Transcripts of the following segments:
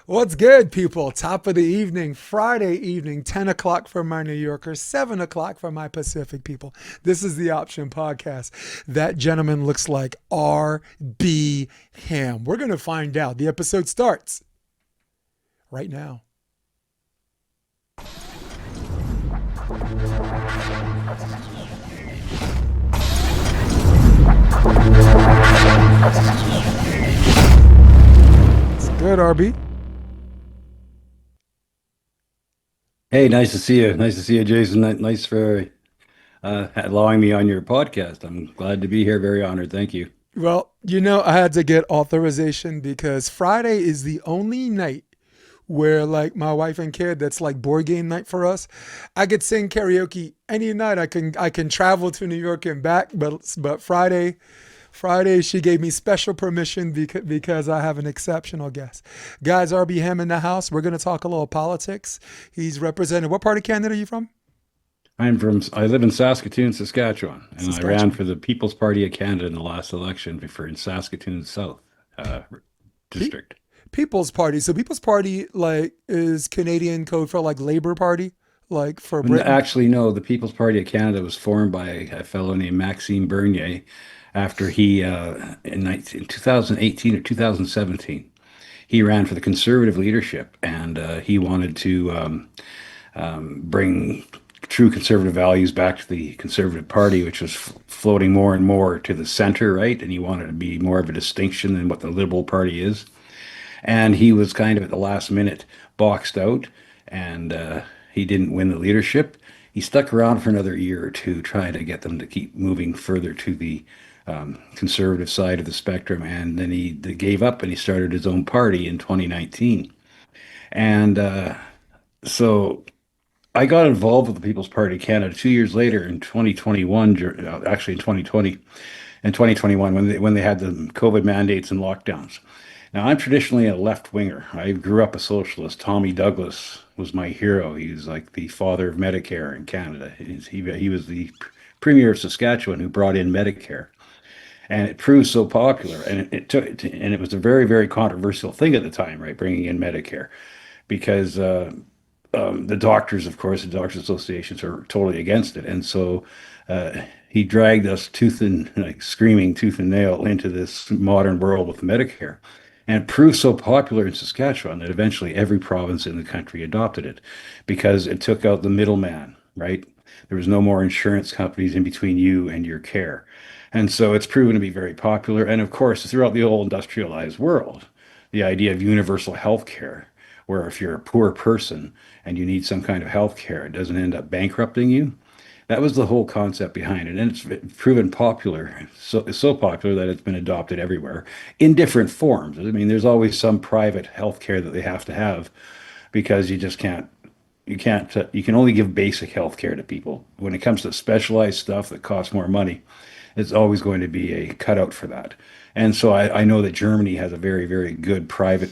What's good, people? Top of the evening, Friday evening, 10 o'clock for my New Yorkers, 7 o'clock for my Pacific people. This is the Option Podcast. That gentleman looks like R.B. Ham. We're going to find out. The episode starts right now. It's good, RB. Hey, nice to see you. Nice to see you, Jason. Nice for allowing me on your podcast. I'm glad to be here. Very honored. Thank you. Well, I had to get authorization because Friday is the only night where, like, my wife and kid, that's like board game night for us. I could sing karaoke any night. I can travel to New York and back, but Friday she gave me special permission because I have an exceptional guest. Guys, RB Ham in the house. We're gonna talk a little politics. He's represented. What part of Canada are you from? I live in Saskatoon, Saskatchewan, and I ran Saskatchewan. for the People's Party of Canada in the last election for in Saskatoon South uh, Pe- district. People's Party. So People's Party like is Canadian code for like Labor Party, like for Britain. Actually, no, the People's Party of Canada was formed by a fellow named Maxime Bernier after he, in 2018 or 2017, he ran for the conservative leadership and he wanted to bring true conservative values back to the Conservative Party, which was floating more and more to the center, right? And he wanted to be more of a distinction than what the Liberal Party is. And he was kind of at the last minute boxed out, and he didn't win the leadership. He stuck around for another year or two, trying to get them to keep moving further to the conservative side of the spectrum. And then he gave up and he started his own party in 2019. And so I got involved with the People's Party of Canada 2 years later in 2021, actually in 2020, in 2021 when they had the COVID mandates and lockdowns. Now, I'm traditionally a left winger. I grew up a socialist. Tommy Douglas was my hero. He was like the father of Medicare in Canada. He was the premier of Saskatchewan who brought in Medicare. And it proved so popular. And and it was a very, very controversial thing at the time, right? Bringing in Medicare because the doctors, of course, the doctors associations are totally against it. And so he dragged us tooth and like screaming tooth and nail into this modern world with Medicare. And it proved so popular in Saskatchewan that eventually every province in the country adopted it because it took out the middleman, right? There was no more insurance companies in between you and your care. And so it's proven to be very popular. And of course, throughout the old industrialized world, the idea of universal health care, where if you're a poor person and you need some kind of health care, it doesn't end up bankrupting you. That was the whole concept behind it, and it's proven popular. So it's so popular that it's been adopted everywhere in different forms. I mean, there's always some private health care that they have to have because you just can't. You can only give basic health care to people. When it comes to specialized stuff that costs more money, it's always going to be a cutout for that. And so I know that Germany has a very, very good public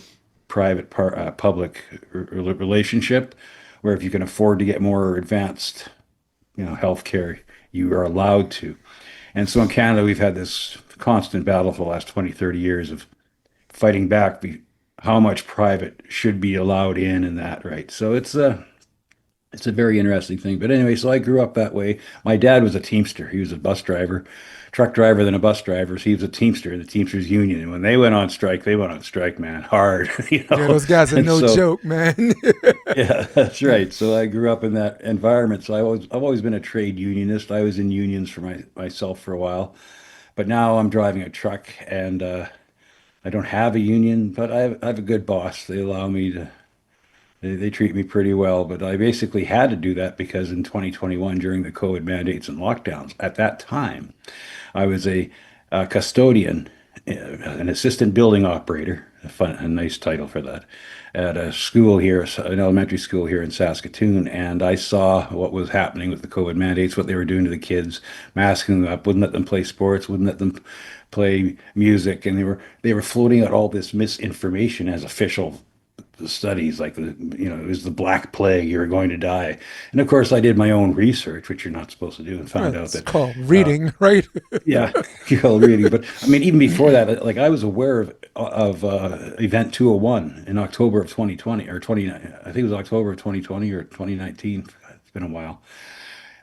relationship where if you can afford to get more advanced healthcare, you are allowed to. And so in Canada, we've had this constant battle for the last 20, 30 years of fighting back how much private should be allowed in and that, right? So it's a very interesting thing. But anyway, so I grew up that way. My dad was a Teamster. He was a bus driver, truck driver, then a bus driver. So he was a Teamster in the Teamsters Union. And when they went on strike, they went on strike, man, hard, you Yeah, know. those guys are And no so joke, man. yeah, that's right. So I grew up in that environment. So I've always been a trade unionist. I was in unions for myself for a while, but now I'm driving a truck and I don't have a union, but I have a good boss. They allow me to. They treat me pretty well, but I basically had to do that because in 2021, during the COVID mandates and lockdowns, at that time, I was a custodian, an assistant building operator, a nice title for that, at a school here, an elementary school here in Saskatoon. And I saw what was happening with the COVID mandates, what they were doing to the kids, masking them up, wouldn't let them play sports, wouldn't let them play music, and they were floating out all this misinformation as official studies like it was the Black Plague, you were going to die. And of course I did my own research, which you're not supposed to do, and found out It's that called uh, reading, right? yeah, you're all reading. But I mean, even before that, like I was aware of Event 201 in October of 2020 or 20, I think it was October of 2020 or 2019. It's been a while.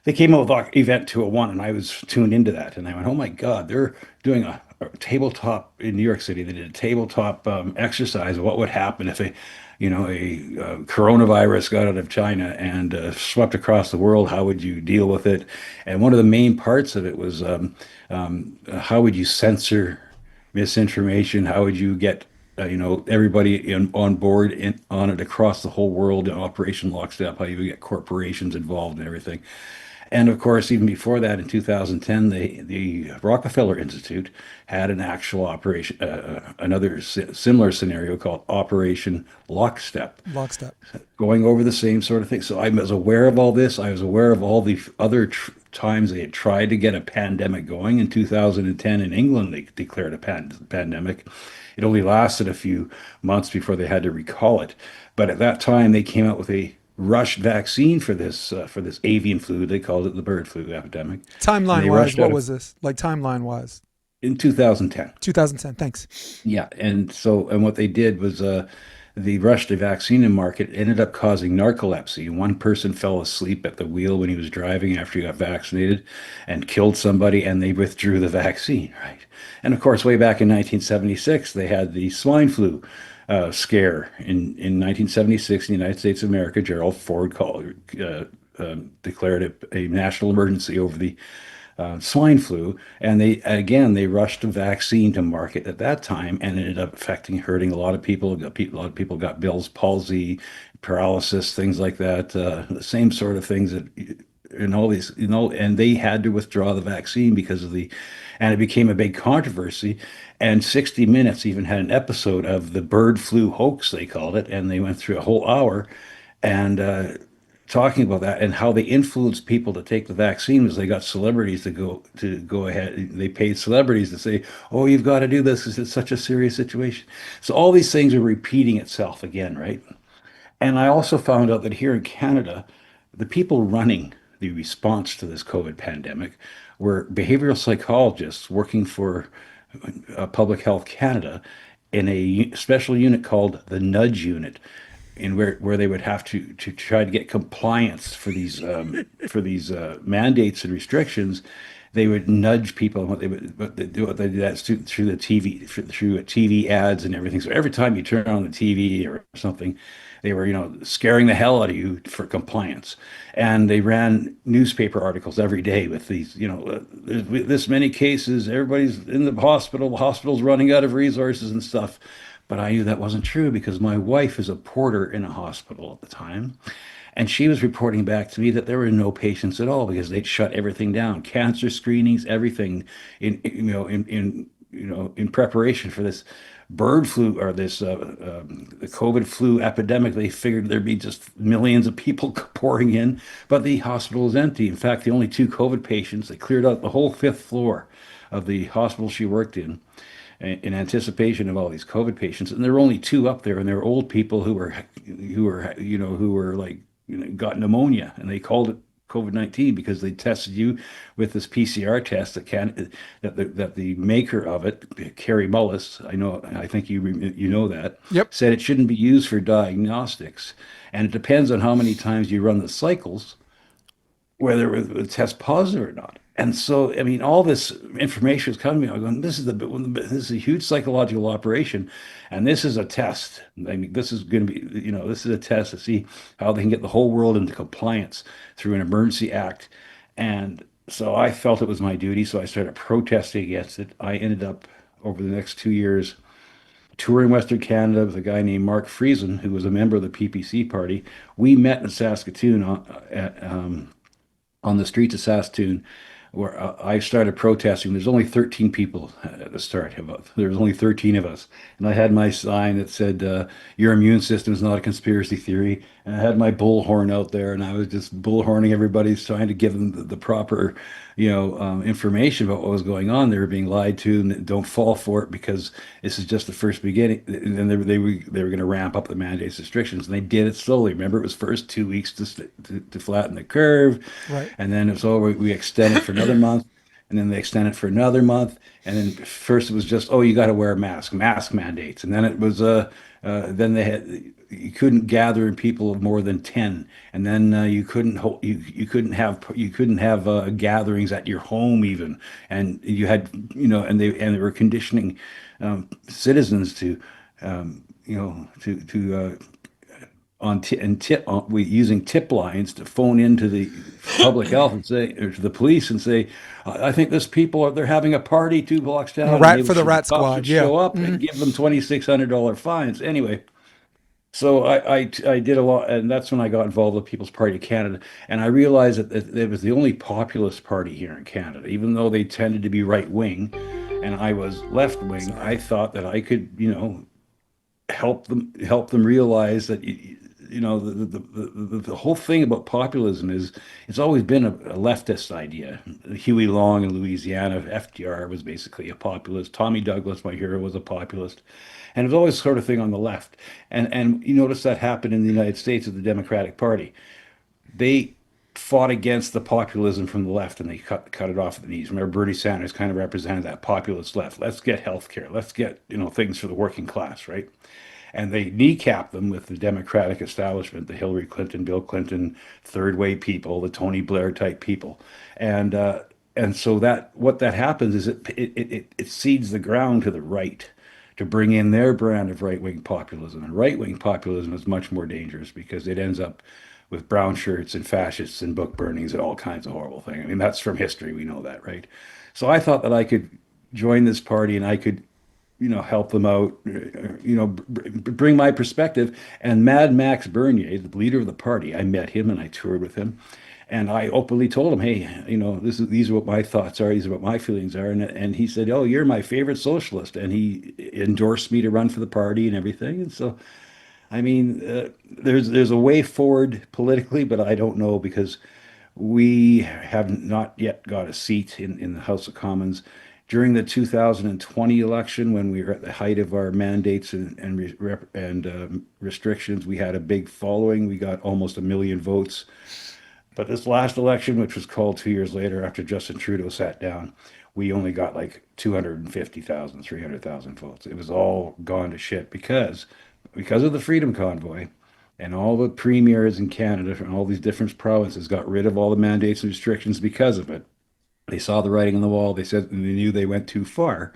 They came out with Event 201, and I was tuned into that, and I went, "Oh my God, they're doing a tabletop in New York City. They did a tabletop exercise of what would happen if a coronavirus got out of China and swept across the world. How would you deal with it?" And one of the main parts of it was how would you censor misinformation? How would you get everybody on board on it across the whole world in Operation Lockstep? How you would get corporations involved and everything. And of course, even before that, in 2010, the Rockefeller Institute had an actual operation, another similar scenario called Operation Lockstep, Lockstep. going over the same sort of thing. So I was aware of all this. I was aware of all the other times they had tried to get a pandemic going. In 2010, in England, they declared a pandemic. It only lasted a few months before they had to recall it. But at that time, they came out with a rushed vaccine for this avian flu. They called it the bird flu epidemic, and Timeline they wise, rushed what out of was this? Like timeline wise? in 2010. 2010. Thanks. Yeah, and what they did was they rushed the vaccine in market, ended up causing narcolepsy. One person fell asleep at the wheel when he was driving after he got vaccinated and killed somebody, and they withdrew the vaccine, right? And of course, way back in 1976, they had the swine flu scare. In 1976 in the United States of America, Gerald Ford declared it a national emergency over the swine flu, and they rushed a vaccine to market at that time, and it ended up hurting a lot of people. A lot of people got Bell's palsy, paralysis, things like that. The same sort of things that, and all these, and they had to withdraw the vaccine because of and it became a big controversy. And 60 Minutes even had an episode of the bird flu hoax, they called it, and they went through a whole hour and talking about that and how they influenced people to take the vaccine was they got celebrities to go ahead. They paid celebrities to say, "Oh, you've got to do this because it's such a serious situation." So all these things are repeating itself again, right? And I also found out that here in Canada, the people running the response to this COVID pandemic were behavioral psychologists working for Public Health Canada in a special unit called the Nudge Unit, in where they would have to try to get compliance for these mandates and restrictions. They would nudge people, and what they did that's through the TV, through TV ads and everything. So every time you turn on the TV or something, they were scaring the hell out of you for compliance. And they ran newspaper articles every day with these, this many cases, everybody's in the hospital's running out of resources and stuff. But I knew that wasn't true because my wife is a porter in a hospital at the time. And she was reporting back to me that there were no patients at all because they'd shut everything down, cancer screenings, everything in preparation for this bird flu or this the COVID flu epidemic. They figured there'd be just millions of people pouring in, but the hospital was empty. In fact, the only two COVID patients, they cleared out the whole fifth floor of the hospital she worked in anticipation of all these COVID patients, and there were only two up there, and they were old people who were like got pneumonia, and they called it COVID-19 because they tested you with this PCR test that the maker of it, Carrie Mullis, I think you know that, Yep. said it shouldn't be used for diagnostics, and it depends on how many times you run the cycles whether it would test positive or not. And so, I mean, all this information is coming to me. I'm going, this is a huge psychological operation, and this is a test. I mean, this is going to be, this is a test to see how they can get the whole world into compliance through an emergency act. And so I felt it was my duty, so I started protesting against it. I ended up over the next 2 years touring Western Canada with a guy named Mark Friesen, who was a member of the PPC party. We met in Saskatoon on the streets of Saskatoon, where I started protesting. There's only 13 people at the start. There was only 13 of us. And I had my sign that said, "Your immune system is not a conspiracy theory." And I had my bullhorn out there, and I was just bullhorning everybody, trying to give them the proper, information about what was going on. They were being lied to, and don't fall for it because this is just the first beginning. And then they were going to ramp up the mandates restrictions, and they did it slowly. Remember, it was first 2 weeks to flatten the curve, Right. and then it was over. We extended for another month. and then they extended it for another month. And then first it was just, oh, you got to wear a mask mandates, and then it was then they had you couldn't gather in people of more than 10, and then you couldn't have gatherings at your home even, and you had and they were conditioning citizens to on t and tip on, we using tip lines to phone into the public health and say, or to the police and say, I think this people are they're having a party 2 blocks A down, and rat for the the rat cops would squad. Yeah. show up and give them $2,600 fines. Anyway, so I did a lot, and that's when I got involved with People's Party of Canada, and I realized that it was the only populist party here in Canada, even though they tended to be right wing, and I was left wing. I Sorry. thought that I could, help them realize that the whole thing about populism is it's always been a leftist idea. Huey Long in Louisiana, FDR was basically a populist. Tommy Douglas, my hero, was a populist, and it was always sort of thing on the left. And you notice that happened in the United States with the Democratic Party. They fought against the populism from the left, and they cut it off at the knees. Remember, Bernie Sanders kind of represented that populist left. Let's get health care. Let's get things for the working class, right? And they kneecap them with the Democratic establishment, the Hillary Clinton, Bill Clinton, third way people, the Tony Blair type people, and so that what that happens is it seeds the ground to the right to bring in their brand of right wing populism, and right wing populism is much more dangerous because it ends up with brown shirts and fascists and book burnings and all kinds of horrible things. I mean, that's from history. We know that, right? So I thought that I could join this party and I could help them out, bring my perspective. And Mad Max Bernier, the leader of the party, I met him and I toured with him. And I openly told him, hey, these are what my thoughts are, these are what my feelings are. And he said, oh, you're my favorite socialist. And he endorsed me to run for the party and everything. And so, I mean, there's a way forward politically, but I don't know because we have not yet got a seat in the House of Commons. During the 2020 election, when we were at the height of our mandates and restrictions, we had a big following. We got almost 1 million votes. But this last election, which was called 2 years later after Justin Trudeau sat down, we only got like 250,000, 300,000 votes. It was all gone to shit because of the Freedom Convoy, and all the premiers in Canada from all these different provinces got rid of all the mandates and restrictions because of it. They saw the writing on the wall. They said, and they knew they went too far.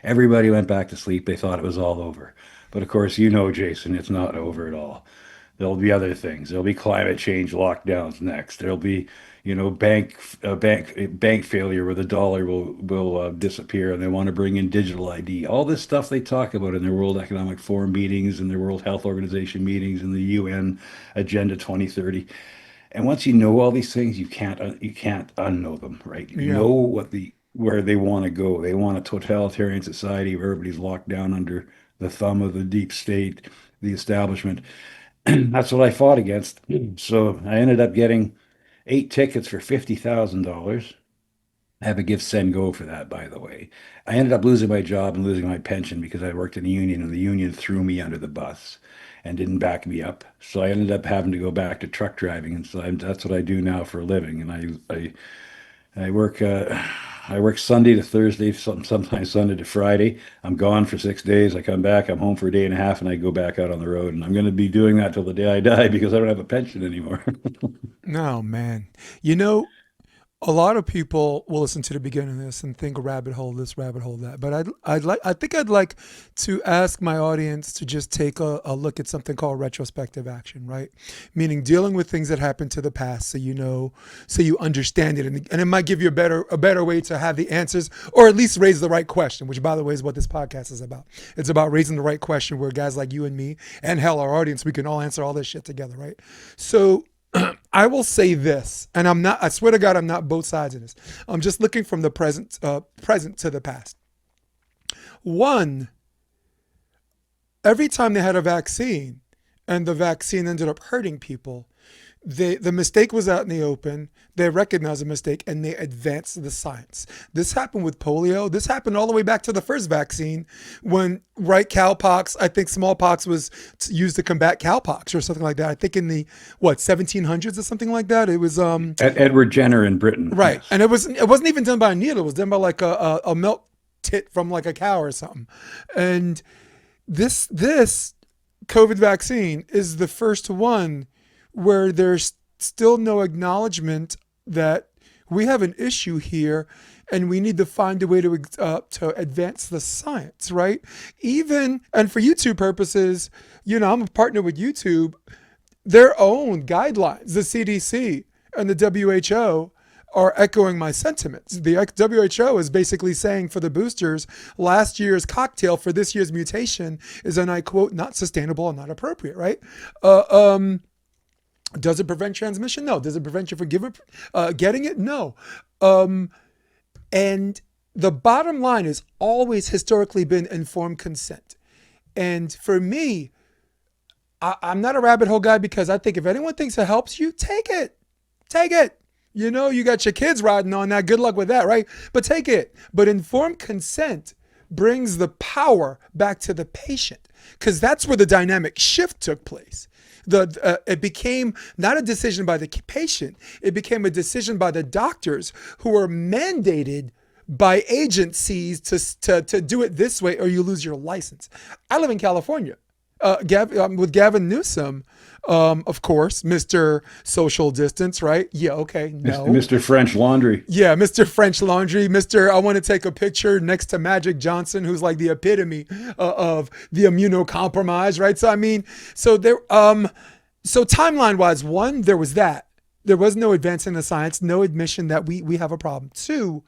Everybody went back to sleep. They thought it was all over. But of course, Jason, it's not over at all. There'll be other things. There'll be climate change lockdowns next. There'll be, bank failure where the dollar will disappear, and they want to bring in digital ID. All this stuff they talk about in their World Economic Forum meetings and their World Health Organization meetings and the UN Agenda 2030. And once you know all these things, you can't unknow them, right? You Yeah. know where they want to go. They want a totalitarian society where everybody's locked down under the thumb of the deep state, the establishment. That's what I fought against. So I ended up getting 8 tickets for $50,000. I have a gift send go for that, by the way. I ended up losing my job and losing my pension because I worked in a union, and the union threw me under the bus and didn't back me up. So I ended up having to go back to truck driving, and so that's what I do now for a living. And I work I work Sunday to Thursday, sometimes Sunday to Friday. I'm gone for 6 days. I come back. I'm home for a day and a half, and I go back out on the road. And I'm going to be doing that till the day I die because I don't have a pension anymore. Oh man. You know, a lot of people will listen to the beginning of this and think rabbit hole this, rabbit hole that. But I think I'd like to ask my audience to just take a look at something called retrospective action, right? Meaning dealing with things that happened to the past, so you know, so you understand it, and it might give you a better way to have the answers, or at least raise the right question. Which, by the way, is what this podcast is about. It's about raising the right question, where guys like you and me, and hell, our audience, we can all answer all this shit together, right? So I will say this, and I'm not. I swear to God, I'm not both sides of this. I'm just looking from the present to the past. One, every time they had a vaccine, and the vaccine ended up hurting people, the mistake was out in the open. They recognized the mistake and they advanced the science. This happened with polio. This happened all the way back to the first vaccine when, right, cowpox, I think smallpox was used to combat cowpox or something like that. I think in the, 1700s or something like that. It was, Edward Jenner in Britain. right. Yes. And it wasn't even done by a needle. It was done by like a milk tit from like a cow or something. And this COVID vaccine is the first one where there's still no acknowledgement that we have an issue here and we need to find a way to advance the science, right? Even, and for YouTube purposes, I'm a partner with YouTube, their own guidelines, the CDC and the WHO are echoing my sentiments. The WHO is basically saying for the boosters, last year's cocktail for this year's mutation is, and I quote, not sustainable and not appropriate, right? Does it prevent transmission? No. Does it prevent you from getting it? No. And the bottom line has always historically been informed consent. And for me, I'm not a rabbit hole guy because I think if anyone thinks it helps you, take it. Take it. You got your kids riding on that. Good luck with that, right? But take it. But informed consent brings the power back to the patient because that's where the dynamic shift took place. It became not a decision by the patient. It became a decision by the doctors who were mandated by agencies to do it this way or you lose your license. I live in California. With Gavin Newsom, of course, Mr. Social Distance, right? Yeah, okay, no. Mr. French Laundry. Yeah, Mr. French Laundry, Mr. I want to take a picture next to Magic Johnson, who's like the epitome of the immunocompromised, right? So I mean, so timeline-wise, one, there was that. There was no advance in the science, no admission that we have a problem. Two,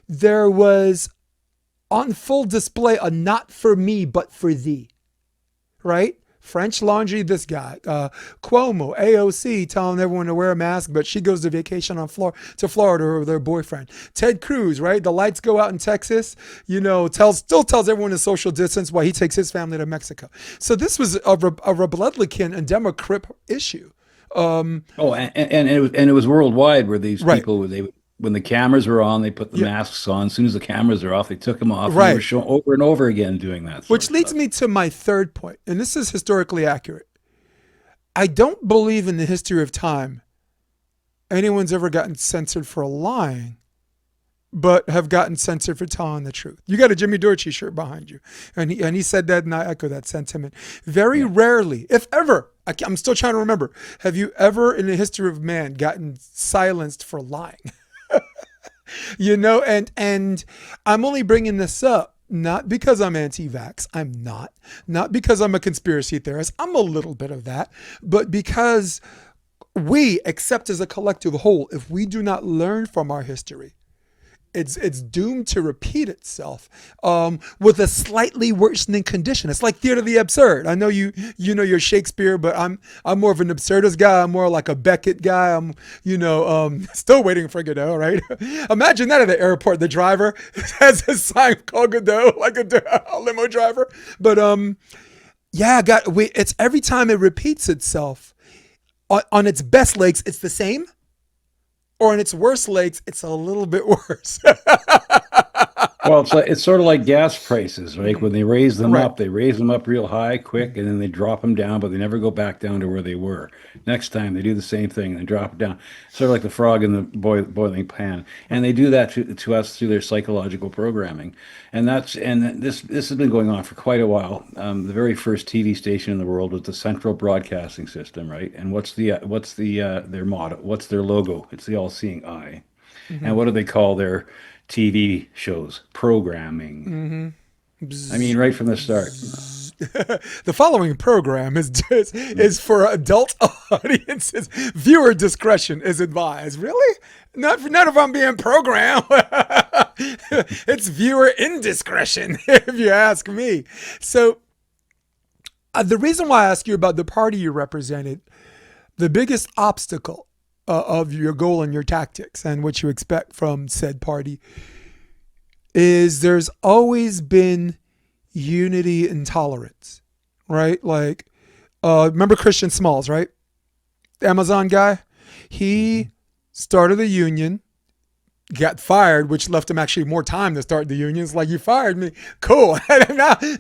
there was on full display a not for me, but for thee. Right? French Laundry, this guy. Cuomo, AOC, telling everyone to wear a mask, but she goes to vacation to Florida with her boyfriend. Ted Cruz, right? The lights go out in Texas, still tells everyone to social distance while he takes his family to Mexico. So this was a Republican and Democrat issue. And it was worldwide where these Right. people, when the cameras were on, they put the masks on. As soon as the cameras are off, they took them off. And they were shown over and over again doing that. Which leads me to my third point, and this is historically accurate. I don't believe in the history of time anyone's ever gotten censored for lying, but have gotten censored for telling the truth. You got a Jimmy Dore t-shirt behind you, and he said that, and I echo that sentiment. Very rarely, if ever, I'm still trying to remember, have you ever in the history of man gotten silenced for lying? And I'm only bringing this up not because I'm anti-vax. I'm not because I'm a conspiracy theorist. I'm a little bit of that, but because we, except as a collective whole, if we do not learn from our history, it's doomed to repeat itself with a slightly worsening condition. It's like theater of the absurd. I know you're Shakespeare, but I'm more of an absurdist guy. I'm more like a Beckett guy. I'm still waiting for Godot, right? Imagine that at the airport. The driver has a sign called Godot, like a limo driver. But it's every time it repeats itself. On its best legs, it's the same. Or in its worst legs, it's a little bit worse. Well, it's sort of like gas prices, right? When they raise them Right. up, they raise them up real high, quick, and then they drop them down, but they never go back down to where they were. Next time they do the same thing and they drop it down, sort of like the frog in the boiling pan. And they do that to us through their psychological programming. And this has been going on for quite a while. The very first TV station in the world was the Central Broadcasting System, right? And what's their motto? What's their logo? It's the all-seeing eye. Mm-hmm. And what do they call their TV shows? Programming. I mean, right from the start. The following program is for adult audiences. Viewer discretion is advised. Really? Not if I'm being programmed. It's viewer indiscretion, if you ask me. So the reason why I ask you about the party you represented, the biggest obstacle of your goal and your tactics and what you expect from said party is there's always been unity and tolerance, right? Like, remember Christian Smalls, right? the Amazon guy. Mhm. He started a union, got fired, which left him actually more time to start the unions. Like, you fired me, cool.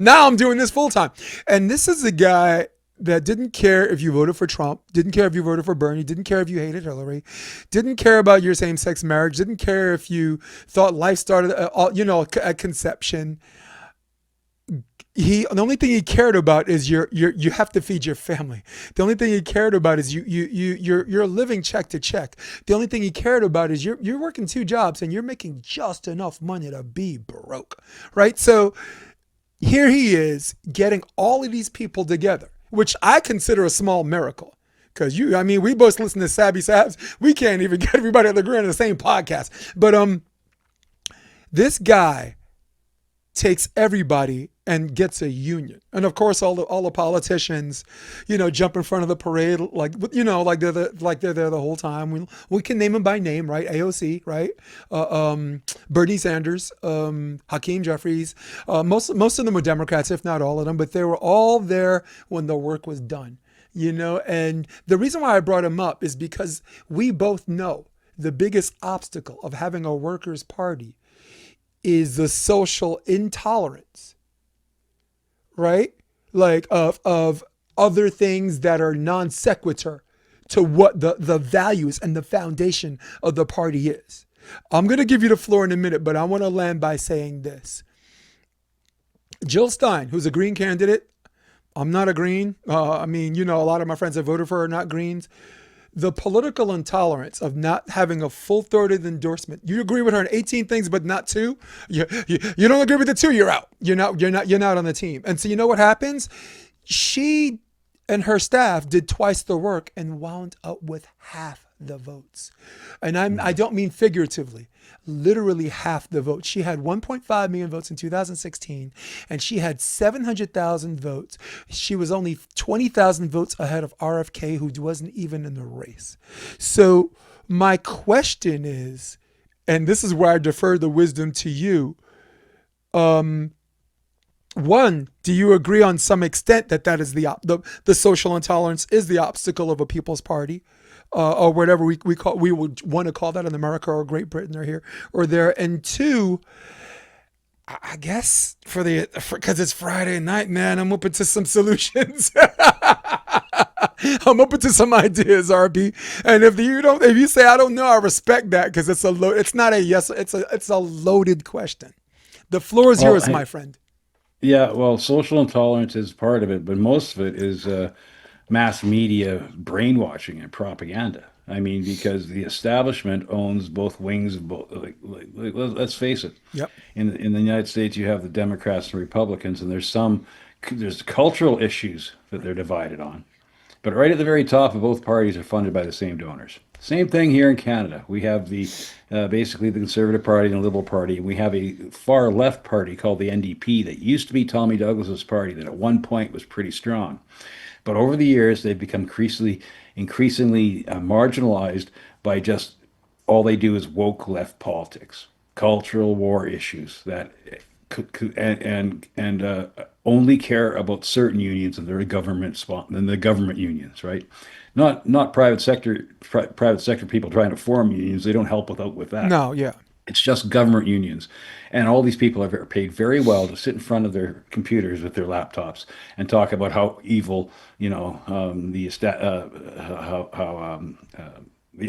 now I'm doing this full time. And this is a guy that didn't care if you voted for Trump, didn't care if you voted for Bernie, didn't care if you hated Hillary, didn't care about your same-sex marriage, didn't care if you thought life started, at conception. The only thing he cared about is you have to feed your family. The only thing he cared about is you're living check to check. The only thing he cared about is you're working two jobs and you're making just enough money to be broke, right? So here he is getting all of these people together, which I consider a small miracle. Cause I mean, we both listen to Sabby Sabs. We can't even get everybody to agree on the same podcast. But this guy takes everybody and gets a union. And of course, all the politicians, jump in front of the parade like, they're there the whole time. We can name them by name, right? AOC, right? Bernie Sanders, Hakeem Jeffries. Most of them were Democrats, if not all of them, but they were all there when the work was done. And the reason why I brought him up is because we both know the biggest obstacle of having a workers' party is the social intolerance, right? Like of other things that are non sequitur to what the values and the foundation of the party is. I'm going to give you the floor in a minute, but I want to land by saying this. Jill Stein, who's a Green candidate, I'm not a Green. I mean, a lot of my friends that voted for her are not Greens. The political intolerance of not having a full-throated endorsement. You agree with her on 18 things, but not two. You don't agree with the two, you're out. You're not on the team. And so you know what happens? She and her staff did twice the work and wound up with half the votes. And I don't mean figuratively, literally half the votes. She had 1.5 million votes in 2016, and she had 700,000 votes. She was only 20,000 votes ahead of RFK, who wasn't even in the race. So my question is, and this is where I defer the wisdom to you. One, do you agree on some extent that that is the social intolerance is the obstacle of a people's party, or whatever we would want to call that in America or Great Britain or here or there? And two, I guess because it's Friday night, man, I'm open to some solutions. I'm open to some ideas, RB. And if you say I don't know, I respect that because it's not a yes, it's a loaded question. The floor is Well, yours, my friend. yeah, well, social intolerance is part of it, but most of it is mass media brainwashing and propaganda. I mean, because the establishment owns both wings of both. Let's face it. Yep. In the United States, you have the Democrats and Republicans, and there's cultural issues that they're divided on. But right at the very top of both parties are funded by the same donors. Same thing here in Canada. We have basically the Conservative Party and the Liberal Party. We have a far left party called the NDP that used to be Tommy Douglas's party that at one point was pretty strong. But over the years, they've become increasingly marginalized by just all they do is woke left politics, cultural war issues that and only care about certain unions and their government spot and the government unions, right? Not private sector people trying to form unions. They don't help with that. No, yeah. It's just government unions. And all these people are paid very well to sit in front of their computers with their laptops and talk about how evil, the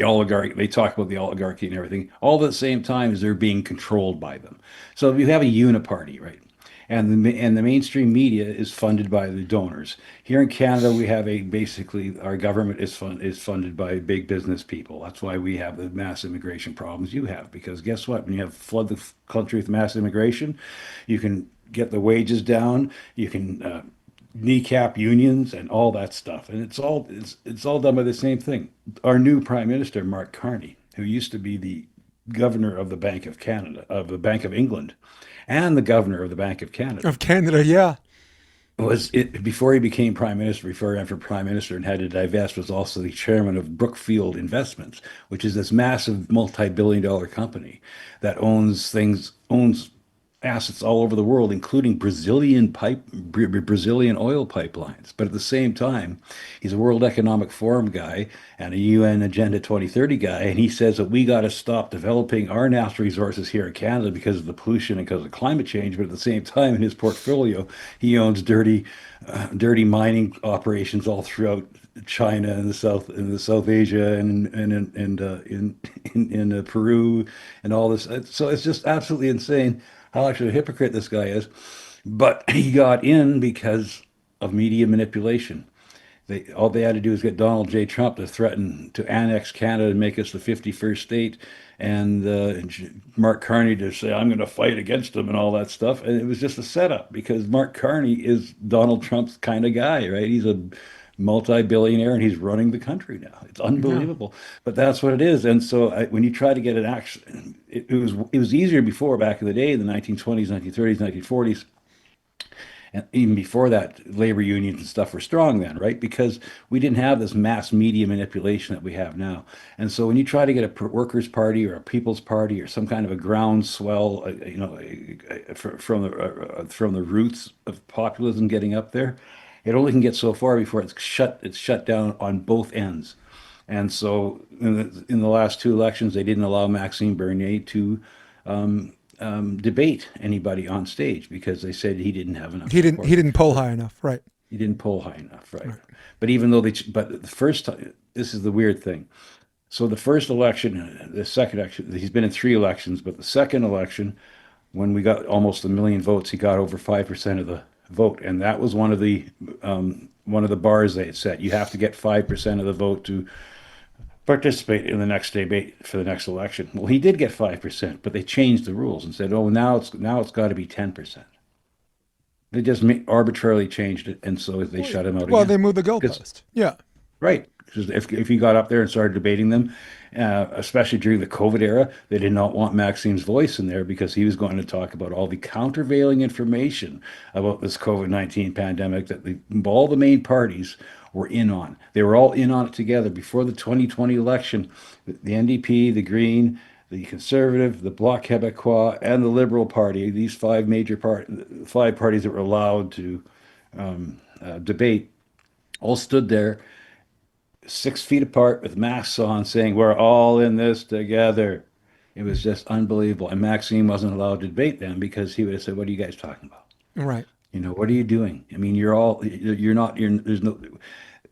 oligarchy, they talk about the oligarchy and everything, all at the same time as they're being controlled by them. So you have a uniparty, right? And the mainstream media is funded by the donors. Here in Canada, we have basically our government is funded by big business people. That's why we have the mass immigration problems you have. Because guess what? When you have flood the country with mass immigration, you can get the wages down. You can kneecap unions and all that stuff. And it's all done by the same thing. Our new Prime Minister, Mark Carney, who used to be the governor of the Bank of Canada, of the Bank of England, and the governor of the Bank of Canada, Of Canada, yeah. was it before he became prime minister, before he ran for prime minister and had to divest, was also the chairman of Brookfield Investments, which is this massive multi-billion-dollar company that owns assets all over the world, including Brazilian oil pipelines. But at the same time, he's a World Economic Forum guy and a UN Agenda 2030 guy, and he says that we got to stop developing our natural resources here in Canada because of the pollution and because of climate change. But at the same time, in his portfolio, he owns dirty mining operations all throughout China and the South Asia and in Peru and all this. So it's just absolutely insane how much of a hypocrite this guy is. But he got in because of media manipulation. All they had to do is get Donald J. Trump to threaten to annex Canada and make us the 51st state, and Mark Carney to say, I'm going to fight against him and all that stuff. And it was just a setup because Mark Carney is Donald Trump's kind of guy, right? He's a multi-billionaire and he's running the country now. It's Yeah. unbelievable, but that's what it is. And so when you try to get an action, it was easier before back in the day, in the 1920s, 1930s, 1940s. And even before that, labor unions and stuff were strong then, right? Because we didn't have this mass media manipulation that we have now. And so when you try to get a workers' party or a people's party or some kind of a groundswell, from the roots of populism getting up there, it only can get so far before it's shut down on both ends. And so in the last two elections, they didn't allow Maxime Bernier to debate anybody on stage because they said he didn't have enough He support. didn't poll high enough, right? He didn't poll high enough, right? Right. But even though but the first time, this is the weird thing. So the first election, the second election, he's been in three elections, but the second election, when we got almost 1 million votes, he got over 5% of the vote, and that was one of the bars they had set. You have to get 5% of the vote to participate in the next debate for the next election. Well, he did get 5%, but they changed the rules and said, "Oh, now it's got to be 10%." They just arbitrarily changed it, and so they shut him out Well, they again. moved the Because goalpost. Yeah. Right. Because if he got up there and started debating them, especially during the COVID era, they did not want Maxime's voice in there because he was going to talk about all the countervailing information about this COVID-19 pandemic that all the main parties were in on. They were all in on it together before the 2020 election. The NDP, the Green, the Conservative, the Bloc Québécois, and the Liberal Party, these five parties that were allowed to debate, all stood there 6 feet apart with masks on, saying, "We're all in this together." It was just unbelievable. And Maxime wasn't allowed to debate them because he would have said, "What are you guys talking about? Right. What are you doing? I mean, you're not, there's no,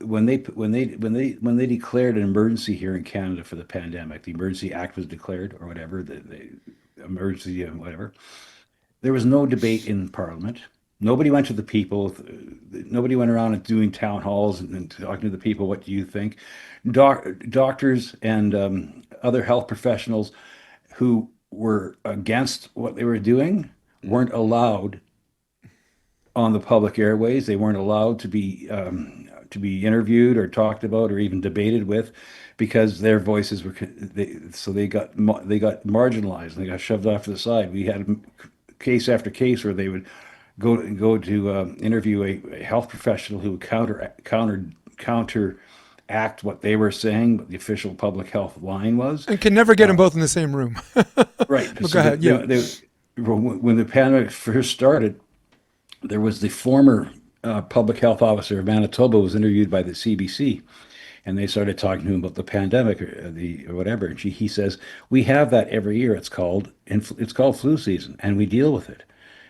when they declared an emergency here in Canada for the pandemic, the Emergency Act was declared or whatever, the emergency, whatever. There was no debate in Parliament. Nobody went to the people. Nobody went around and doing town halls and talking to the people. What do you think? Doctors and other health professionals who were against what they were doing weren't allowed on the public airways. They weren't allowed to be interviewed or talked about or even debated with because their voices were so they got marginalized and they got shoved off to the side. We had case after case where they would go to interview a health professional who would counteract what they were saying, what the official public health line was. And can never get them both in the same room. Right. But go So ahead. Yeah. when the pandemic first started, there was the former public health officer of Manitoba was interviewed by the CBC, and they started talking to him about the pandemic or whatever. And he says, "We have that every year. It's called flu season, and we deal with it."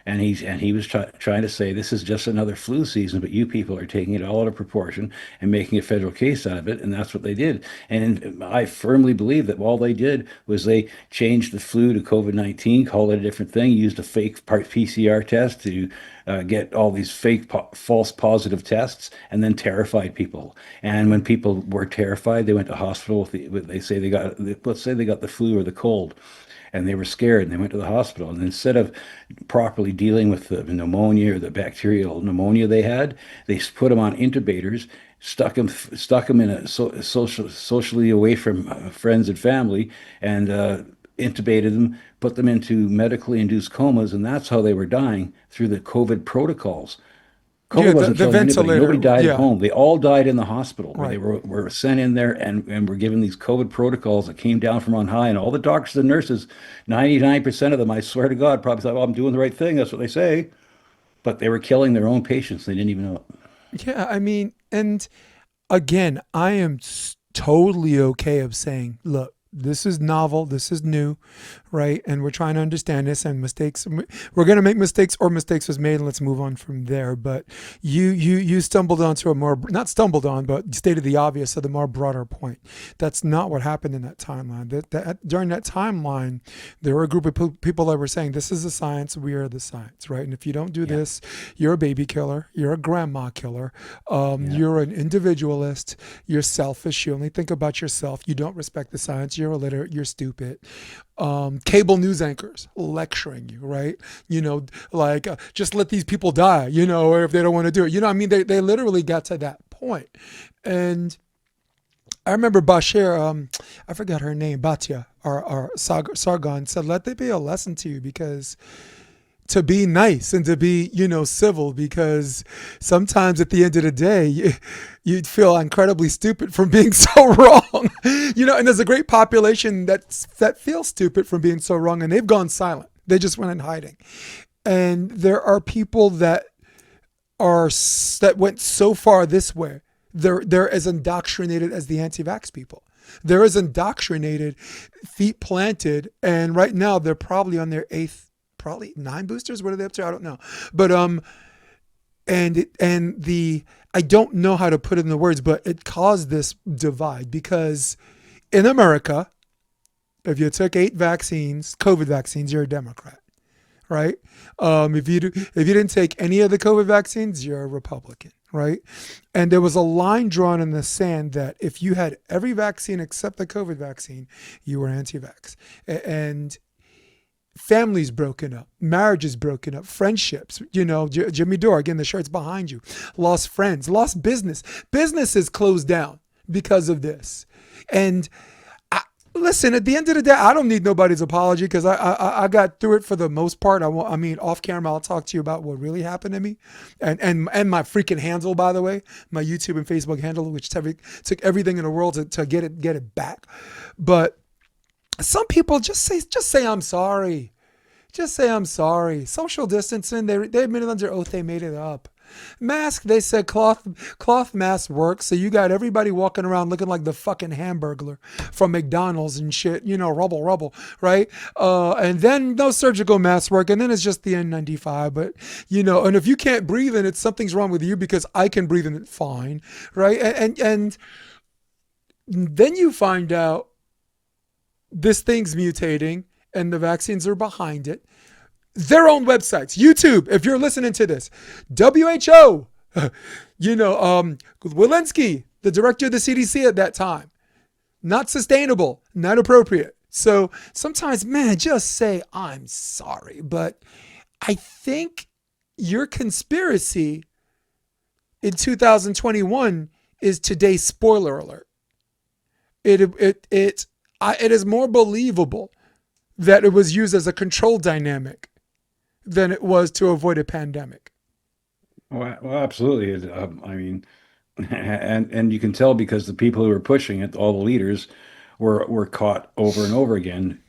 And he was trying to say this is just another flu season, but you people are taking it all out of proportion and making a federal case out of it, and that's what they did. And I firmly believe that all they did was they changed the flu to COVID-19, called it a different thing, used a fake PCR test to get all these false positive tests, and then terrified people. And when people were terrified, they went to hospital they say let's say they got the flu or the cold and they were scared and they went to the hospital. And instead of properly dealing with the pneumonia or the bacterial pneumonia they had, they put them on intubators, stuck them in socially away from friends and family, and intubated them, put them into medically induced comas, and that's how they were dying through the COVID protocols. Yeah, COVID wasn't the killing anybody. Nobody ventilator. died at Yeah, home. They all died in the hospital where they right. were sent in there and were given these COVID protocols that came down from on high. And all the doctors and nurses, 99% of them, I swear to God, probably thought, well, I'm doing the right thing. That's what they say. But they were killing their own patients. They didn't even know it. Yeah, I mean, and again, I am totally okay of saying, look, this is novel, this is new, right? And we're trying to understand this and mistakes. We're going to make mistakes or mistakes was made and let's move on from there. But you stumbled onto a more, not stumbled on, but stated the obvious of the more broader point. That's not what happened in that timeline. During that timeline, there were a group of people that were saying, this is the science, we are the science, right? And if you don't do Yeah. this, you're a baby killer, you're a grandma killer, Yeah. you're an individualist, you're selfish, you only think about yourself, you don't respect the science, you're illiterate, you're stupid. Cable news anchors lecturing you, right? Like just let these people die, or if they don't want to do it. I mean, they literally got to that point. And I remember Bashir, I forgot her name, Batya, or Sargon said, let there be a lesson to you because to be nice and to be, civil because sometimes at the end of the day, you'd feel incredibly stupid from being so wrong, and there's a great population that feels stupid from being so wrong and they've gone silent. They just went in hiding. And there are people that went so far this way. They're as indoctrinated as the anti-vax people. They're as indoctrinated, feet planted, and right now they're probably on their eighth, probably 9 boosters. What are they up to? I don't know. But I don't know how to put it in the words, but it caused this divide because in America, if you took 8 vaccines, COVID vaccines, you're a Democrat, right? If you didn't take any of the COVID vaccines, you're a Republican, right? And there was a line drawn in the sand that if you had every vaccine except the COVID vaccine, you were anti-vax. And families broken up, marriages broken up, friendships, Jimmy Dore, again, the shirt's behind you, lost friends, lost businesses closed down because of this. And listen, at the end of the day, I don't need nobody's apology because I got through it for the most part. I mean, off camera, I'll talk to you about what really happened to me, and my freaking handle, by the way, my YouTube and Facebook handle, which took everything in the world to get it back. But some people just say I'm sorry. Just say I'm sorry. Social distancing, they admitted under oath they made it up. Mask, they said cloth mask works, so you got everybody walking around looking like the fucking Hamburglar from McDonald's and shit, rubble, right? And then no surgical masks work, and then it's just the N95. But and if you can't breathe in it, something's wrong with you because I can breathe in it fine, right? And then you find out this thing's mutating and the vaccines are behind it. Their own websites, YouTube, if you're listening to this, WHO, Walensky, the director of the CDC at that time, not sustainable, not appropriate. So sometimes, man, just say, I'm sorry. But I think your conspiracy in 2021 is today's spoiler alert. It is more believable that it was used as a control dynamic than it was to avoid a pandemic. Well, absolutely. I mean, and you can tell because the people who were pushing it, all the leaders, were caught over and over again.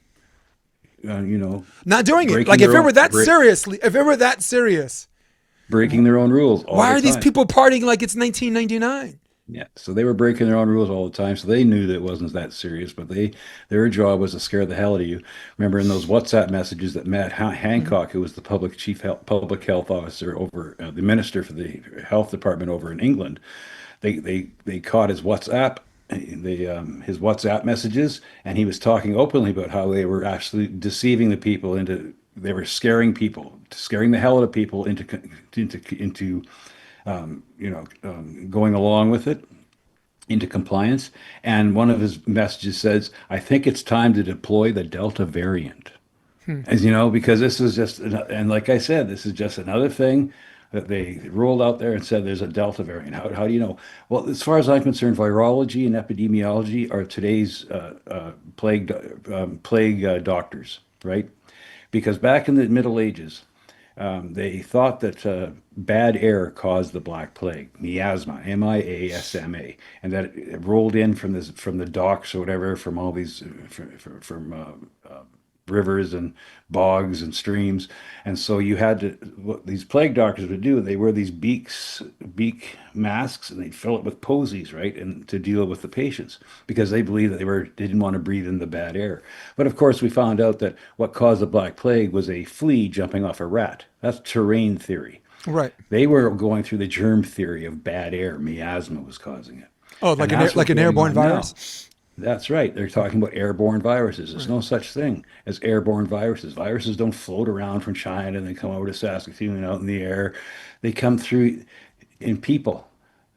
Not doing it. Breaking Like if their it own were that serious, breaking their own rules all why the are these time. people partying like it's 1999? Yeah, so they were breaking their own rules all the time, so they knew that it wasn't that serious. But their job was to scare the hell out of you. Remember in those WhatsApp messages that Matt Mm-hmm. Hancock, who was the public health officer over the minister for the health department over in England, they caught his his WhatsApp messages, and he was talking openly about how they were actually deceiving the people into they were scaring people, scaring the hell out of people into going along with it into compliance. And one of his messages says, I think it's time to deploy the Delta variant. Hmm. As you know, because this is just, and like I said, this is just another thing that they rolled out there and said there's a Delta variant. How do you know? Well, as far as I'm concerned, virology and epidemiology are today's plague doctors, right? Because back in the Middle Ages, They thought that bad air caused the Black Plague, miasma, miasma, and that it rolled in from the docks or whatever, from all these from rivers and bogs and streams. And so you had to, what these plague doctors would do, they wear these beak masks, and they'd fill it with posies, right? And to deal with the patients, because they believed that they didn't want to breathe in the bad air. But of course, we found out that what caused the Black Plague was a flea jumping off a rat. That's terrain theory. Right. They were going through the germ theory of bad air. Miasma was causing it. Oh, And that's like what's an going airborne on now. virus. That's right. They're talking about airborne viruses. There's Right. no such thing as airborne viruses. Viruses don't float around from China and then come over to Saskatoon out in the air. They come through in people.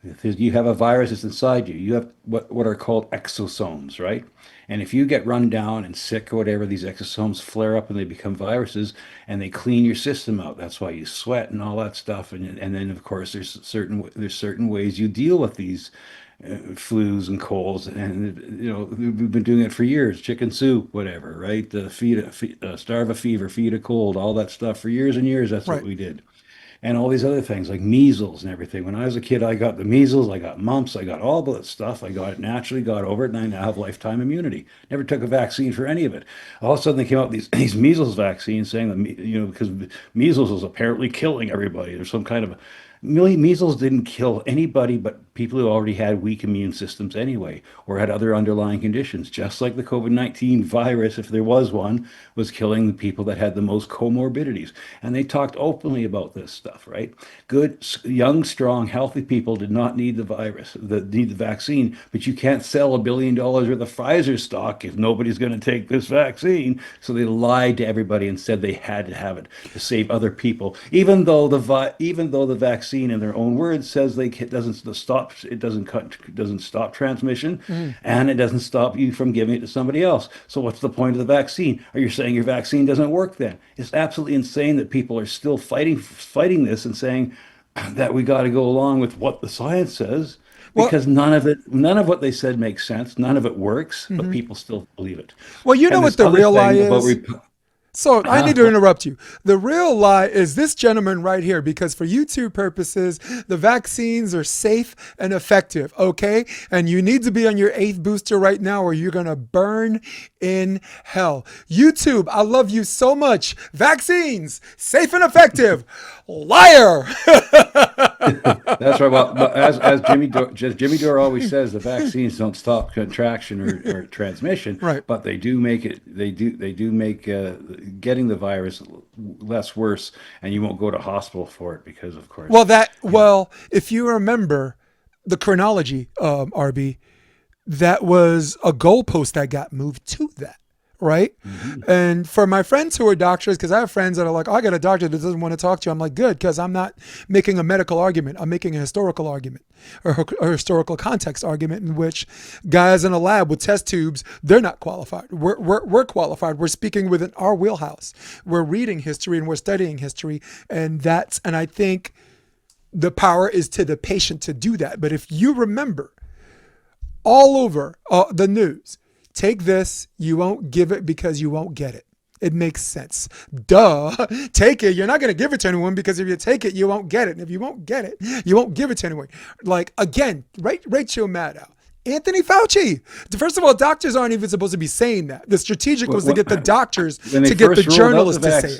If you have a virus that's inside you. You have what are called exosomes, right? And if you get run down and sick or whatever, these exosomes flare up and they become viruses, and they clean your system out. That's why you sweat and all that stuff. And then of course there's certain ways you deal with these flus and colds, and we've been doing it for years. Chicken soup, whatever, right? Starve a fever, feed a cold, all that stuff for years and years. That's what Right. we did. And all these other things like measles and everything. When I was a kid, I got the measles, I got mumps, I got all that stuff. I got it naturally, got over it, and I now have lifetime immunity. Never took a vaccine for any of it. All of a sudden, they came out with these measles vaccines saying that, because measles was apparently killing everybody. There's some kind of measles didn't kill anybody but people who already had weak immune systems anyway, or had other underlying conditions, just like the COVID-19 virus, if there was one, was killing the people that had the most comorbidities. And they talked openly about this stuff, right? Good, young, strong, healthy people did not need the need the vaccine, but you can't sell $1 billion worth of Pfizer stock if nobody's going to take this vaccine. So they lied to everybody and said they had to have it to save other people, even though the vaccine, in their own words, says it doesn't stop transmission, Mm. and it doesn't stop you from giving it to somebody else. So what's the point of the vaccine? Are you saying your vaccine doesn't work then? It's absolutely insane that people are still fighting this and saying that we got to go along with what the science says, Well, because none of what they said makes sense, none of it works, but mhm. people still believe it. Well, you know And what this the other real lie thing about is? So I need to what? interrupt you. The real lie is this gentleman right here, because for YouTube purposes, the vaccines are safe and effective, okay? And you need to be on your 8th booster right now or you're going to burn in hell. YouTube, I love you so much. Vaccines, safe and effective. Liar. That's right. Well, but Jimmy Dore always says, the vaccines don't stop contraction or transmission, Right. but they do make it. They do make getting the virus less worse, and you won't go to hospital for it because, of course, yeah. Well, if you remember the chronology, RB, that was a goalpost that got moved to that, right? Hmm. And for my friends who are doctors, because I have friends that are like, oh, I got a doctor that doesn't want to talk to you. I'm like, good, because I'm not making a medical argument. I'm making a historical argument or a historical context argument in which guys in a lab with test tubes, they're not qualified. We're qualified. We're speaking within our wheelhouse. We're reading history and we're studying history. And I think the power is to the patient to do that. But if you remember, all over the news, take this, you won't give it because you won't get it. It makes sense. Duh. Take it. You're not going to give it to anyone because if you take it, you won't get it. And if you won't get it, you won't give it to anyone. Like, again, Rachel Maddow. Anthony Fauci. First of all, doctors aren't even supposed to be saying that. The strategic was to get the doctors When they to get the first rolled out the journalists to say vaccine,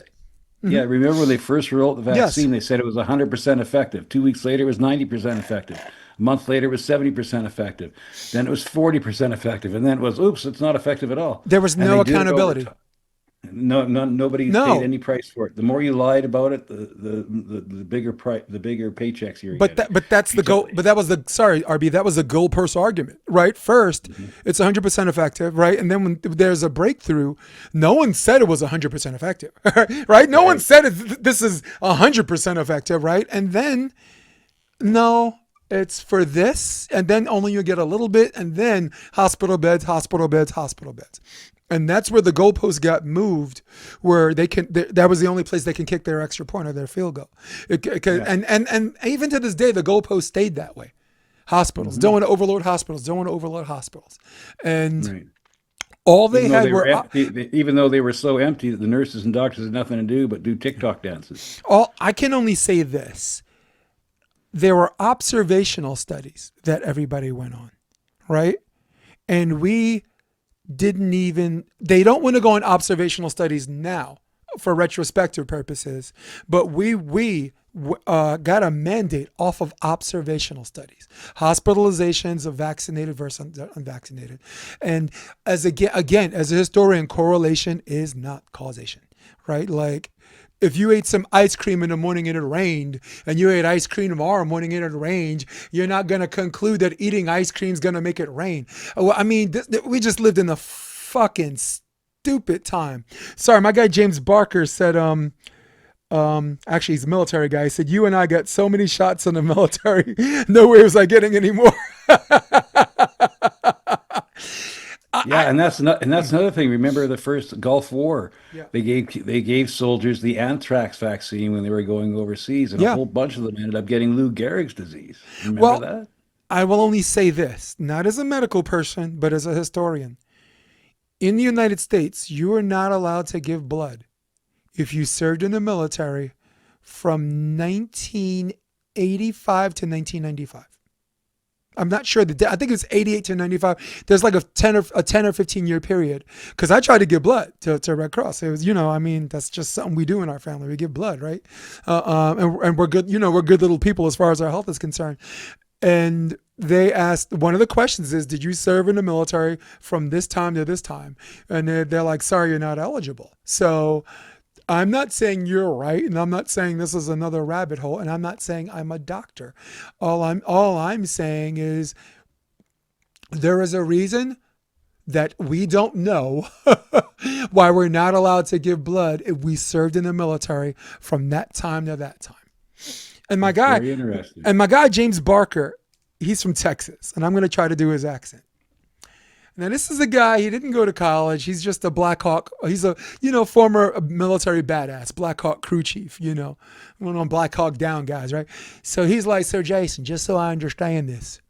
it. yeah, remember when they first rolled out the Yes. vaccine, they said it was 100% effective. 2 weeks later, it was 90% effective. A month later, it was 70% effective. Then it was 40% effective, and then it was, oops, it's not effective at all. There was And no they did it over accountability. time. Nobody paid No. any price for it. The more you lied about it, the bigger the bigger paychecks you're getting. But that's the goal. But that was the sorry, RB. That was the goalpost argument, right? First, it's 100% effective, right? And then when there's a breakthrough, no one said it was 100% effective, right? No one Right. said this is 100% effective, right? And then no, it's for this, and then only you get a little bit, and then hospital beds, hospital beds, hospital beds. And that's where the goalpost got moved, where that was the only place they can kick their extra point or their field goal. Yeah. And even to this day, the goalpost stayed that way. Hospitals, don't want to overload hospitals, don't want to overload hospitals. And Right. All they Even though had they were were empty, even though they were so empty that the nurses and doctors had nothing to do but do TikTok dances. all. I can only say this: there were observational studies that everybody went on, right? And we didn't even. They don't want to go on observational studies now for retrospective purposes, but we got a mandate off of observational studies, hospitalizations of vaccinated versus unvaccinated, and again as a historian, correlation is not causation, right? Like if you ate some ice cream in the morning and it rained, and you ate ice cream tomorrow morning and it rained, you're not going to conclude that eating ice cream is going to make it rain. Well, I mean, we just lived in a fucking stupid time. Sorry, my guy James Barker said, actually, he's a military guy. He said, "You and I got so many shots in the military. No way was I getting any more." Yeah, and that's another thing. Remember the first Gulf War? Yeah. They gave soldiers the anthrax vaccine when they were going overseas, and a Yeah. whole bunch of them ended up getting Lou Gehrig's disease. Remember Well, that? I will only say this, not as a medical person, but as a historian. In the United States, you are not allowed to give blood if you served in the military from 1985 to 1995. I'm not sure I think it was 88 to 95. There's like a 10 or 15 year period because I tried to give blood to Red Cross. It was, I mean, that's just something we do in our family. We give blood, right? And we're good, we're good little people as far as our health is concerned. And they asked, one of the questions is, did you serve in the military from this time to this time? And they're like, sorry, you're not eligible. So I'm not saying you're right, and I'm not saying this is another rabbit hole, and I'm not saying I'm a doctor. All I'm saying is there is a reason that we don't know why we're not allowed to give blood if we served in the military from that time to that time. And my That's guy, very interesting. and my guy James Barker, he's from Texas, and I'm going to try to do his accent. Now, this is a guy, he didn't go to college. He's just a Black Hawk. He's a, former military badass, Black Hawk crew chief, one of them Black Hawk down guys, right? So he's like, "So Jason, just so I understand this."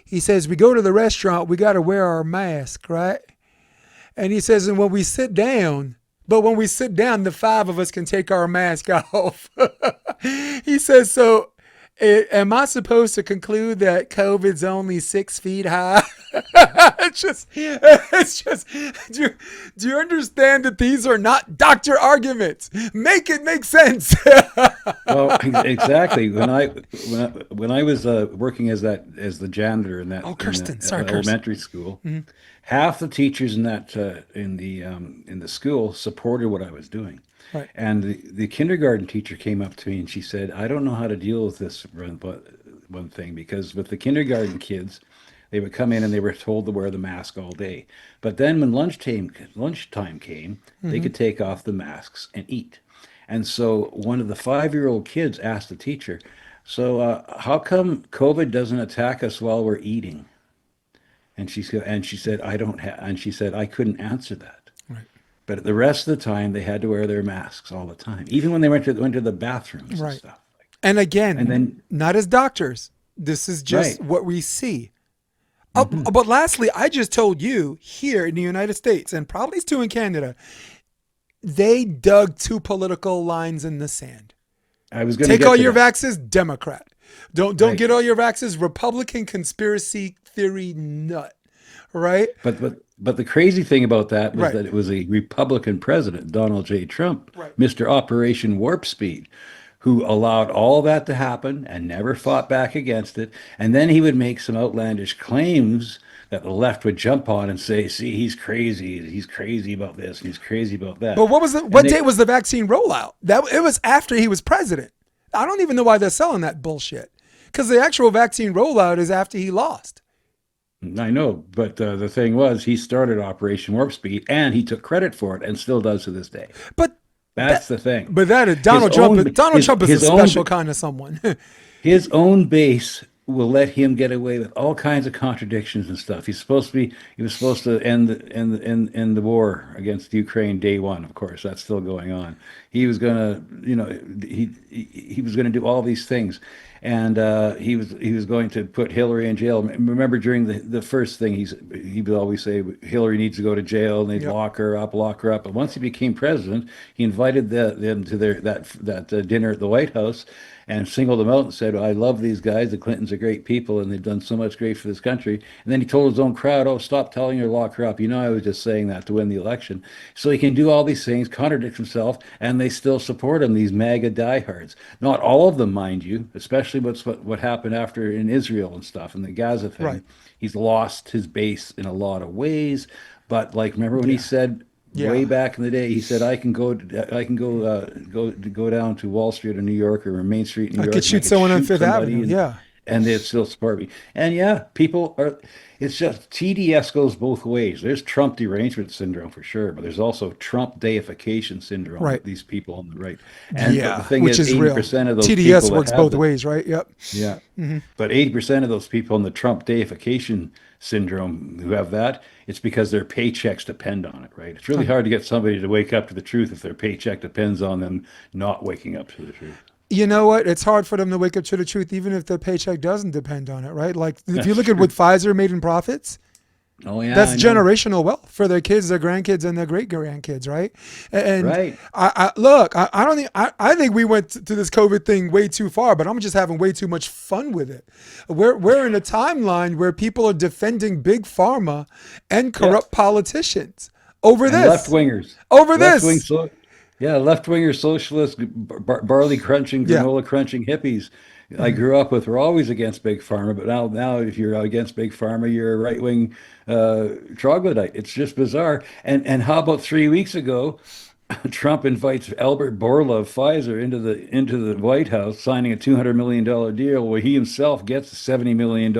He says, "We go to the restaurant, we got to wear our mask, right?" And he says, "And when we sit down, the five of us can take our mask off." He says, "So am I supposed to conclude that COVID's only 6 feet high?" it's just, do you understand that these are not doctor arguments? Make it make sense. Well, exactly. When I was working as the janitor in that Oh, in the Kirsten. Sorry, Kirsten. elementary school, half the teachers in the school supported what I was doing. Right. And the kindergarten teacher came up to me and she said, "I don't know how to deal with this one thing because with the kindergarten kids, they would come in and they were told to wear the mask all day. But then when lunchtime came, they could take off the masks and eat. And so one of the 5-year-old kids asked the teacher, "So how come COVID doesn't attack us while we're eating?" And she said, "I don't have," and she said, "I couldn't answer that." Right. But the rest of the time, they had to wear their masks all the time, even when they went to the bathrooms and Right. stuff. And And again, then, not as doctors. This is just right. what we see. But lastly, I just told you here in the United States, and probably too in Canada, they dug two political lines in the sand. I was going to Take get all to your that. vaxes, Democrat. Don't Right. get all your vaxes, Republican conspiracy theory nut. Right? But the crazy thing about that was Right. that it was a Republican president, Donald J. Trump, Right. Mr. Operation Warp Speed, who allowed all that to happen and never fought back against it. And then he would make some outlandish claims that the left would jump on and say, "See, he's crazy. He's crazy about this. He's crazy about that." But And what date they, was the vaccine rollout? That it was after he was president. I don't even know why they're selling that bullshit. Because the actual vaccine rollout is after he lost. I know, but the thing was, he started Operation Warp Speed and he took credit for it and still does to this day. But That's the thing. that is His Donald Trump. own Donald Trump is a his own special kind of someone. his own base will let him get away with all kinds of contradictions and stuff. He was supposed to end the war against Ukraine day one. Of course, that's still going on. He was gonna, he was gonna do all these things, and he was going to put Hillary in jail. Remember during the first thing he would always say Hillary needs to go to jail, and they'd Yep. lock her up. But once he became president, he invited them to that dinner at the White House, and singled them out and said, "I love these guys. The Clintons are great people, and they've done so much great for this country." And then he told his own crowd, "Oh, stop telling her to lock her up. You know, I was just saying that to win the election." So he can do all these things, contradict himself, and they still support him, these MAGA diehards. Not all of them, mind you, especially what happened after in Israel and stuff and the Gaza Right. thing. He's lost his base in a lot of ways. But like, remember when he Yeah. said way Yeah. back in the day, he said, I can go down to Wall Street in New York or Main Street in New I could York, and I shoot could someone on shoot Fifth somebody Avenue. Yeah. and they'd still support me. And yeah, people are, it's just TDS goes both ways. There's Trump derangement syndrome for sure, but there's also Trump deification syndrome Right. with these people on the right. And but the Yeah. thing Which is, is real. 80% of those TDS people that works have both the, ways, right? Yep. yeah, Hmm. but 80% of those people in the Trump deification syndrome who have that, it's because their paychecks depend on it, right? It's really hard to get somebody to wake up to the truth if their paycheck depends on them not waking up to the truth. You know what? It's hard for them to wake up to the truth, even if their paycheck doesn't depend on it, right? Like if you That's look at what true. Pfizer made in profits, Oh yeah, that's I know. generational wealth for their kids, their grandkids, and their great grandkids, right? And Right. I look, I don't think I think we went to this COVID thing way too far, but I'm just having way too much fun with it. We're in a timeline where people are defending big pharma and Yeah. corrupt politicians over And left this, wingers, over left wing this. so yeah, left winger socialist, barley crunching, Yeah. granola crunching hippies. I grew up with were always against big pharma, but now if you're against big pharma, you're a right wing troglodyte. It's just bizarre. And how about 3 weeks ago? Trump invites Albert Bourla of Pfizer into the White House, signing a $200 million deal where he himself gets a $70 million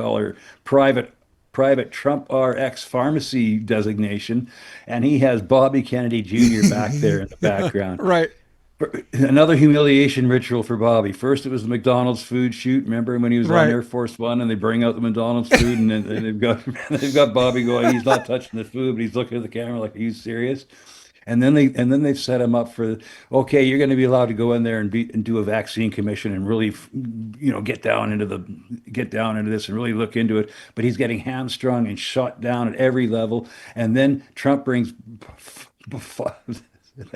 private Trump RX pharmacy designation, and he has Bobby Kennedy Jr. back there in the background. Right. Another humiliation ritual for Bobby. First, it was the McDonald's food shoot. Remember when he was on Right. Air Force One and they bring out the McDonald's food, and they've got they've got Bobby going. He's not touching the food, but he's looking at the camera like, "Are you serious?" And then they've set him up for, okay, you're going to be allowed to go in there and do a vaccine commission and really, get down into this and really look into it. But he's getting hamstrung and shot down at every level. And then Trump brings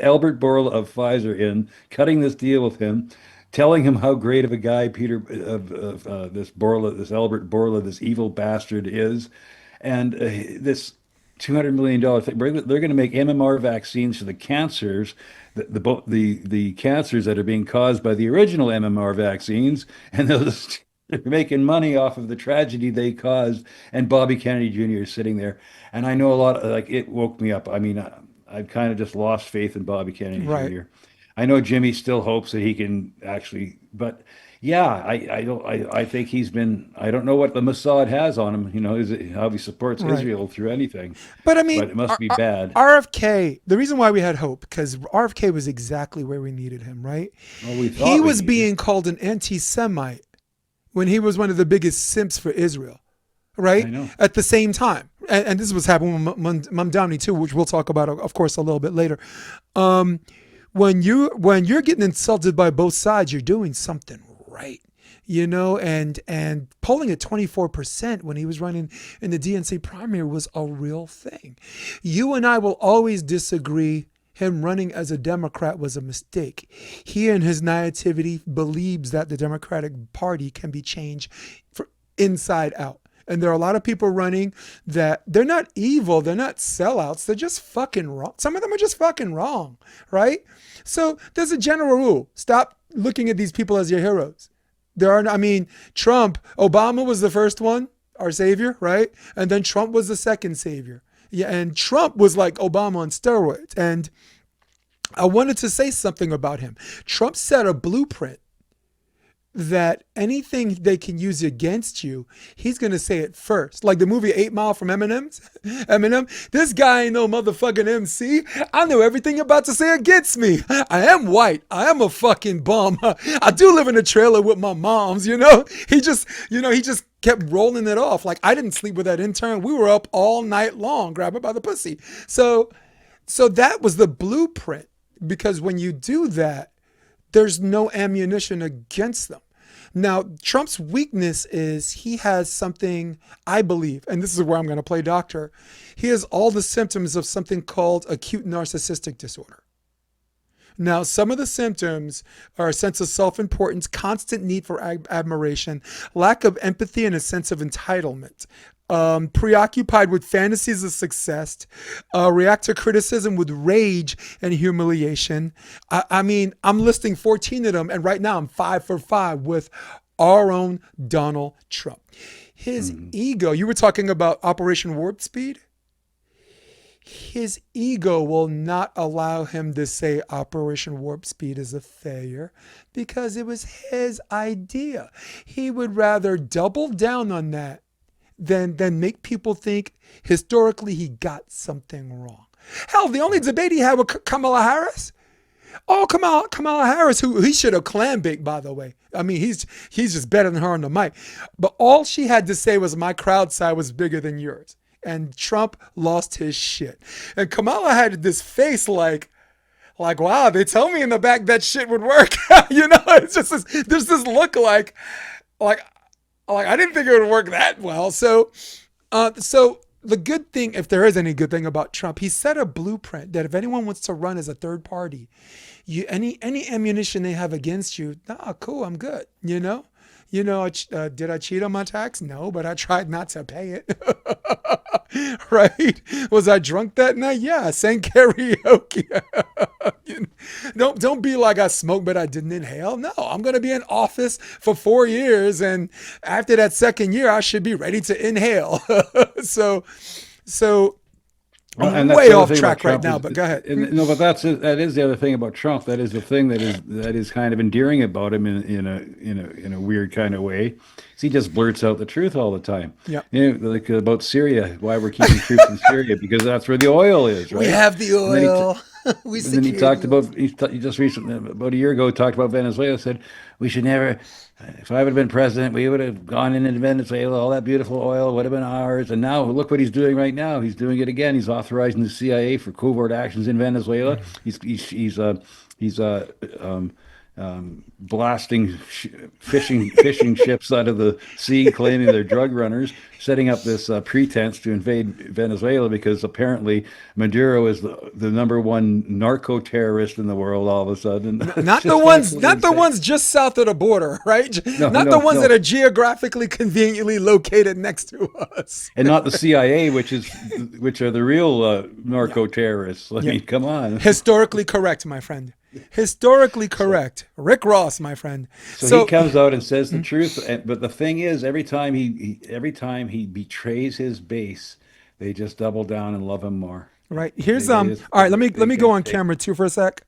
Albert Bourla of Pfizer in, cutting this deal with him, telling him how great of a guy Peter of this Bourla, this Albert Bourla, this evil bastard is, and this $200 million thing. They're going to make MMR vaccines for the cancers, the cancers that are being caused by the original MMR vaccines, and those. They're making money off of the tragedy they caused, and Bobby Kennedy Jr. is sitting there. And I know a lot, like it woke me up. I mean, I've kind of just lost faith in Bobby Kennedy Right. Jr. I know Jimmy still hopes that he can actually, but yeah, I don't, I think he's been, I don't know what the Mossad has on him, how he supports Right. Israel through anything, But I but mean, it must be bad. RFK, the reason why we had hope, because RFK was exactly where we needed him, right? Well, we He thought we was needed. being called an anti Semite when he was one of the biggest simps for Israel, I right? know. At the same time. And this was happening with Mamdani too, which we'll talk about, of course, a little bit later. Um, when you're getting insulted by both sides, you're doing something right. And polling at 24% when he was running in the DNC primary was a real thing. You and I will always disagree. Him running as a Democrat was a mistake. He, in his naivety, believes that the Democratic Party can be changed for inside out. And there are a lot of people running that they're not evil, they're not sellouts, they're just fucking wrong. Some of them are just fucking wrong, right? So there's a general rule. Stop looking at these people as your heroes. Trump, Obama was the first one, our savior, right? And then Trump was the second savior. Yeah, and Trump was like Obama on steroids. And I wanted to say something about him. Trump set a blueprint that anything they can use against you, he's gonna say it first. Like the movie 8 Mile from Eminem. This guy ain't no motherfucking MC. I know everything you're about to say against me. I am white. I am a fucking bum. I do live in a trailer with my moms. He just kept rolling it off. Like I didn't sleep with that intern. We were up all night long, grab her by the pussy. So that was the blueprint. Because when you do that, there's no ammunition against them. Now, Trump's weakness is he has something, I believe, and this is where I'm going to play doctor. He has all the symptoms of something called acute narcissistic disorder. Now, some of the symptoms are a sense of self importance, constant need for admiration, lack of empathy, and a sense of entitlement. Preoccupied with fantasies of success, react to criticism with rage and humiliation. I mean, I'm listing 14 of them, and right now I'm 5 for 5 with our own Donald Trump. His Mhm. ego, you were talking about Operation Warp Speed. His ego will not allow him to say Operation Warp Speed is a failure because it was his idea. He would rather double down on that than make people think historically he got something wrong. Hell, the only debate he had with Kamala Harris. Oh, Kamala Harris, who he should have clam baked, by the way. I mean, he's just better than her on the mic. But all she had to say was, my crowd size was bigger than yours. And Trump lost his shit. And Kamala had this face like, wow, they told me in the back that shit would work. It's just there's this look like, I didn't think it would work that well. So the good thing, if there is any good thing about Trump, he set a blueprint that if anyone wants to run as a third party, any ammunition they have against you, nah, cool, I'm good. Did I cheat on my tax? No, but I tried not to pay it. Right? Was I drunk that night? Yeah, I sang karaoke. Don't be like I smoked, but I didn't inhale. No, I'm gonna be in office for 4 years, and after that second year, I should be ready to inhale. so, so Well, I'm and that's way the other off thing about track right Trump now. is, But go ahead. no, but that is the other thing about Trump. That is the thing that is kind of endearing about him in a weird kind of way. Is he just blurts out the truth all the time. Yeah, Like about Syria, why we're keeping troops in Syria because that's where the oil is, we right? have the And then oil. We and then he secure talked the oil. about he just recently about a year ago talked about Venezuela. Said we should never. If I would have been president, we would have gone into Venezuela. All that beautiful oil would have been ours. And now look what he's doing right now. He's doing it again. He's authorizing the CIA for covert actions in Venezuela. He's blasting fishing ships out of the sea, claiming they're drug runners, setting up this pretense to invade Venezuela because apparently Maduro is the number one narco terrorist in the world. All of a sudden, it's Not the just ones, absolutely not the insane. ones just south of the border, right? No, Not the no, ones that no, are geographically conveniently located next to us. and not the CIA, which are the real Yeah, narco terrorists. I yeah. mean, come on. Historically correct, my friend. Historically So, correct. Rick Ross, my friend. so he So, comes out and says the truth, but the thing is, every time he betrays his base, they just double down and love him more. right, here's They just all right, let me go can't on take it. camera too for a sec.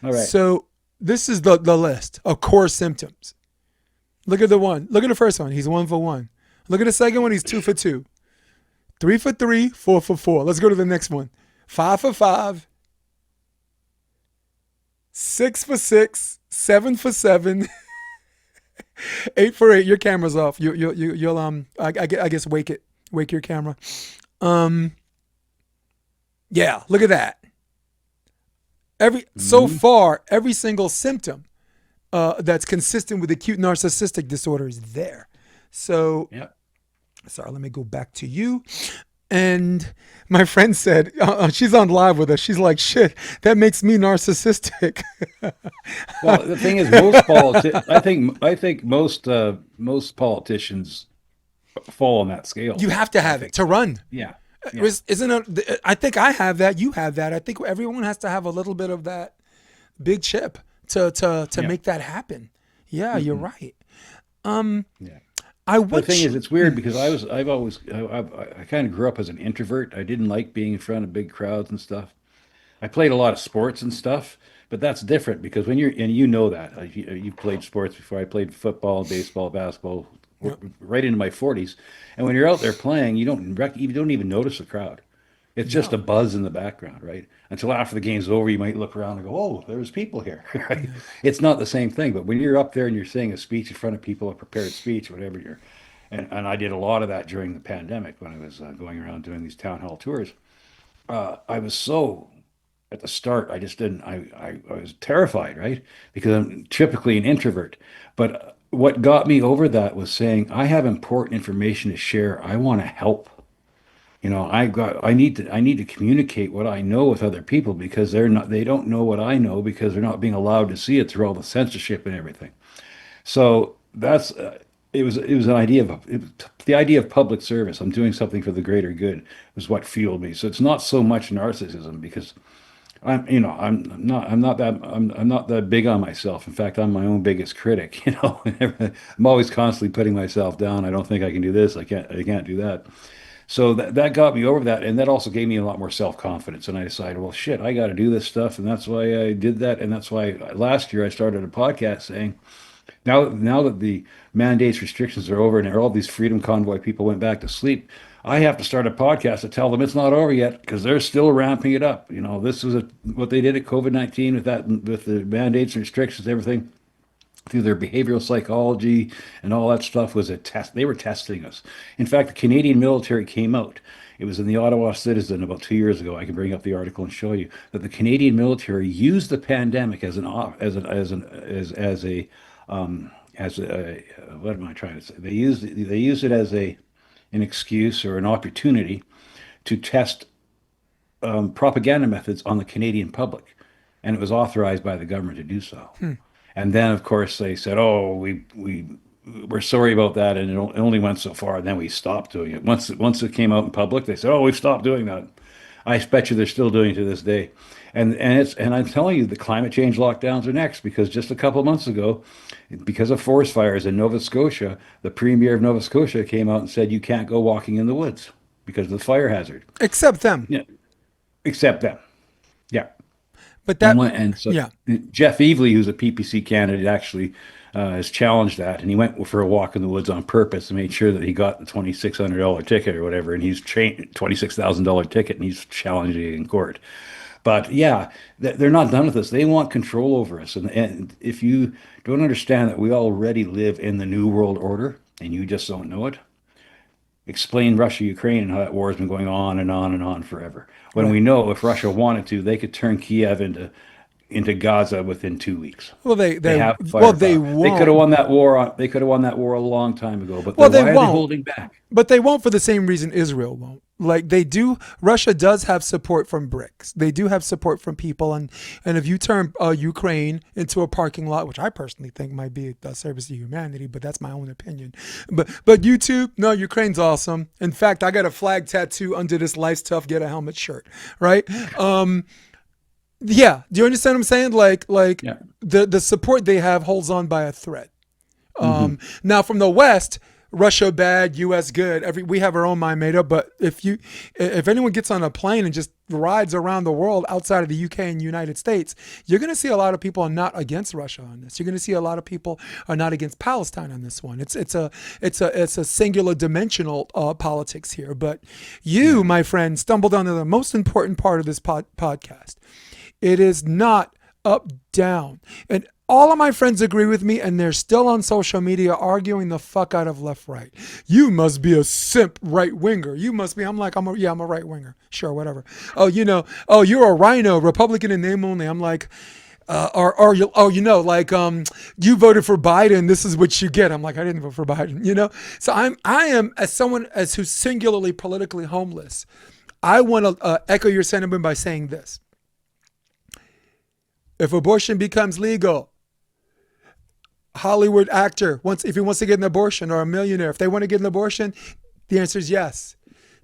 All right. So, this is the list of core symptoms. Look at the one. Look at the first one. He's 1 for 1. Look at the second one. He's 2 for 2. 3 for 3. 4 for 4. Let's go to the next one. 5 for 5. 6 for 6. 7 for 7. 8 for 8. Your camera's off. You'll I guess wake your camera. Um yeah, look at that. Every so Hmm. far every single symptom that's consistent with acute narcissistic disorder is there. So Yeah. sorry, let me go back to you. And my friend said, she's on live with us. She's like, shit, that makes me narcissistic. Well, the thing is, I think most politicians fall on that scale. You have to I have it think, to run. yeah, yeah. Isn't it? I think I have that. You have that. I think everyone has to have a little bit of that big chip to Yeah. make that happen. Yeah, you're Hmm. right. Um, Yeah. I The thing wish. is, it's weird because I've always, I kind of grew up as an introvert. I didn't like being in front of big crowds and stuff. I played a lot of sports and stuff, but that's different because when you're, and you know that, you played sports before. I played football, baseball, basketball, Yeah, right into my 40s. And when you're out there playing, you don't even notice the crowd. It's just a no. buzz in the background, right? Until after the game's over, you might look around and go, "Oh, there's people here," right? Yeah. It's not the same thing. But when you're up there and you're saying a speech in front of people, a prepared speech, whatever you're, and I did a lot of that during the pandemic when I was going around doing these town hall tours. I was so at the start, I just didn't. I was terrified, right? Because I'm typically an introvert, but what got me over that was saying, I have important information to share. I want to help. I need to communicate what I know with other people because they don't know what I know because they're not being allowed to see it through all the censorship and everything. So it was an idea the idea of public service. I'm doing something for the greater good was what fueled me. So it's not so much narcissism because I'm not that big on myself. In fact, I'm my own biggest critic, I'm always constantly putting myself down. I don't think I can do this. I can't do that. So that got me over that, and that also gave me a lot more self-confidence. And I decided, well, shit, I got to do this stuff, and that's why I did that. And that's why last year I started a podcast saying, now that the mandates restrictions are over and all these freedom convoy people went back to sleep, I have to start a podcast to tell them it's not over yet because they're still ramping it up. This was what they did at COVID-19 with the mandates and restrictions, everything through their behavioral psychology and all that stuff was a test. They were testing us. In fact, the Canadian military came out. It was in the Ottawa Citizen about 2 years ago. I can bring up the article and show you that the Canadian military used the pandemic as a what am I trying to say? They used it as an excuse or an opportunity to test propaganda methods on the Canadian public, and it was authorized by the government to do so. And then, of course, they said, "Oh, we're sorry about that," and it only went so far. And then we stopped doing it. Once it came out in public, they said, "Oh, we've stopped doing that." I bet you they're still doing it to this day. And I'm telling you, the climate change lockdowns are next because just a couple of months ago, because of forest fires in Nova Scotia, the premier of Nova Scotia came out and said you can't go walking in the woods because of the fire hazard. Except them. Yeah, except them. Yeah. But And that, when, and so yeah. Jeff Evely, who's a PPC candidate, actually has challenged that, and he went for a walk in the woods on purpose and made sure that he got the $2,600 ticket or whatever, and he's $26,000 ticket, and he's challenging it in court. But yeah, they're not done with us. They want control over us, and if you don't understand that we already live in the new world order, and you just don't know it, explain Russia, Ukraine, and how that war has been going on and on and on forever. When Right. we know if Russia wanted to, they could turn Kiev into Gaza within 2 weeks. Well, They have they firepower. They could have won't. won that war. They could have won that war a long time ago. But Well, they why are they won't. holding back? But they won't for the same reason Israel won't. Like they do, Russia does have support from BRICS. They do have support from people, and if you turn Ukraine into a parking lot, which I personally think might be a service to humanity, but that's my own opinion. But YouTube, no, Ukraine's awesome. In fact, I got a flag tattoo under this "Life's Tough, Get a Helmet" shirt. Right? Yeah. Do you understand what I'm saying? Like Yeah. the support they have holds on by a thread. Hmm. Now from the West, Russia bad, U.S. good. We have our own mind made up. But if anyone gets on a plane and just rides around the world outside of the UK and United States, you're going to see a lot of people are not against Russia on this. You're going to see a lot of people are not against Palestine on this one. It's a singular dimensional politics here. But you, Yeah. my friend, stumbled onto the most important part of this podcast. It is not up down. And all of my friends agree with me, and they're still on social media arguing the fuck out of left right. You must be a simp right winger. You must be. I'm like, I'm a right winger. Sure, whatever. Oh, you're a rhino, Republican in name only. I'm like, you voted for Biden. This is what you get. I'm like, I didn't vote for Biden. So I am as someone as who's singularly politically homeless. I want to echo your sentiment by saying this. If abortion becomes legal, Hollywood actor if he wants to get an abortion, or a millionaire, if they want to get an abortion, the answer is yes.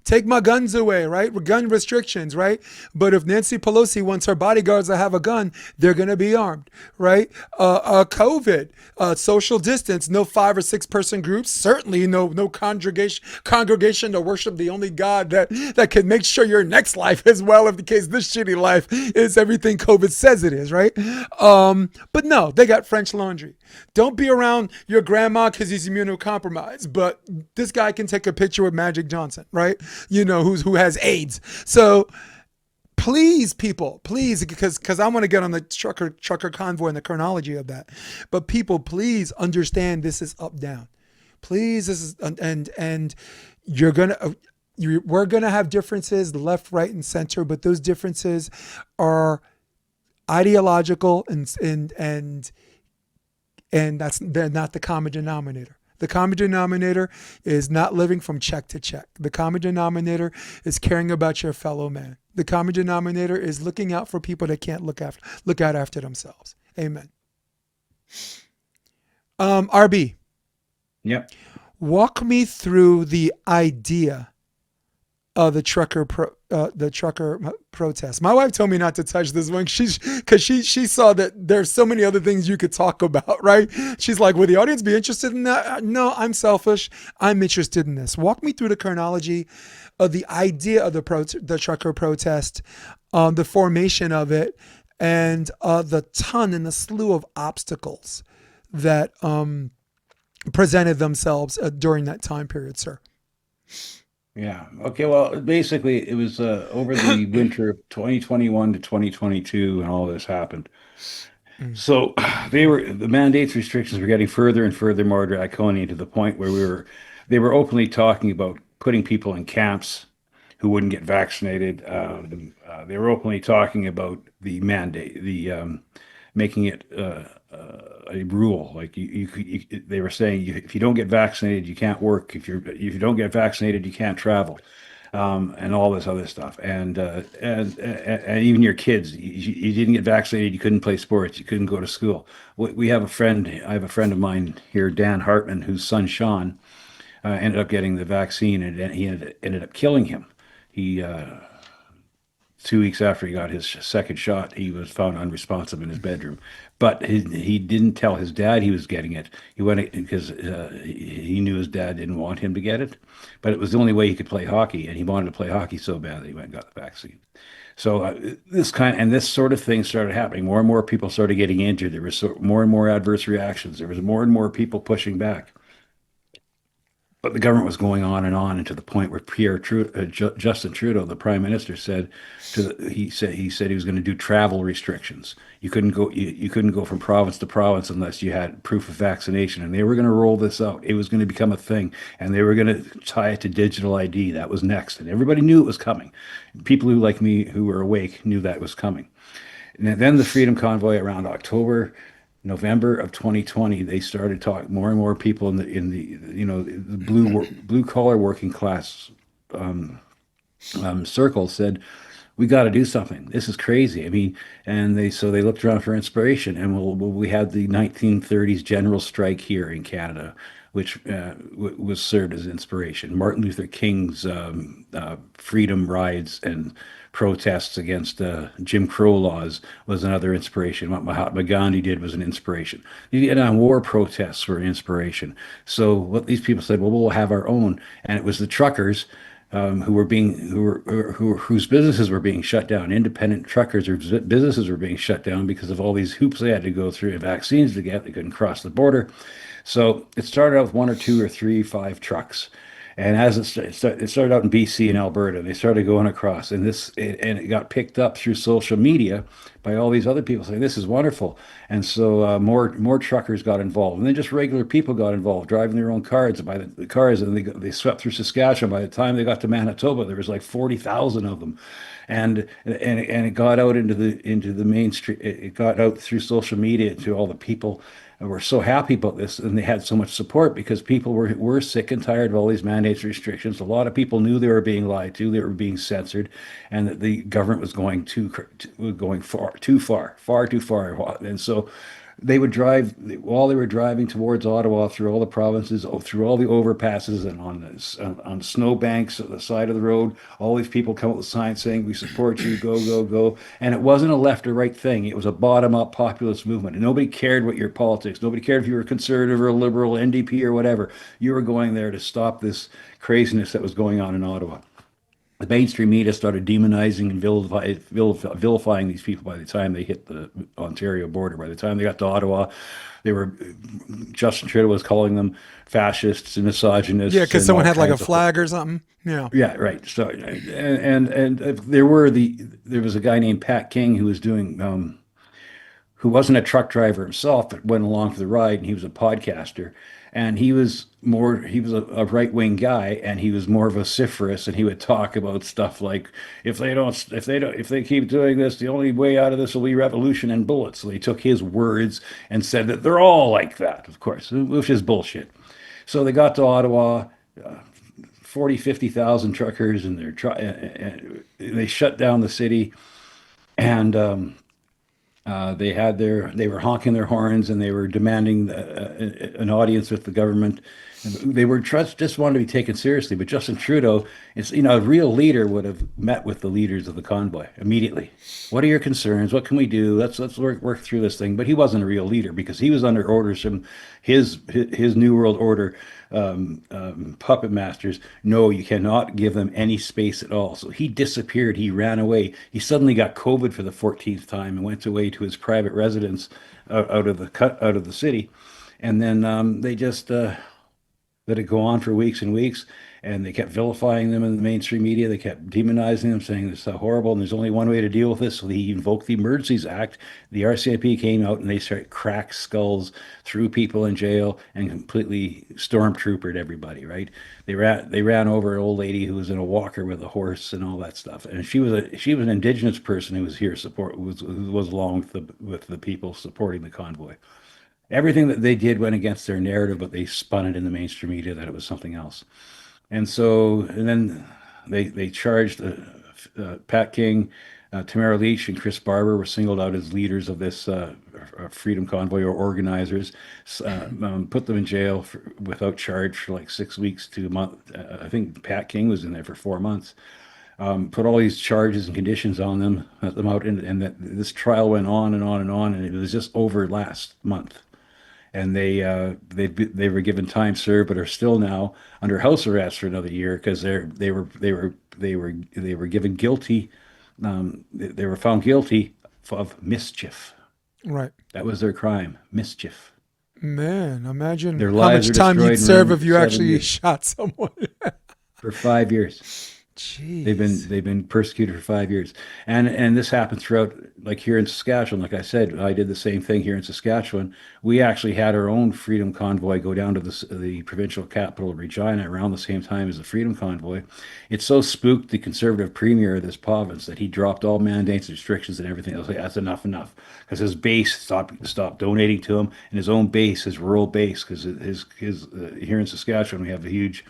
Take my guns away, right? Gun restrictions, right? But if Nancy Pelosi wants her bodyguards to have a gun, they're going to be armed, right? COVID, social distance, no 5 or 6 person groups, certainly no congregation to worship the only God that can make sure your next life is well, in the case this shitty life is everything COVID says it is, right? But no, they got French laundry. Don't be around your grandma because he's immunocompromised, but this guy can take a picture with Magic Johnson, right? Who has AIDS. So please, people, please, because I want to get on the trucker convoy and the chronology of that. But people, please understand this is up down. Please, this is and we're gonna have differences, left, right, and center, but those differences are ideological and and they're not the common denominator. The common denominator is not living from check to check. The common denominator is caring about your fellow man. The common denominator is looking out for people that can't look out after themselves. Amen. RB, Yep. walk me through the idea of the trucker protest. My wife told me not to touch this one. Because she saw that there's so many other things you could talk about, right? She's like, would the audience be interested in that? No, I'm selfish. I'm interested in this. Walk me through the chronology of the idea of the trucker protest, the formation of it, and the ton and the slew of obstacles that presented themselves during that time period, sir. Yeah. Okay. Well, basically, it was over the winter of 2021 to 2022, and all this happened. Mm. So the mandates restrictions were getting further and further more draconian to the point where they were openly talking about putting people in camps who wouldn't get vaccinated. They were openly talking about the mandate, the making it a rule. Like they were saying, if you don't get vaccinated, you can't work. If you don't get vaccinated, you can't travel, and all this other stuff. And even your kids, you didn't get vaccinated, you couldn't play sports, you couldn't go to school. We have a friend. I have a friend of mine here, Dan Hartman, whose son Sean ended up getting the vaccine, and he ended up killing him. He 2 weeks after he got his second shot, he was found unresponsive in his bedroom. But he didn't tell his dad he was getting it. He went because he knew his dad didn't want him to get it. But it was the only way he could play hockey, and he wanted to play hockey so bad that he went and got the vaccine. So this sort of thing started happening. More and more people started getting injured. There was more and more adverse reactions. There was more and more people pushing back. But the government was going on and to the point where Justin Trudeau, the prime minister, said he was going to do travel restrictions. You couldn't go from province to province unless you had proof of vaccination, and they were going to roll this out. It was going to become a thing, and they were going to tie it to digital ID. That was next, and everybody knew it was coming. People who like me who were awake knew that was coming. And then the Freedom Convoy around November of 2020, they started talking. More and more people in the blue collar working class circles said, "We got to do something. This is crazy." I mean, and they looked around for inspiration, and we had the 1930s general strike here in Canada, which was served as inspiration. Martin Luther King's freedom rides and protests against Jim Crow laws was another inspiration. What Mahatma Gandhi did was an inspiration. The Vietnam War protests were an inspiration. So what these people said, well, we'll have our own, and it was the truckers whose businesses were being shut down. Independent truckers or businesses were being shut down because of all these hoops they had to go through and vaccines to get. They couldn't cross the border. So it started out with one or two or three, five trucks. And as it started out in BC and Alberta, they started going across, and it got picked up through social media by all these other people saying this is wonderful, and so more truckers got involved, and then just regular people got involved, driving their own cars by the cars, and they swept through Saskatchewan. By the time they got to Manitoba, there was like 40,000 of them, and it got out into the main street. It got out through social media to all the people, and we're so happy about this, and they had so much support because people were sick and tired of all these mandates and restrictions. A lot of people knew they were being lied to, they were being censored, and that the government was going far too far. And so they would drive while they were driving towards Ottawa through all the provinces, through all the overpasses, and on snow banks at the side of the road. All these people come up with signs saying, "We support you, go, go, go." And it wasn't a left or right thing; it was a bottom-up populist movement. And nobody cared what your politics. Nobody cared if you were a conservative or a liberal, NDP or whatever. You were going there to stop this craziness that was going on in Ottawa. The mainstream media started demonizing and vilifying these people by the time they hit the Ontario border. By the time they got to Ottawa, they were Justin Trudeau was calling them fascists and Yeah, misogynists because and someone all had like a kinds of. flag or something. Yeah. Yeah, right. So and there was a guy named Pat King who was doing who wasn't a truck driver himself, but went along for the ride, and he was a podcaster. and he was a right-wing guy, and he was more vociferous, and he would talk about stuff like, if they keep doing this, the only way out of this will be revolution and bullets. So they took his words and said that they're all like that, of course, which is bullshit. So they got to Ottawa, 40, 50,000 truckers, and they shut down the city, and they were honking their horns, and they were demanding an audience with the government. They were just wanted to be taken seriously. But Justin Trudeau, it's a real leader would have met with the leaders of the convoy immediately. What are your concerns? What can we do? Let's work through this thing. But he wasn't a real leader because he was under orders from his New World Order puppet masters. No, you cannot give them any space at all. So he disappeared. He ran away. He suddenly got COVID for the 14th time and went away to his private residence out of the city. And then they just let it go on for weeks and weeks. And they kept vilifying them in the mainstream media. They kept demonizing them, saying this is so horrible, and there's only one way to deal with this. So he invoked the Emergencies Act. The RCMP came out and they started crack skulls, threw people in jail, and completely stormtroopered everybody. Right? They ran over an old lady who was in a walker with a horse and all that stuff. And she was an Indigenous person who was here who was along with the people supporting the convoy. Everything that they did went against their narrative, but they spun it in the mainstream media that it was something else. And then they charged Pat King, Tamara Leach, and Chris Barber were singled out as leaders of this Freedom Convoy or organizers, put them in jail without charge for like 6 weeks to a month. I think Pat King was in there for 4 months. Put all these charges and conditions on them, let them out, and this trial went on and on and on, and it was just over last month. And they were given time served, but are still now under house arrest for another year because they were given guilty. They were found guilty of mischief. Right. That was their crime, mischief. Man, imagine Their how lives much are time you'd destroyed serve in if you 7 years actually shot someone. for 5 years. Jeez. They've been persecuted for 5 years, and this happens throughout. Like here in Saskatchewan, like I said, I did the same thing here in Saskatchewan. We actually had our own Freedom Convoy go down to the provincial capital of Regina around the same time as the Freedom Convoy. It so spooked the Conservative premier of this province that he dropped all mandates, restrictions, and everything. I was like, that's enough, because his base stopped donating to him, and his own base, his rural base, because his here in Saskatchewan we have a huge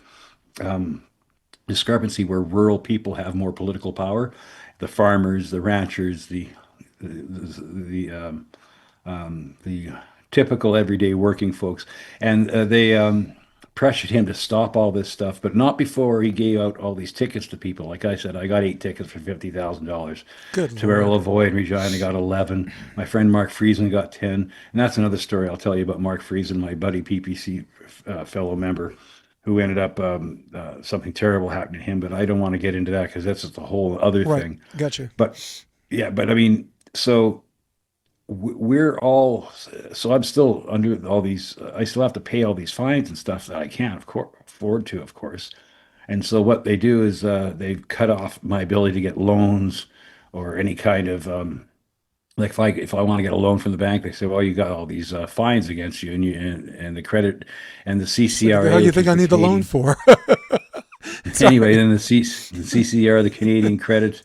discrepancy where rural people have more political power. The farmers, the ranchers, the typical everyday working folks, and they pressured him to stop all this stuff, but not before he gave out all these tickets to people. Like I said, I got 8 tickets for $50,000. Good Tamara Lord. Lavoie in Regina got 11. My friend Mark Friesen got 10. And that's another story I'll tell you about Mark Friesen, my buddy PPC fellow member, who ended up something terrible happening to him. But I don't want to get into that because that's just a whole other Right. thing. Gotcha. But yeah, but I mean, so we're all, so I'm still under all these, I still have to pay all these fines and stuff that I can't, of course, afford to, of course. And so what they do is they've cut off my ability to get loans or any kind of like if I want to get a loan from the bank, they say, well, you got all these fines against you, and the credit and the It's like, the hell CCRA, you which think is I the need the loan Canadian. for? Sorry. Anyway, then the CCR, the Canadian credit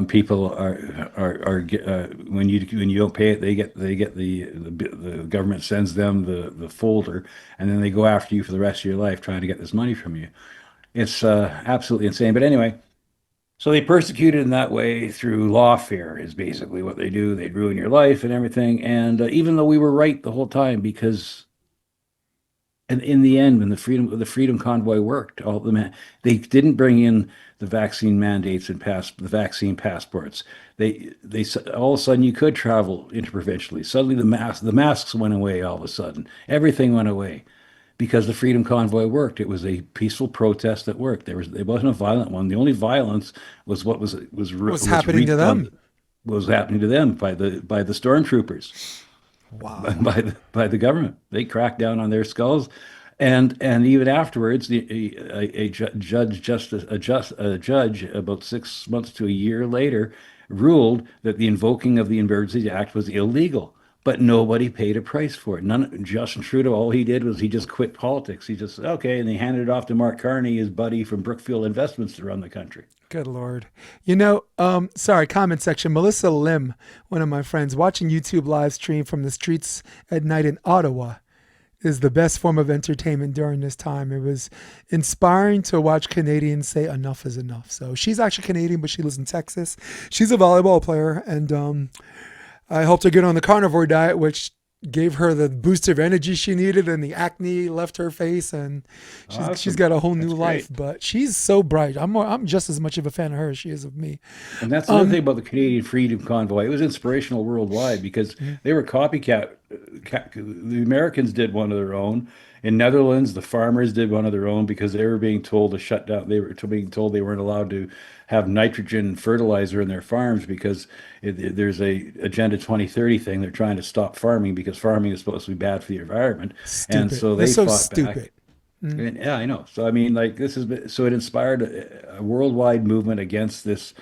people are when you don't pay it, they get the government sends them the folder, and then they go after you for the rest of your life trying to get this money from you. It's absolutely insane. But anyway, so they persecuted in that way through lawfare is basically what they do. They'd ruin your life and everything. And even though we were right the whole time, because in the end, when the Freedom Convoy worked, they didn't bring in the vaccine mandates and the vaccine passports. They all of a sudden you could travel interprovincially. Suddenly the masks went away. All of a sudden, everything went away because the Freedom Convoy worked. It was a peaceful protest that worked. It wasn't a violent one. The only violence was what What's was happening to wreaked on them? was happening to them by the stormtroopers, Wow. by the government. They cracked down on their skulls, and even afterwards, a judge about 6 months to a year later ruled that the invoking of the Emergency Act was illegal. but nobody paid a price for it. None. Justin Trudeau, all he did was he just quit politics. He just okay, and he handed it off to Mark Carney, his buddy from Brookfield Investments, to run the country. Good Lord. Sorry, comment section. Melissa Lim, one of my friends, watching YouTube live stream from the streets at night in Ottawa is the best form of entertainment during this time. It was inspiring to watch Canadians say enough is enough. So she's actually Canadian, but she lives in Texas. She's a volleyball player, and I helped her get on the carnivore diet, which gave her the boost of energy she needed, and the acne left her face, and she's Awesome. got a whole new That's life. great. But she's so bright. I'm just as much of a fan of her as she is of me. And that's another thing Um, about the Canadian Freedom Convoy. It was inspirational worldwide because yeah, they were copycat. The Americans did one of their own. In Netherlands, the farmers did one of their own because they were being told to shut down. They were being told they weren't allowed to have nitrogen fertilizer in their farms because there's a Agenda 2030 thing. They're trying to stop farming because farming is supposed to be bad for the environment. And stupid. so That's they so fought back. stupid. Mm. And yeah, I know. So I mean, like this is so it inspired a worldwide movement against this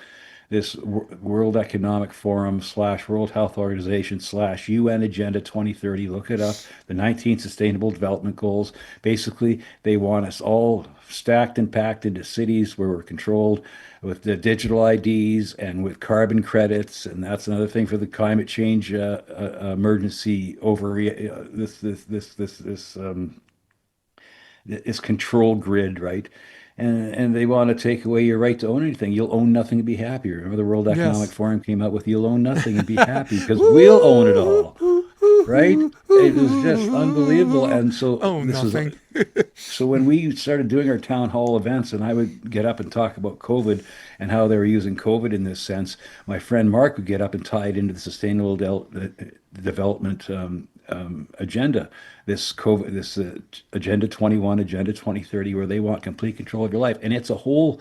World Economic Forum slash World Health Organization slash UN Agenda 2030. Look it up. The 19 Sustainable Development Goals. Basically, they want us all stacked and packed into cities where we're controlled with the digital IDs and with carbon credits. And that's another thing for the climate change emergency over this control grid, right? And they want to take away your right to own anything. You'll own nothing and be happy. Remember the World Economic Yes. Forum came out with you'll own nothing and be happy because we'll own it Woo! all, right? It was just unbelievable. And so Oh, this is nothing. so when we started doing our town hall events and I would get up and talk about COVID and how they were using COVID in this sense, my friend Mark would get up and tie it into the sustainable development agenda, this COVID, this Agenda 21, Agenda 2030, where they want complete control of your life. And it's a whole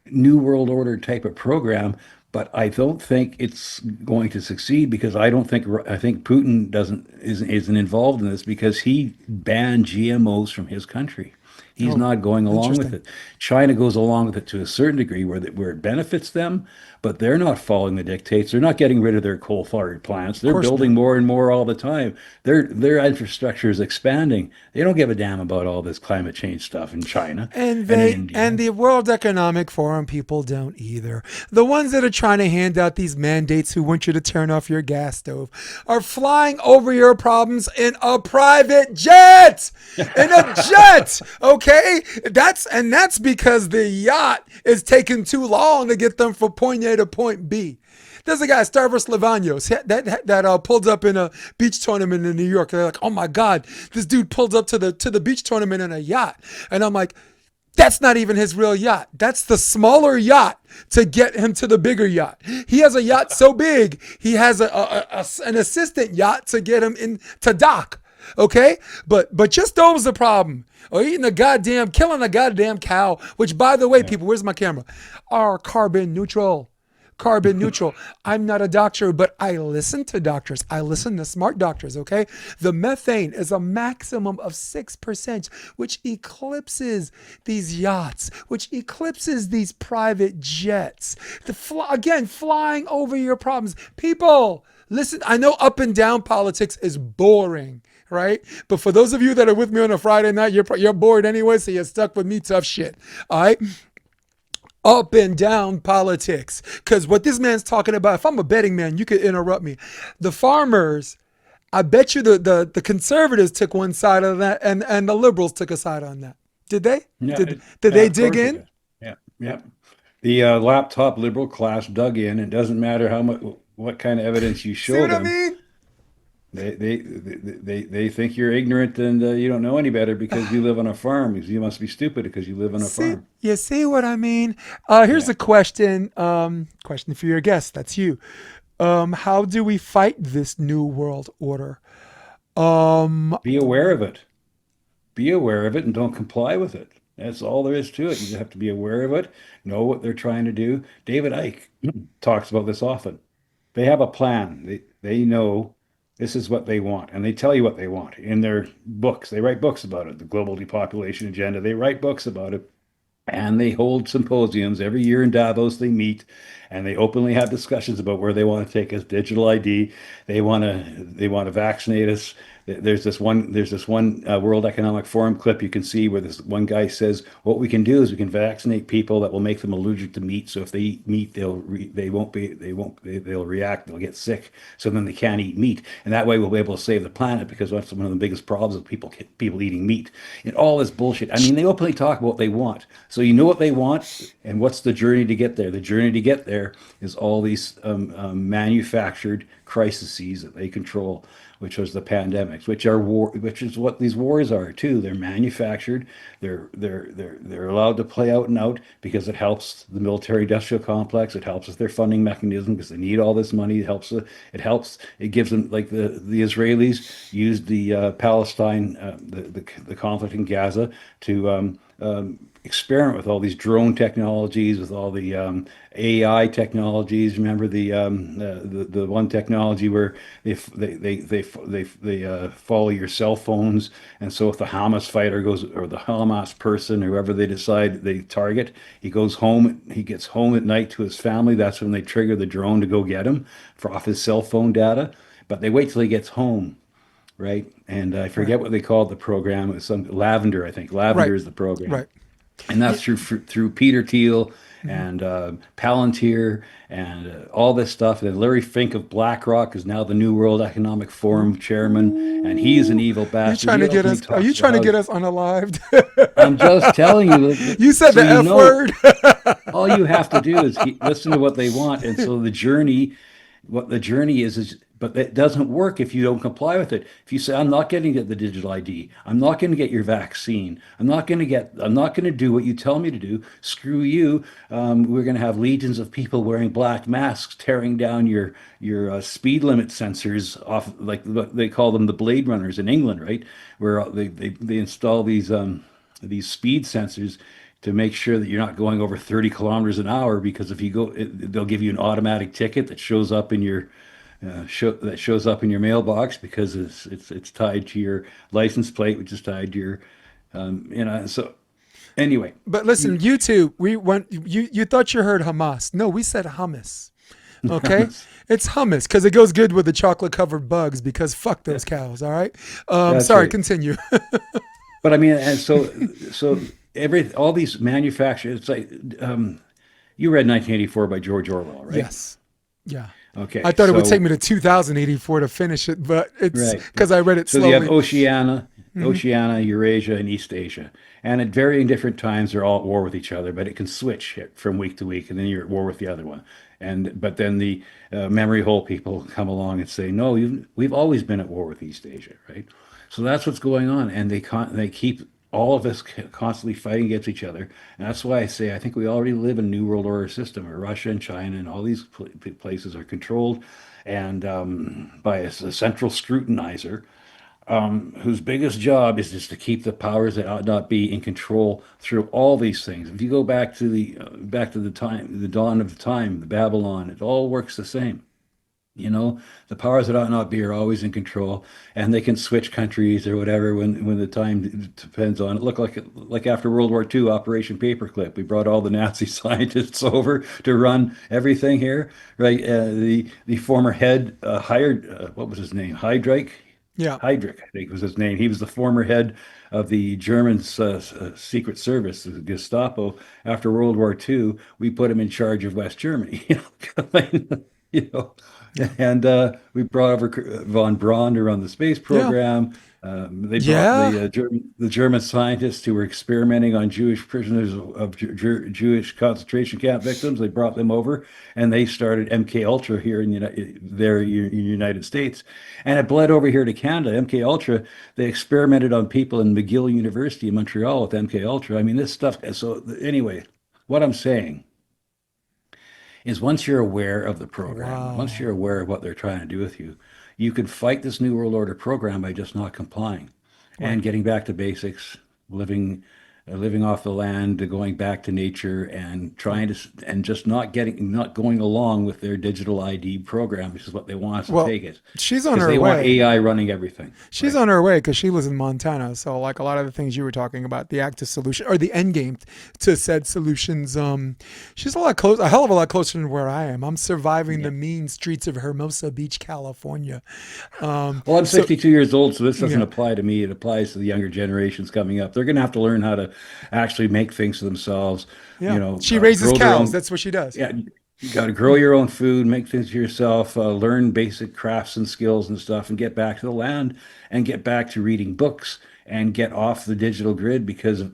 new world order type of program, but I don't think it's going to succeed because I think Putin doesn't isn't involved in this because he banned GMOs from his country. He's Oh, not going along with interesting. it. China goes along with it to a certain degree where it benefits them, but they're not following the dictates. They're not getting rid of their coal-fired plants. Of They're course building not. more and more all the time. Their infrastructure is expanding. They don't give a damn about all this climate change stuff in China and in And India. the World Economic Forum people don't either. The ones that are trying to hand out these mandates who want you to turn off your gas stove are flying over your problems in a private jet. In a jet. Okay? That's because the yacht is taking too long to get them from point A to point B. There's a guy, Stavros Levanos, that pulled up in a beach tournament in New York. They're like, "Oh my God, this dude pulled up to the beach tournament in a yacht," and I'm like, "That's not even his real yacht. That's the smaller yacht to get him to the bigger yacht. He has a yacht so big, he has an assistant yacht to get him in to dock." Okay, but just those the problem. Or killing a goddamn cow, which by the way, Yeah. people, where's my camera? Are carbon neutral. Carbon neutral. I'm not a doctor, but I listen to doctors. I listen to smart doctors, okay? The methane is a maximum of 6%, which eclipses these yachts, which eclipses these private jets. Again, flying over your problems. People, listen, I know up and down politics is boring, right? But for those of you that are with me on a Friday night, you're bored anyway, so you're stuck with me tough shit. All right? Up and down politics. Because what this man's talking about, if I'm a betting man, you could interrupt me. The farmers, I bet you the conservatives took one side of that and the liberals took a side on that. Did they? Yeah, Did yeah, they of dig course it in? is. Yeah, yeah. The laptop liberal class dug in. It doesn't matter how much, what kind of evidence you See show what I them. mean? They think you're ignorant and you don't know any better because you live on a farm. You must be stupid because you live on a See, farm. you see what I mean? Here's Yeah. a question. Question for your guest. That's you. How do we fight this new world order? Um, Be aware of it. Be aware of it and don't comply with it. That's all there is to it. You have to be aware of it, know what they're trying to do. David Icke talks about this often. They have a plan. They know this is what they want, and they tell you what they want in their books. They write books about it. The global depopulation agenda. They write books about it. and they hold symposiums every year in Davos. They meet and they openly have discussions about where they want to take us. Digital ID. They want to vaccinate us. There's this one World Economic Forum clip you can see where this one guy says, "What we can do is we can vaccinate people that will make them allergic to meat. So if they eat meat, they'll react. They'll get sick. So then they can't eat meat, and that way we'll be able to save the planet because that's one of the biggest problems of people eating meat." And all this bullshit. I mean, they openly talk about what they want. So you know what they want, and what's the journey to get there? The journey to get there is all these manufactured crises that they control, which was the pandemics, which are war, which is what these wars are too. They're manufactured. They're allowed to play out and out because it helps the military-industrial complex. It helps with their funding mechanism because they need all this money. It helps. It gives them, like the Israelis used the Palestine the conflict in Gaza to experiment with all these drone technologies, with all the AI technologies. Remember the one technology where they follow your cell phones, and so if the Hamas fighter goes, or the Hamas person, whoever they decide they target, he goes home. He gets home at night to his family. That's when they trigger the drone to go get him for off his cell phone data. But they wait till he gets home, right? And I Right. forget what they called the program. It was some Lavender, I think. Right. Lavender is the program, Right. and Yeah. that's through Peter Thiel Mhm. and Palantir and all this stuff. And Larry Fink of BlackRock is now the New World Economic Forum chairman, and he's an Ooh. evil You bastard. trying He to get openly us? Are talks you about trying to how get us unalived? I'm just telling you, You said so the you F know, word. all you have to do is listen to what they want. And so the journey, what the journey is, but that doesn't work if you don't comply with it. If you say, I'm not going to get the digital ID, I'm not going to get your vaccine, I'm not going to do what you tell me to do, screw you. We're going to have legions of people wearing black masks, tearing down your speed limit sensors off, like they call them the Blade Runners in England, right? Where they install these speed sensors to make sure that you're not going over 30 kilometers an hour, because if you go, they'll give you an automatic ticket that shows up in your that shows up in your mailbox because it's tied to your license plate, which is tied to your so anyway. But listen, you two, we went. You thought you heard Hamas? No, we said hummus. Okay, it's hummus because it goes good with the chocolate covered bugs. Because fuck those cows. All right. That's Sorry. right. Continue. But I mean, and so every all these manufacturers, it's like you read 1984 by George Orwell, right? Yes. Yeah. I Okay, thought it would take so me to 2084 to finish it, but it's right. because I read it So you have slowly. Hmm. Oceania, Eurasia, and East Asia. And at varying different times, they're all at war with each other, but it can switch from week to week, and then you're at war with the other one. And but then the memory hole people come along and say, no, we've always been at war with East Asia, right? So that's what's going on, and they keep all of us constantly fighting against each other. And that's why I say I think we already live in a new world order system where Russia and China and all these places are controlled and by a central scrutinizer whose biggest job is just to keep the powers that ought not be in control through all these things. If you go back to the time, the dawn of time, the Babylon, it all works the same. You know, the powers that ought not be are always in control, and they can switch countries or whatever when the time depends on it. Look like after World War II, Operation Paperclip, we brought all the Nazi scientists over to run everything here, right? The former head hired what was his name? Yeah. Heydrich, I think was his name. He was the former head of the German Secret Service, the Gestapo. After World War II, we put him in charge of West Germany. You know, Yeah. and we brought over von Braun to run the space Yeah. program. They brought Yeah. The German scientists who were experimenting on Jewish prisoners of Jewish concentration camp victims. They brought them over, and they started MK Ultra here in the United States, and it bled over here to Canada. MK Ultra, they experimented on people in McGill University in Montreal with MK Ultra. I mean, this stuff. So anyway, what I'm saying is once you're aware of the program, once you're Wow. aware of what they're trying to do with you, you can fight this New World Order program by just not complying Right. and getting back to basics, living, living off the land, to going back to nature, and trying to and just not going along with their digital ID program, which is what they want us to Well, take it, she's on because her they want way. AI running everything, She's right? on her way because she lives in Montana. So, like a lot of the things you were talking about, the active solution or the end game to said solutions, she's a hell of a lot closer than where I am. I'm surviving the Yeah. mean streets of Hermosa Beach, California. Well, I'm So, 62 years old, so this doesn't yeah, apply to me. It applies to the younger generations coming up. They're going to have to learn how to actually make things for themselves. yeah. She raises Grow their cows. own. That's what she does. Yeah, you got to grow your own food, make things for yourself, learn basic crafts and skills and stuff, and get back to the land and get back to reading books and get off the digital grid because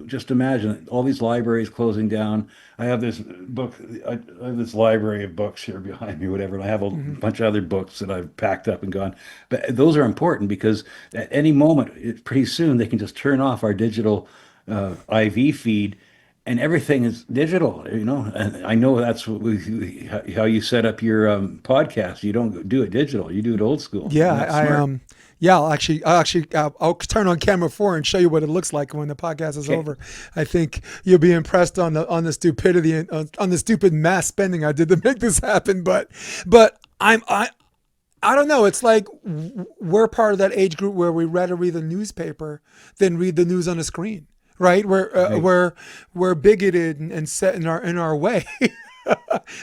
just imagine all these libraries closing down. I have this book, I have this library of books here behind me, whatever, and I have a Hmm. bunch of other books that I've packed up and gone. But those are important because at any moment, pretty soon, they can just turn off our digital IV feed and everything is digital, and I know that's how you set up your podcast. You don't do it digital, you do it old school, Yeah, and that's smart. yeah, I'll turn on camera 4 and show you what it looks like when the podcast is Okay. over. I think you'll be impressed on the stupidity and on the stupid mass spending I did to make this happen. But I don't know. It's like we're part of that age group where we rather read the newspaper than read the news on the screen, right? Right. We're bigoted and set in our way.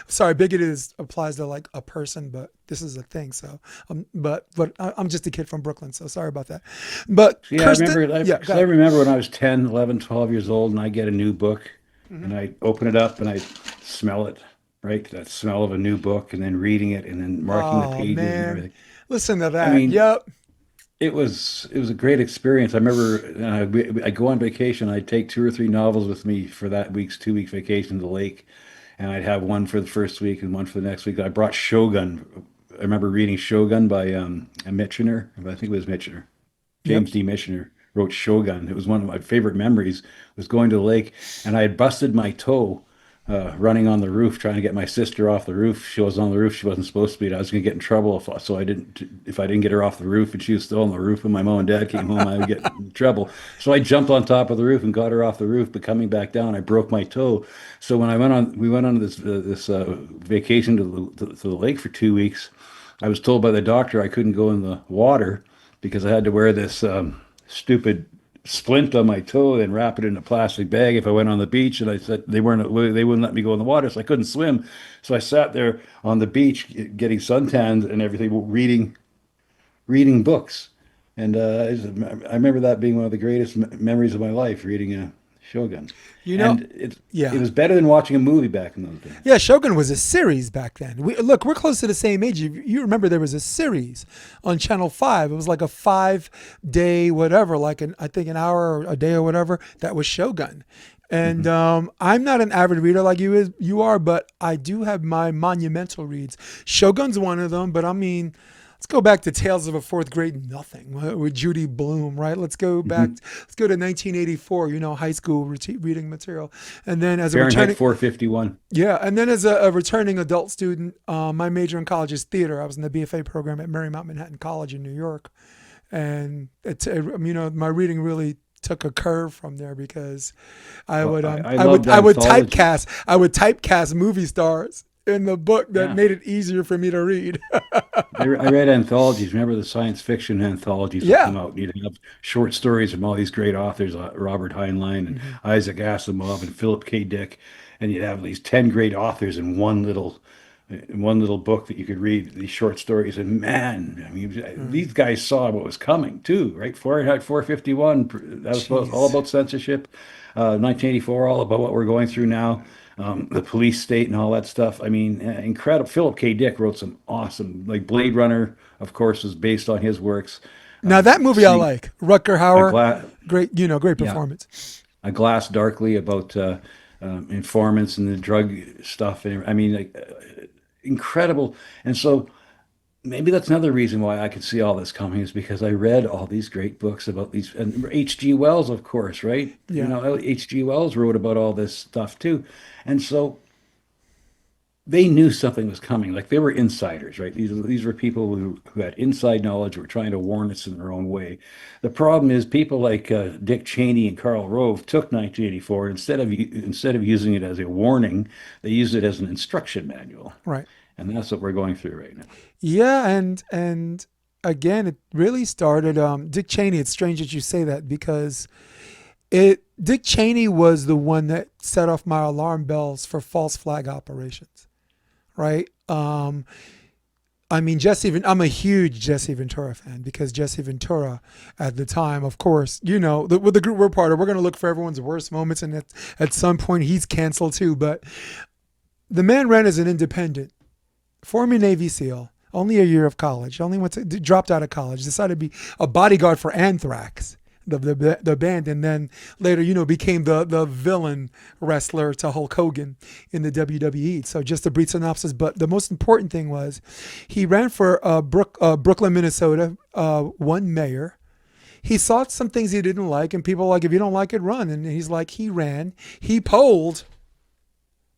Sorry, bigoted applies to like a person, but this is a thing. So, I'm just a kid from Brooklyn, so sorry about that. But So, yeah, I Kirsten, remember, yeah, go because I ahead. remember when I was 10, 11, 12 years old, and I get a new book, Hmm. and I open it up and I smell it, right? That smell of a new book, and then reading it, and then marking the Oh pages and man, everything. listen to I that. mean, Yep. it was a great experience. I remember I go on vacation. I'd take two or three novels with me for that week's 2 week vacation to the lake, and I'd have one for the first week and one for the next week. I brought Shogun. I remember reading Shogun by a Michener. I think it was Michener. Yep. James D. Michener wrote Shogun. It was one of my favorite memories. Was going to the lake, and I had busted my toe running on the roof, trying to get my sister off the roof. She was on the roof. She wasn't supposed to be. And I was going to get in trouble if I didn't get her off the roof, and she was still on the roof. And my mom and dad came home, I would get in trouble. So I jumped on top of the roof and got her off the roof. But coming back down, I broke my toe. So when we went on this vacation to the lake for 2 weeks. I was told by the doctor I couldn't go in the water because I had to wear this stupid splint on my toe and wrap it in a plastic bag if I went on the beach. And I said they wouldn't let me go in the water, so I couldn't swim. So I sat there on the beach getting suntanned and everything, reading books. And I remember that being one of the greatest memories of my life, reading a Shogun. You know, And it yeah. was better than watching a movie back in those days. Yeah, Shogun was a series back then. We're close to the same age. You remember there was a series on Channel 5. It was like a 5 day whatever, I think an hour or a day or whatever. That was Shogun. And Hmm. I'm not an avid reader like you are, but I do have my monumental reads. Shogun's one of them, but I mean, let's go back to Tales of a Fourth Grade Nothing with Judy Blume, right? Hmm. Let's go to 1984, high school reading material. And then as a Fahrenheit returning 451. yeah, and then as a returning adult student, my major in college is theater. I was in the BFA program at Marymount Manhattan College in New York, and my reading really took a curve from there because I Well, would I loved anthologies. I would typecast movie stars in the book that Yeah. made it easier for me to read. I read anthologies. Remember the science fiction anthologies would Yeah. come out. You'd have short stories from all these great authors, Robert Heinlein and Hmm. Isaac Asimov and Philip K. Dick, and you'd have these 10 great authors in one little book that you could read these short stories. And man, I mean, these guys saw what was coming too, right? Fahrenheit 451, that was all Jeez. about censorship. 1984, all about what we're going through now. The police state and all that stuff. I mean, incredible. Philip K. Dick wrote some awesome, like Blade Runner, of course, is based on his works. Now that movie I Seeing like. Rutger a Hauer, glass, great yeah, performance. a glass darkly about informants and the drug stuff. And I mean, like, incredible. And so maybe that's another reason why I could see all this coming is because I read all these great books about these, and H.G. Wells, of course, right? Yeah. H.G. Wells wrote about all this stuff too. And so they knew something was coming. Like they were insiders, right? These were people who had inside knowledge, were trying to warn us in their own way. The problem is people like Dick Cheney and Karl Rove took 1984 instead of using it as a warning, they used it as an instruction manual, Right. and that's what we're going through right now. Yeah, and again, it really started. Dick Cheney. It's strange that you say that because it. Dick Cheney was the one that set off my alarm bells for false flag operations. Right. I mean, I'm a huge Jesse Ventura fan because Jesse Ventura at the time, of course, with the group we're part of, we're going to look for everyone's worst moments. And at some point, he's canceled too. But the man ran as an independent, former Navy SEAL, only a year of college, dropped out of college, decided to be a bodyguard for Anthrax. The band, and then later, became the villain wrestler to Hulk Hogan in the WWE. So just a brief synopsis, but the most important thing was he ran for Brooklyn, Minnesota, one mayor. He saw some things he didn't like, and people were like, if you don't like it, run. And he's like, he ran. He polled,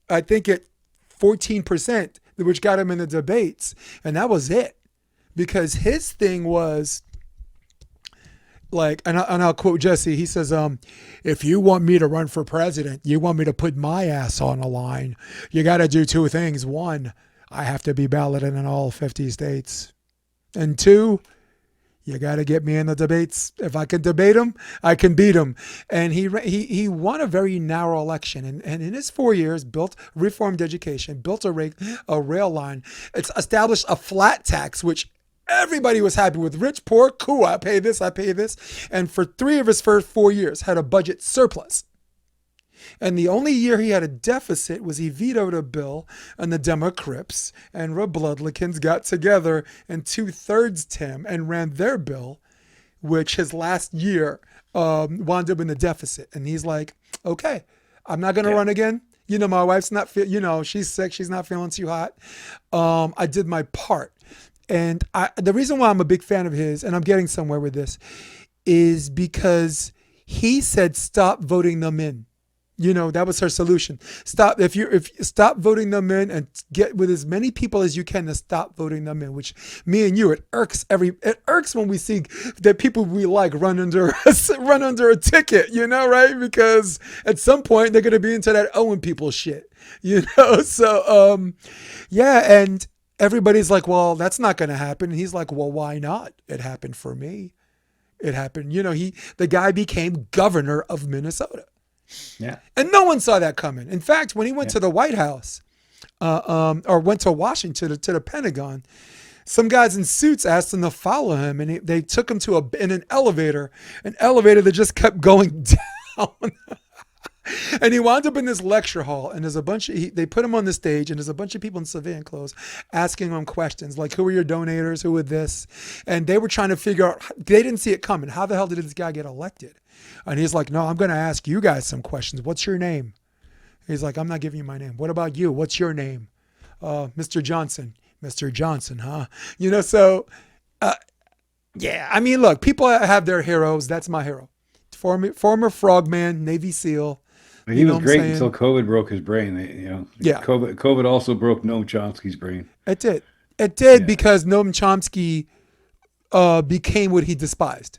I think, at 14%, which got him in the debates, and that was it. Because his thing was like, and I'll quote Jesse. He says, if you want me to run for president, you want me to put my ass on the line, you got to do two things. One, I have to be balloted in all 50 states. And two, you got to get me in the debates. If I can debate him, I can beat him. And he won a very narrow election. And in his 4 years, reformed education, built a rail line. It's established a flat tax, which everybody was happy with. Rich, poor, cool. I pay this, I pay this. And for 3 of his first 4 years, had a budget surplus. And the only year he had a deficit was he vetoed a bill, and the Democrats and Republicans got together and two-thirds him and ran their bill, which his last year wound up in the deficit. And he's like, okay, I'm not going to Yeah. run again. My wife's not, she's sick. She's not feeling too hot. I did my part. And the reason why I'm a big fan of his, and I'm getting somewhere with this, is because he said, stop voting them in. That was her solution. Stop voting them in and get with as many people as you can to stop voting them in, which me and you, it irks when we see that people we like run under a ticket, right? Because at some point they're going to be into that owing people shit, So, yeah. And everybody's like, well, that's not going to happen. And he's like, well, why not? It happened for me. It happened. The guy became governor of Minnesota. Yeah. And no one saw that coming. In fact, when he went Yeah. to the White House, or went to Washington to the Pentagon, some guys in suits asked him to follow him, and they took him to in an elevator that just kept going down. And he wound up in this lecture hall, and there's they put him on the stage, and there's a bunch of people in civilian clothes asking him questions like, who are your donators? Who are this? And they were trying to figure out, they didn't see it coming. How the hell did this guy get elected? And he's like, no, I'm going to ask you guys some questions. What's your name? He's like, I'm not giving you my name. What about you? What's your name? Mr. Johnson. Mr. Johnson, huh? So, yeah. I mean, look, people have their heroes. That's my hero. Former frogman, Navy SEAL. But he was what I'm great saying? until COVID broke his brain. Yeah, COVID also broke Noam Chomsky's brain. it did. It did Yeah. because Noam Chomsky became what he despised.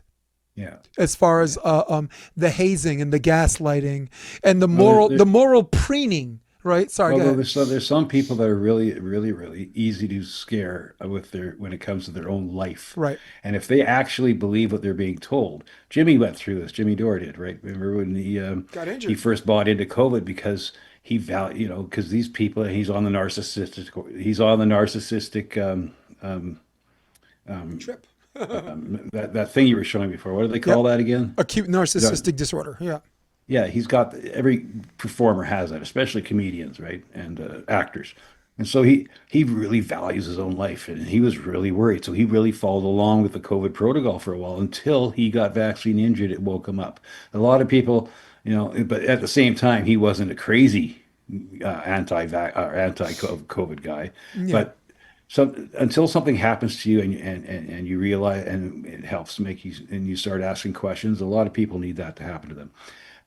Yeah. As far as the hazing and the gaslighting and the Well, moral preening, right? Sorry, go although ahead. there's some people that are really, really, really easy to scare with when it comes to their own life. Right. And if they actually believe what they're being told, Jimmy went through this. Jimmy Dore did, right? Remember when Got he injured. first bought into COVID because because these people, he's on the narcissistic, Trip. that thing you were showing before. What do they call Yep. that again? Acute narcissistic disorder. Yeah. Yeah, he's got every performer has that, especially comedians, right, and actors. And so he really values his own life, and he was really worried. So he really followed along with the COVID protocol for a while until he got vaccine injured. It woke him up. A lot of people, but at the same time, he wasn't a crazy anti-vax or anti-COVID guy. Yeah. But until something happens to you and you realize, and it helps make you, and you start asking questions, a lot of people need that to happen to them.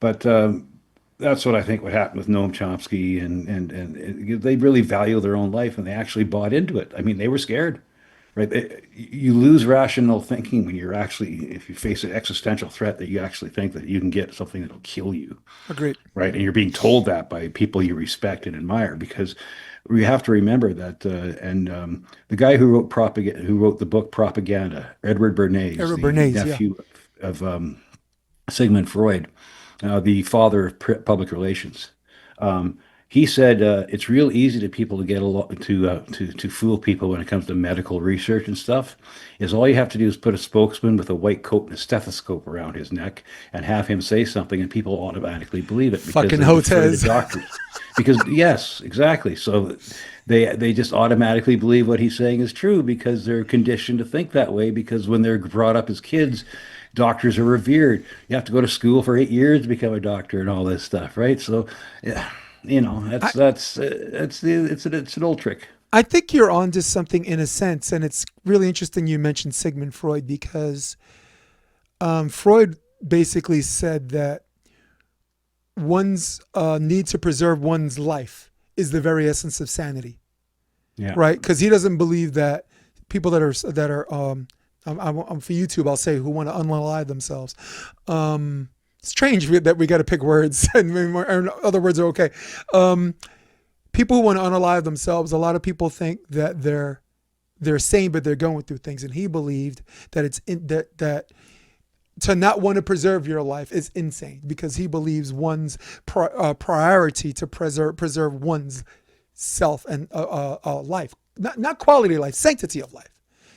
But that's what I think would happen with Noam Chomsky, and they really value their own life, and they actually bought into it. I mean, they were scared, right? You lose rational thinking when you're actually, if you face an existential threat, that you actually think that you can get something that'll kill you, Agreed. right? And you're being told that by people you respect and admire, because we have to remember that. And the guy who wrote the book Propaganda, Edward Bernays, Edward the Bernays, yeah. nephew of Sigmund Freud, the father of public relations. Um, he said it's real easy to people to get a lot to fool people when it comes to medical research and stuff. Is all you have to do is put a spokesman with a white coat and a stethoscope around his neck and have him say something, and people automatically believe it because Fucking they're afraid of Hotez. doctors. Because yes, exactly. So they just automatically believe what he's saying is true because they're conditioned to think that way. Because when they're brought up as kids, doctors are revered. You have to go to school for 8 years to become a doctor and all this stuff, right? So, yeah, I, it's an old trick. I think you're onto something in a sense, and it's really interesting you mentioned Sigmund Freud because Freud basically said that one's need to preserve one's life is the very essence of sanity, Yeah. right? Because he doesn't believe that people that are I'm for YouTube, I'll say who want to unalive themselves. Strange that we got to pick words, and other words are okay. People who want to unalive themselves, a lot of people think that they're sane, but they're going through things, and he believed that that to not want to preserve your life is insane because he believes one's priority to preserve one's self and life, not quality of life, sanctity of life,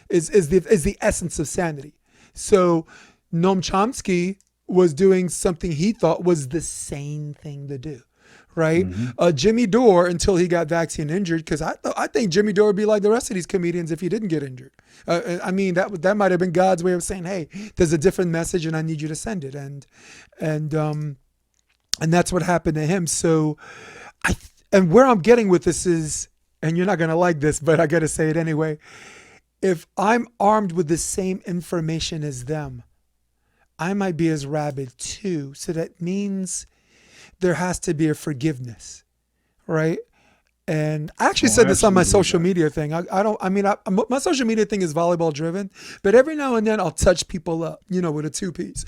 is the essence of sanity. So Noam Chomsky was doing something he thought was the sane thing to do, right? Hmm. Jimmy Dore, until he got vaccine injured, because I think Jimmy Dore would be like the rest of these comedians if he didn't get injured. I mean, that might have been God's way of saying, hey, there's a different message and I need you to send it. And that's what happened to him. So and where I'm getting with this is, and you're not going to like this, but I got to say it anyway. If I'm armed with the same information as them, I might be as rabid too. So that means there has to be a forgiveness, right? And I actually Oh, I said this on my absolutely believe social that. media thing. My social media thing is volleyball driven, but every now and then I'll touch people up, with a two-piece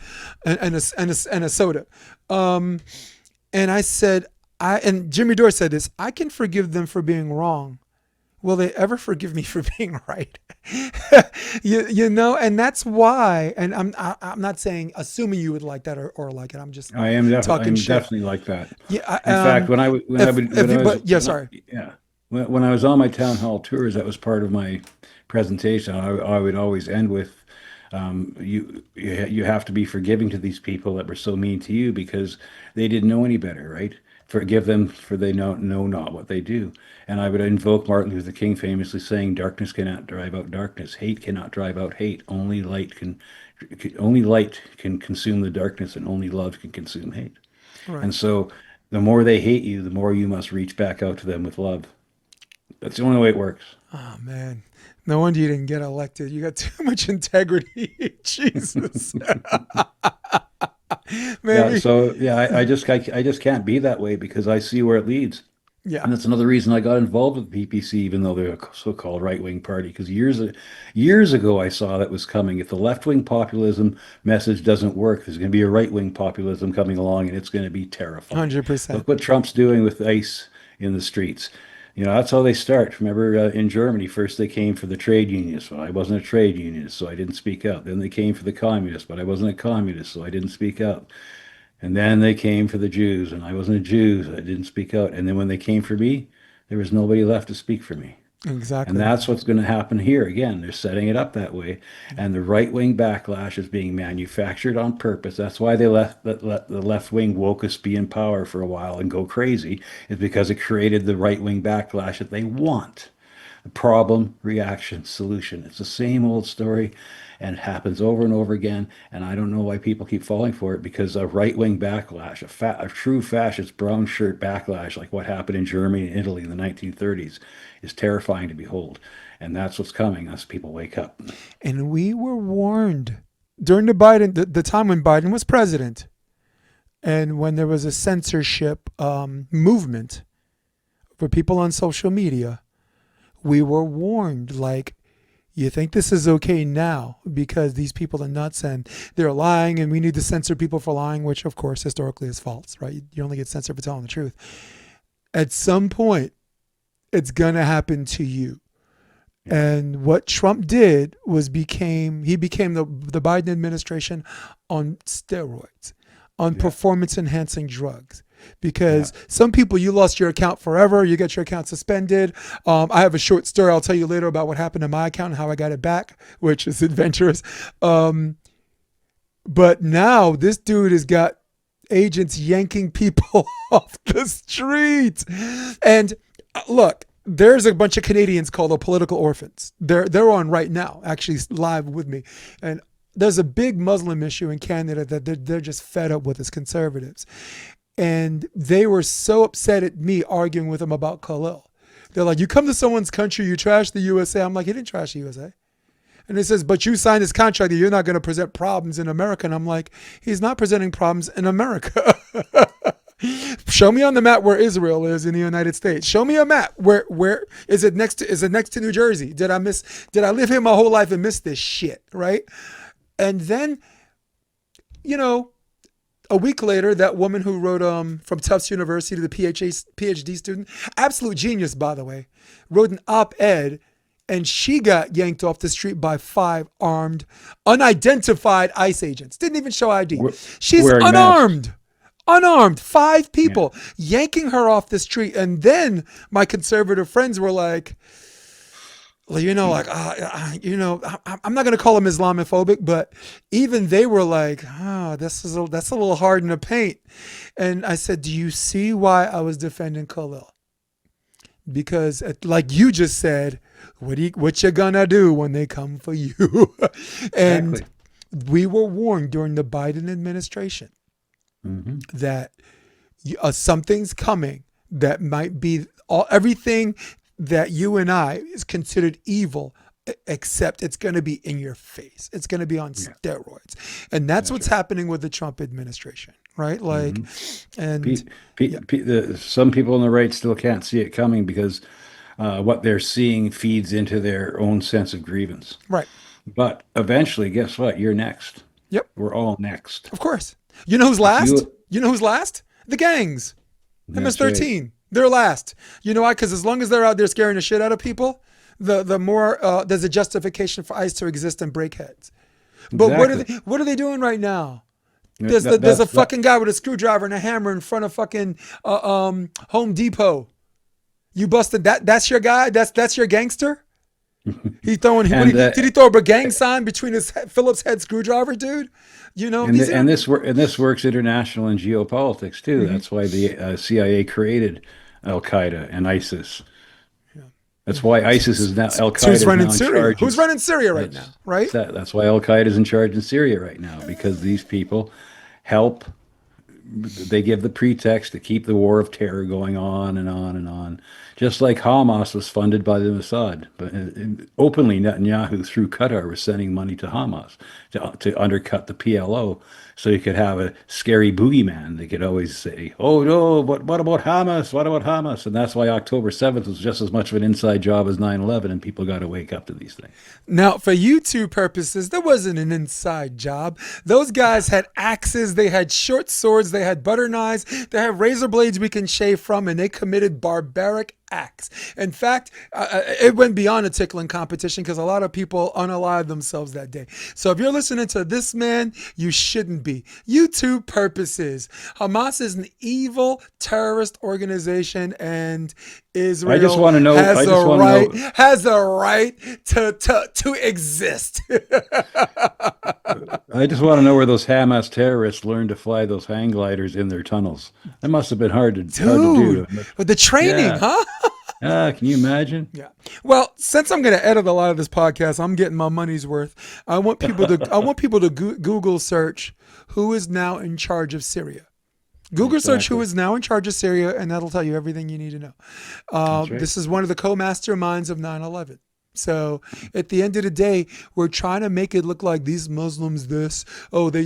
and a soda. And I said, and Jimmy Dore said this, I can forgive them for being wrong. Will they ever forgive me for being right? And that's why. And I'm not saying assuming you would like that or like it. I'm just talking I'm shit. definitely like that. Yeah. In fact, when If I you, was but yeah, sorry. yeah, when I was on my town hall tours, that was part of my presentation. I would always end with, you have to be forgiving to these people that were so mean to you because they didn't know any better, right? Forgive them for they know not what they do. And I would invoke Martin Luther King famously saying, "Darkness cannot drive out darkness. Hate cannot drive out hate. Only light can consume the darkness, and only love can consume hate." Right. And so, the more they hate you, the more you must reach back out to them with love. That's the only way it works. Oh man. No wonder you didn't get elected. You got too much integrity. Jesus. Yeah. Maybe. So yeah, I just can't be that way because I see where it leads. Yeah. And that's another reason I got involved with PPC, even though they're a so-called right-wing party. Because years ago, I saw that was coming. If the left-wing populism message doesn't work, there's going to be a right-wing populism coming along, and it's going to be terrifying. 100%. Look what Trump's doing with ICE in the streets. That's how they start. Remember, in Germany, first they came for the trade unionists. Well, I wasn't a trade unionist, so I didn't speak out. Then they came for the communists, but I wasn't a communist, so I didn't speak out. And then they came for the Jews, and I wasn't a Jew, so I didn't speak out. And then when they came for me, there was nobody left to speak for me. And Exactly. that's what's going to happen here. Again, they're setting it up that way. And the right wing backlash is being manufactured on purpose. That's why they let the left wing wokus be in power for a while and go crazy, is because it created the right wing backlash that they want. The problem, reaction, solution. It's the same old story and it happens over and over again. And I don't know why people keep falling for it because a right wing backlash, a true fascist brown shirt backlash, like what happened in Germany and Italy in the 1930s, is terrifying to behold. And that's what's coming as people wake up. And we were warned during the time when Biden was president. And when there was a censorship movement for people on social media, we were warned, like, you think this is okay now because these people are nuts and they're lying and we need to censor people for lying, which of course historically is false, right? You only get censored for telling the truth. At some point, it's going to happen to you. And what Trump did was he became the Biden administration on steroids, on performance enhancing drugs. Because some people, you lost your account forever. You get your account suspended. I have a short story I'll tell you later about what happened to my account and how I got it back, which is adventurous. But now this dude has got agents yanking people off the street. And look, there's a bunch of Canadians called the political orphans. They're on right now, actually live with me. And there's a big Muslim issue in Canada that they're just fed up with as conservatives. And they were so upset at me arguing with them about Khalil. They're like, you come to someone's country, you trash the USA. I'm like, he didn't trash the USA. And he says, but you signed this contract that you're not going to present problems in America. And I'm like, he's not presenting problems in America. Show me on the map where Israel is in the United States. Show me a map. Where is it next to New Jersey? Did I live here my whole life and miss this shit? Right. And then, a week later, that woman who wrote from Tufts University, the PhD student, absolute genius, by the way, wrote an op-ed, and she got yanked off the street by 5 armed, unidentified ICE agents. Didn't even show ID. She's unarmed. Unarmed. 5 people yanking her off the street. And then my conservative friends were like, I'm not going to call them Islamophobic, but even they were like, that's a little hard in the paint. And I said, do you see why I was defending Khalil? Because like you just said, what you gonna do when they come for you? And Exactly. we were warned during the Biden administration that something's coming that might be everything that you and I is considered evil, except it's going to be in your face. It's going to be on steroids. And that's what's happening with the Trump administration, right? Like, and some people on the right still can't see it coming because what they're seeing feeds into their own sense of grievance. right. But eventually, guess what? You're next. Yep. We're all next. Of course. You know who's last? You- You know who's last? The gangs. That's MS-13. They're last. You know why? Because as long as they're out there scaring the shit out of people, the more there's a justification for ICE to exist and break heads. But Exactly. what are they doing right now? That- There's a that- fucking guy with a screwdriver and a hammer in front of fucking Home Depot. You busted that? That's your guy? That's your gangster? He throwing? And, did he throw a gang sign between his Phillips head screwdriver, dude? This works international in geopolitics too. That's why the CIA created Al Qaeda and ISIS. That's why ISIS is now Al Qaeda. Who's running now in Syria? charge. Who's running Syria right now? Right? That's why Al Qaeda is in charge in Syria right now, because these people help. They give the pretext to keep the war of terror going on and on and on. Just like Hamas was funded by the Mossad. But openly, Netanyahu, through Qatar, was sending money to Hamas to undercut the PLO so you could have a scary boogeyman. They could always say, oh, no, but what about Hamas? What about Hamas? And that's why October 7th was just as much of an inside job as 9/11, and people got to wake up to these things. Now, for YouTube purposes, there wasn't an inside job. Those guys had axes, they had short swords, they had butter knives, they had razor blades we can shave from, and they committed barbaric acts. In fact, it went beyond a tickling competition because a lot of people unalived themselves that day. So if you're listening to this man, you shouldn't be. YouTube purposes, Hamas is an evil terrorist organization, and Israel I just want to know. has a right to exist. I just want to know where those Hamas terrorists learned to fly those hang gliders in their tunnels. That must have been hard to do. With the training, huh? Can you imagine? Yeah. Well, since I'm going to edit a lot of this podcast, I'm getting my money's worth. I want people to Google search who is now in charge of Syria. Google search who is now in charge of Syria, and that'll tell you everything you need to know. Right. This is one of the co-masterminds of 9/11. So at the end of the day, we're trying to make it look like these Muslims this, oh, they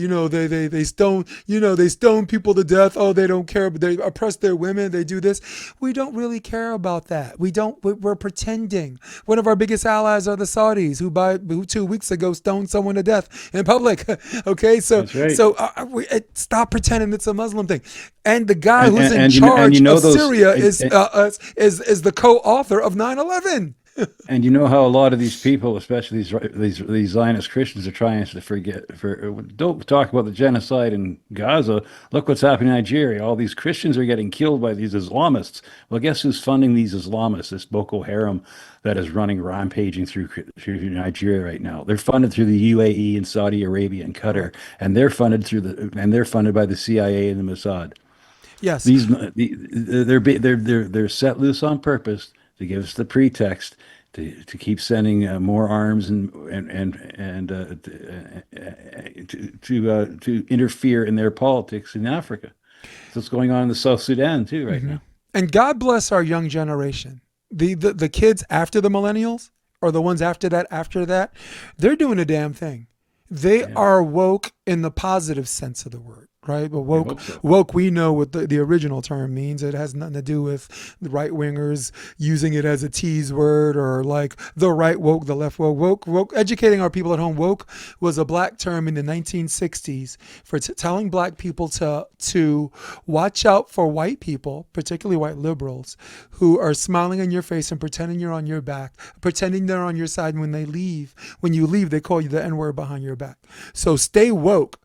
stone, they stone people to death. Oh, they don't care, but they oppress their women. They do this. We don't really care about that. We're pretending. One of our biggest allies are the Saudis, who 2 weeks ago stoned someone to death in public. Okay, so That's right. stop pretending it's a Muslim thing. And the guy And who's and, in and you know, and charge you know of those Syria and, is the co-author of 9/11. And you know how a lot of these people, especially these Zionist Christians, are trying to forget. Don't talk about the genocide in Gaza. Look what's happening in Nigeria. All these Christians are getting killed by these Islamists. Well, guess who's funding these Islamists? This Boko Haram that is running rampaging through Nigeria right now. They're funded through the UAE and Saudi Arabia and Qatar, and they're funded by the CIA and the Mossad. Yes. They're set loose on purpose to give us the pretext to keep sending more arms and to interfere in their politics in Africa. So what's going on in the South Sudan too right now. And God bless our young generation. The kids after the millennials, or the ones after that, they're doing a damn thing. They are woke in the positive sense of the word. Right, but woke. We know what the original term means. It has nothing to do with the right wingers using it as a tease word, or like the right woke, the left woke. Woke. Educating our people at home. Woke was a black term in the 1960s for telling black people to watch out for white people, particularly white liberals, who are smiling in your face and pretending you're on your back, pretending they're on your side. And when you leave, they call you the N-word behind your back. So stay woke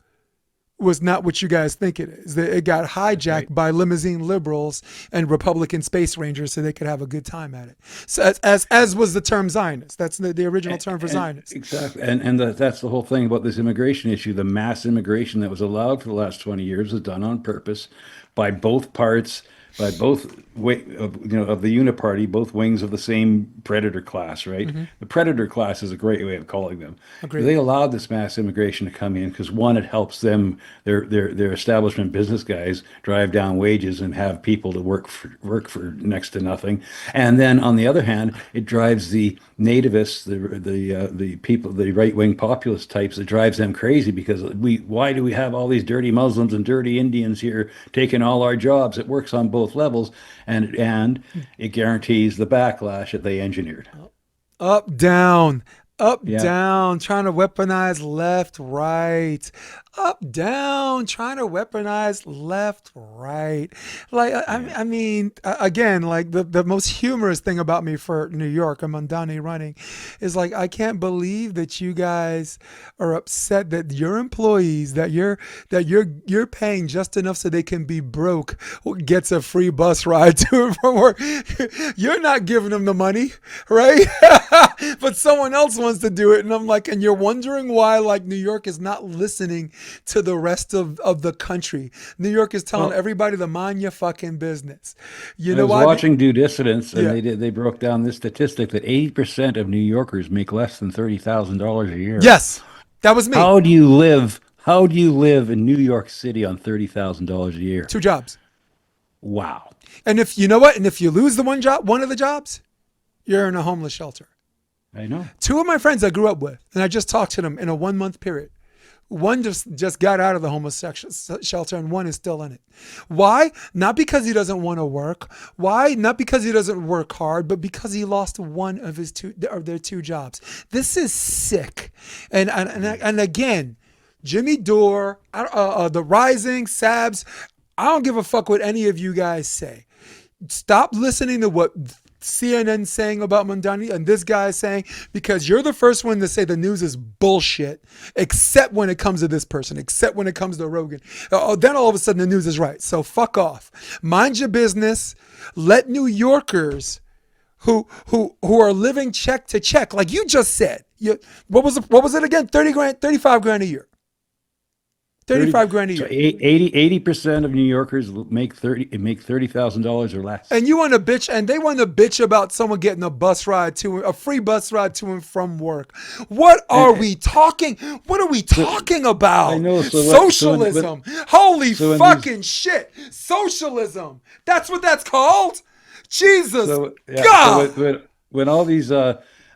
was not what you guys think it is. It got hijacked by limousine liberals and Republican space rangers so they could have a good time at it. So as was the term Zionist. That's the original term for Zionist. Exactly. And that's the whole thing about this immigration issue. The mass immigration that was allowed for the last 20 years was done on purpose by both parts, by both of the uniparty, both wings of the same predator class, right? Mm-hmm. The predator class is a great way of calling them. Agreed. They allowed this mass immigration to come in because, one, it helps them, their establishment business guys, drive down wages and have people to work for next to nothing. And then on the other hand, it drives the nativists, the people, the right wing populist types. It drives them crazy because why do we have all these dirty Muslims and dirty Indians here taking all our jobs? It works on both levels, and it guarantees the backlash that they engineered. Up, down, trying to weaponize left, right. Up, down, trying to weaponize left, right. Like, I mean, again, like the most humorous thing about me for New York, I'm on Donnie running, is like, I can't believe that you guys are upset that your employees that you're paying just enough so they can be broke gets a free bus ride to and from work. You're not giving them the money, right? But someone else wants to do it. And I'm like, and you're wondering why like New York is not listening to the rest of the country. New York is telling everybody to mind your fucking business. You know, I was watching Due Dissidence, and they broke down this statistic that 80% of New Yorkers make less than $30,000 a year. Yes, that was me. How do you live in New York City on $30,000 a year? 2 jobs. Wow. And if you know what, and if you lose one of the jobs, you're in a homeless shelter. I know. 2 of my friends I grew up with, and I just talked to them in a 1-month period. One just got out of the homeless shelter, and one is still in it. Why? Not because he doesn't want to work. Why? Not because he doesn't work hard, but because he lost one of their 2 jobs. This is sick. And again, Jimmy Dore, the Rising, Sabs, I don't give a fuck what any of you guys say. Stop listening to what CNN saying about Mondani and this guy saying, because you're the first one to say the news is bullshit, except when it comes to this person, except when it comes to Rogan. Then all of a sudden the news is right. So fuck off. Mind your business. Let New Yorkers who are living check to check, like you just said. What was it again? 30 grand, 35 grand a year. 35 grand a year. So 80% of New Yorkers make $30,000 or less. And you want to bitch, and they want to bitch about someone getting a free bus ride to and from work. What are we talking? What are we talking about? I know. Socialism. Holy fucking shit. Socialism. That's what that's called? Jesus God. When all these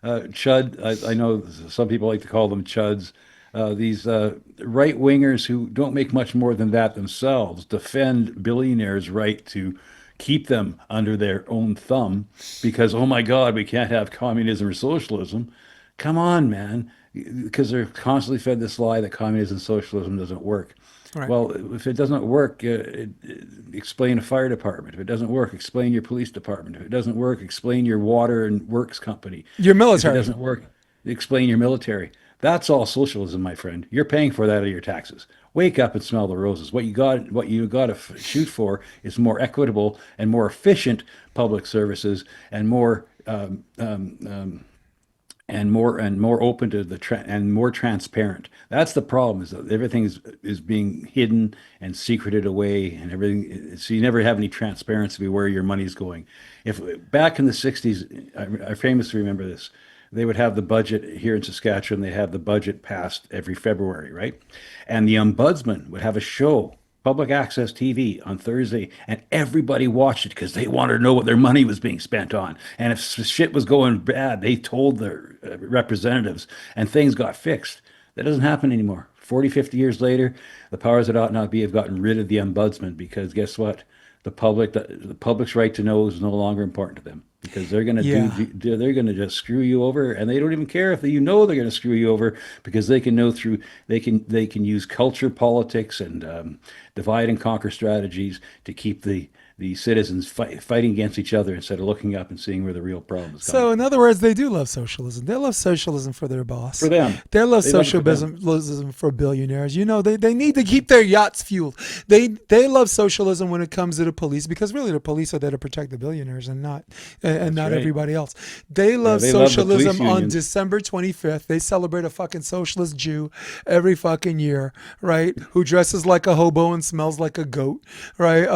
Chud. I know some people like to call them chuds. These right wingers who don't make much more than that themselves defend billionaires' right to keep them under their own thumb because, oh my God, we can't have communism or socialism. Come on, man. Because they're constantly fed this lie that communism and socialism doesn't work. Right. Well, if it doesn't work, explain a fire department. If it doesn't work, explain your police department. If it doesn't work, explain your water and works company. Your If it military. doesn't work, explain your military. That's all socialism, my friend. You're paying for that out of your taxes. Wake up and smell the roses. What you got to shoot for is more equitable and more efficient public services and more open to and more transparent. That's the problem, is that everything is being hidden and secreted away, and everything. So you never have any transparency where your money's going. If back in the '60s, I famously remember this. They would have the budget here in Saskatchewan. They have the budget passed every February, right? And the ombudsman would have a show, public access TV on Thursday, and everybody watched it because they wanted to know what their money was being spent on. And if shit was going bad, they told their representatives, and things got fixed. That doesn't happen anymore. 40, 50 years later, the powers that ought not be have gotten rid of the ombudsman because guess what? The public's right to know is no longer important to them because they're going to Yeah. they're going to just screw you over, and they don't even care if they're going to screw you over because they can use culture, politics, and divide and conquer strategies to keep the citizens fighting against each other instead of looking up and seeing where the real problem is coming So, in from. other words, they do love socialism. They love socialism for their boss. For them, They love they love it for them. socialism for billionaires. You know, they need to keep their yachts fueled. They love socialism when it comes to the police because really the police are there to protect the billionaires and That's not right. everybody else. They Yeah, love they love the police socialism on unions. December 25th. They celebrate a fucking socialist Jew every fucking year, right? Who dresses like a hobo and smells like a goat, right?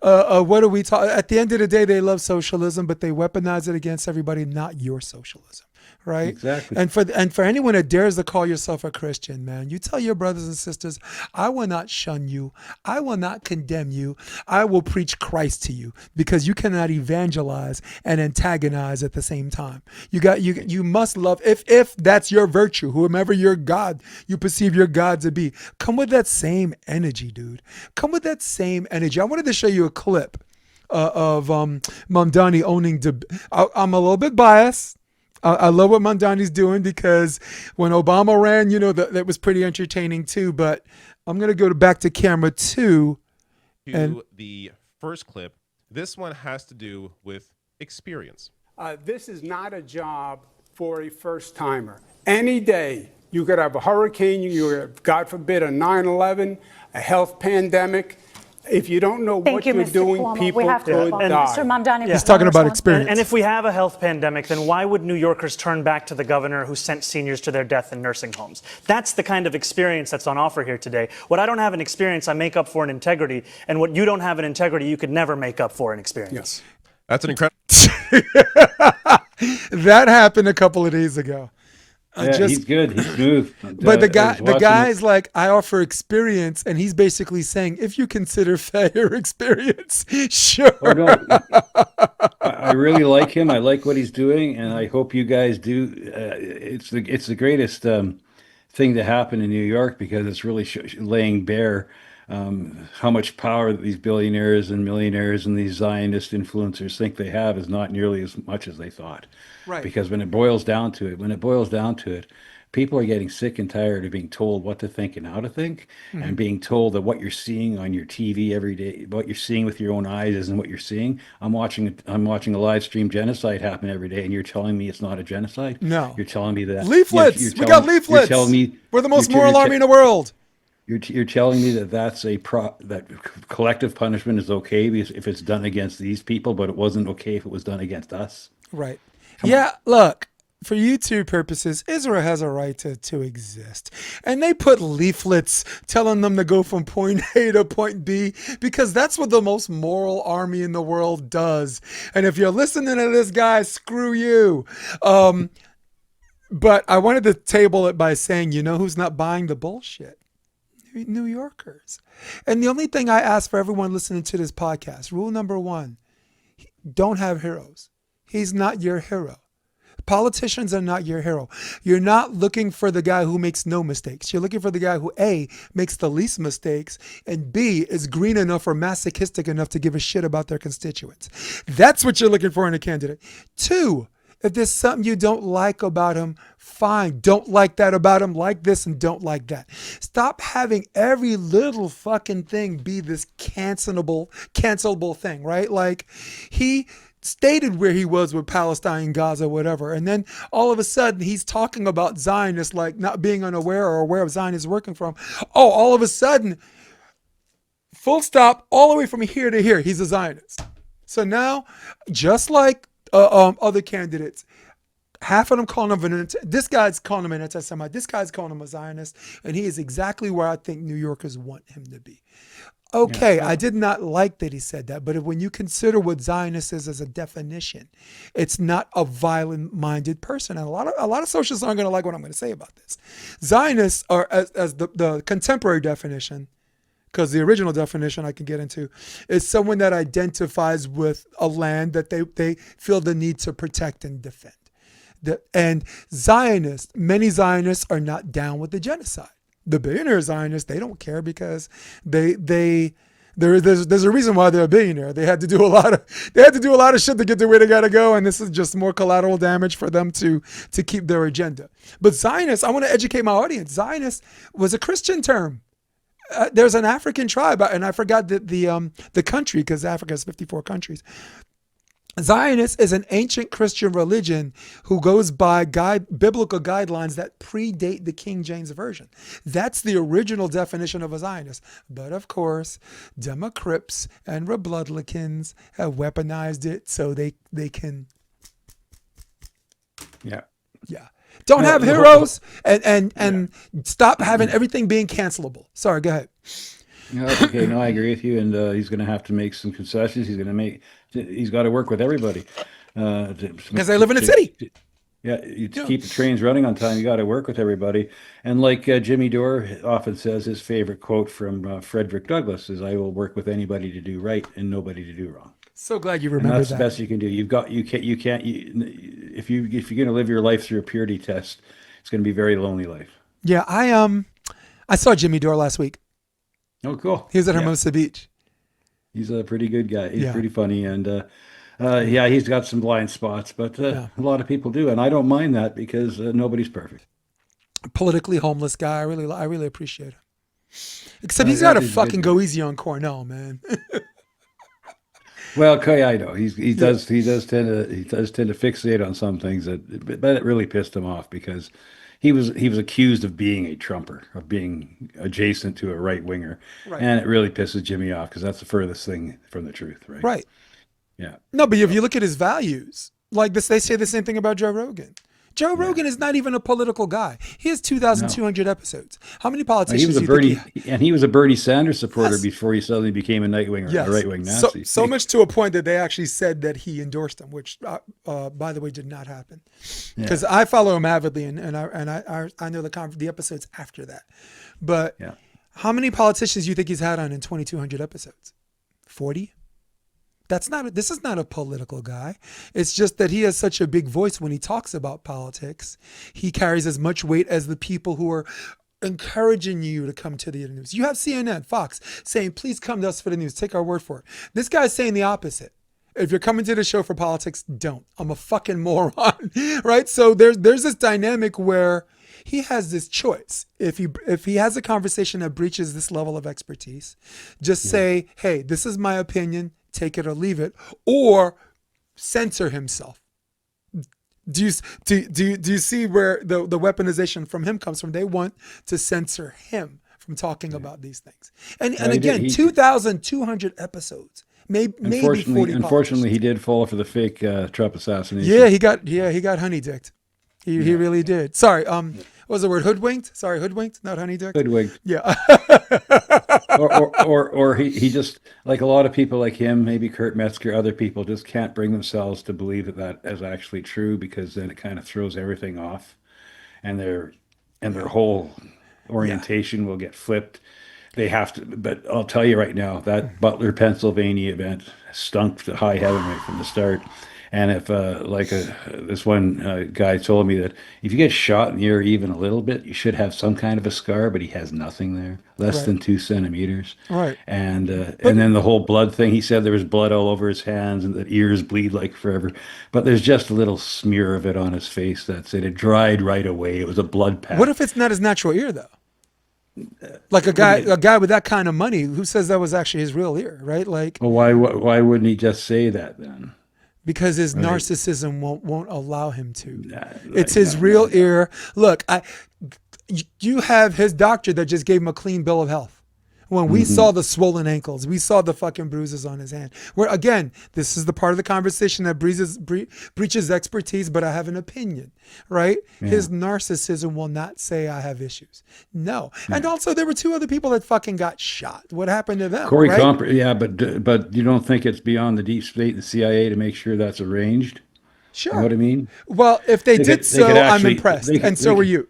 What do we talk? At the end of the day, they love socialism, but they weaponize it against everybody, not your socialism, right? Exactly. And for anyone that dares to call yourself a Christian, man, you tell your brothers and sisters, I will not shun you, I will not condemn you, I will preach Christ to you because you cannot evangelize and antagonize at the same time. You must love if that's your virtue, whomever your God you perceive your God to be. Come with that same energy, dude. Come with that same energy. I wanted to show you a clip of Mamdani owning. I'm a little bit biased. I love what Mamdani's doing because when Obama ran, that was pretty entertaining too. But I'm gonna go back to camera 2 and To the first clip. This one has to do with experience. This is not a job for a first timer. Any day you could have a hurricane, you could have, God forbid, a 9/11, a health pandemic. If you don't know what you're Mr. doing, Cuomo. people We have to could move on. die. Mr. Mamdani, he's talking about experience. And if we have a health pandemic, then why would New Yorkers turn back to the governor who sent seniors to their death in nursing homes? That's the kind of experience that's on offer here today. What I don't have in experience, I make up for in integrity. And what you don't have in integrity, you could never make up for in experience. Yes. That's an incredible. That happened a couple of days ago. He's good. He's smooth. But the I was watching guy's like, I offer experience, and he's basically saying, if you consider failure experience, sure. Oh, no. I really like him. I like what he's doing, and I hope you guys do. It's the greatest thing to happen in New York because it's really laying bare how much power that these billionaires and millionaires and these Zionist influencers think they have is not nearly as much as they thought. Right. Because when it boils down to it, people are getting sick and tired of being told what to think and how to think, and being told that what you're seeing on your TV every day, what you're seeing with your own eyes, isn't what you're seeing. I'm watching a live stream genocide happen every day, and you're telling me it's not a genocide. No. You're telling me that Leaflets. We got leaflets. You're telling me We're the most you're- moral you're army in the world. You're telling me that that collective punishment is okay if it's done against these people, but it wasn't okay if it was done against us. Right. Yeah, look, for YouTube purposes, Israel has a right to exist. And they put leaflets telling them to go from point A to point B because that's what the most moral army in the world does. And if you're listening to this guy, screw you. But I wanted to table it by saying, you know who's not buying the bullshit? New Yorkers. And the only thing I ask for everyone listening to this podcast, rule number 1, don't have heroes. He's not your hero. Politicians are not your hero. You're not looking for the guy who makes no mistakes. You're looking for the guy who A, makes the least mistakes, and B, is green enough or masochistic enough to give a shit about their constituents. That's what you're looking for in a candidate. Two, if there's something you don't like about him, fine. Don't like that about him, like this, and don't like that. Stop having every little fucking thing be this cancelable thing, right? Like, he stated where he was with Palestine, Gaza, whatever. And then all of a sudden he's talking about Zionists, like not being unaware or aware of Zionists working for him. Oh, all of a sudden, full stop, all the way from here to here, he's a Zionist. So now, just like other candidates, half of them calling him this guy's calling him an anti-Semite, this guy's calling him a Zionist, and he is exactly where I think New Yorkers want him to be. Okay, I did not like that he said that, but when you consider what Zionist is as a definition, it's not a violent-minded person. And a lot of socialists aren't going to like what I'm going to say about this. Zionists are, as the contemporary definition, because the original definition I can get into, is someone that identifies with a land that they feel the need to protect and defend. And Zionists, many Zionists are not down with the genocide. The billionaire Zionists, they don't care because there's a reason why they're a billionaire. They had to do a lot of shit to get to where they gotta go, and this is just more collateral damage for them to keep their agenda. But Zionists, I want to educate my audience. Zionist was a Christian term. There's an African tribe, and I forgot the country because Africa has 54 countries. Zionist is an ancient Christian religion who goes by biblical guidelines that predate the King James Version. That's the original definition of a Zionist. But of course, Democrats and Republicans have weaponized it so they can. Yeah. Don't have heroes and stop having everything being cancelable. Sorry, go ahead. No, that's okay. No, I agree with you. And he's going to have to make some concessions. He's got to work with everybody. Because they live in a city. To keep the trains running on time, you got to work with everybody. And like Jimmy Dore often says, his favorite quote from Frederick Douglass is, "I will work with anybody to do right and nobody to do wrong." So glad you And remember that's that. the best you can do. If you're going to live your life through a purity test, it's going to be a very lonely life. Yeah, I saw Jimmy Dore last week. Oh, cool. He was at Hermosa Beach. He's a pretty good guy. He's Yeah. pretty funny. And he's got some blind spots, but a lot of people do. And I don't mind that because nobody's perfect. Politically homeless guy. I really appreciate him. Except he's got to fucking go easy on Cornell, man. Well, I know he does tend to fixate on some things but it really pissed him off because he was accused of being a Trumper, of being adjacent to a right winger, and it really pisses Jimmy off because that's the furthest thing from the truth, right? Right. Yeah. No, but if you look at his values, like this, they say the same thing about Joe Rogan. Joe Rogan is not even a political guy. He has 2,200 episodes. How many politicians? He was a Bernie Sanders supporter before he suddenly became a right wing Nazi. So much to a point that they actually said that he endorsed him, which, by the way, did not happen. Because I follow him avidly, and I know the episodes after that. But how many politicians do you think he's had on in 2,200 episodes? 40? This is not a political guy. It's just that he has such a big voice when he talks about politics. He carries as much weight as the people who are encouraging you to come to the news. You have CNN, Fox saying, please come to us for the news. Take our word for it. This guy's saying the opposite. If you're coming to the show for politics, don't. I'm a fucking moron, right? So there's this dynamic where he has this choice. If he has a conversation that breaches this level of expertise, just say, hey, this is my opinion. Take it or leave it, or censor himself. Do you see where the weaponization from him comes from? They want to censor him from talking about these things. And again, 2,200 episodes, maybe 40. Unfortunately, he did fall for the fake Trump assassination. Yeah, he got honey dicked. He really did. Sorry, what was the word? Hoodwinked? Sorry, hoodwinked, not honey dicked. Hoodwinked. Yeah. or he just, like a lot of people like him, maybe Kurt Metzger, other people just can't bring themselves to believe that is actually true, because then it kind of throws everything off, and their whole orientation will get flipped. They have to, but I'll tell you right now, that Butler, Pennsylvania event stunk to high heaven right from the start. And if this one guy told me that if you get shot in the ear even a little bit, you should have some kind of a scar, but he has nothing there, less Right. than 2 centimeters. Right. And then the whole blood thing. He said there was blood all over his hands and that ears bleed like forever, but there's just a little smear of it on his face. That's it. It dried right away. It was a blood What patch. if it's not his natural ear though? Like What do you? a guy with that kind of money, who says that was actually his real ear, right? Like Well, why wouldn't he just say that then? because his Right? narcissism won't allow him to. Nah, It's his no, real no. ear. Look, you have his doctor that just gave him a clean bill of health. When we saw the swollen ankles, we saw the fucking bruises on his hand. Where again, this is the part of the conversation that breaches expertise, but I have an opinion, right? His narcissism will not say I have issues. No, and also there were two other people that fucking got shot. What happened to them? Corey Right? Comper, yeah, but you don't think it's beyond the deep state, the CIA, to make sure that's arranged? You know Sure. what I mean? Well, if they did They could so, I'm actually, impressed, and so they were could, you.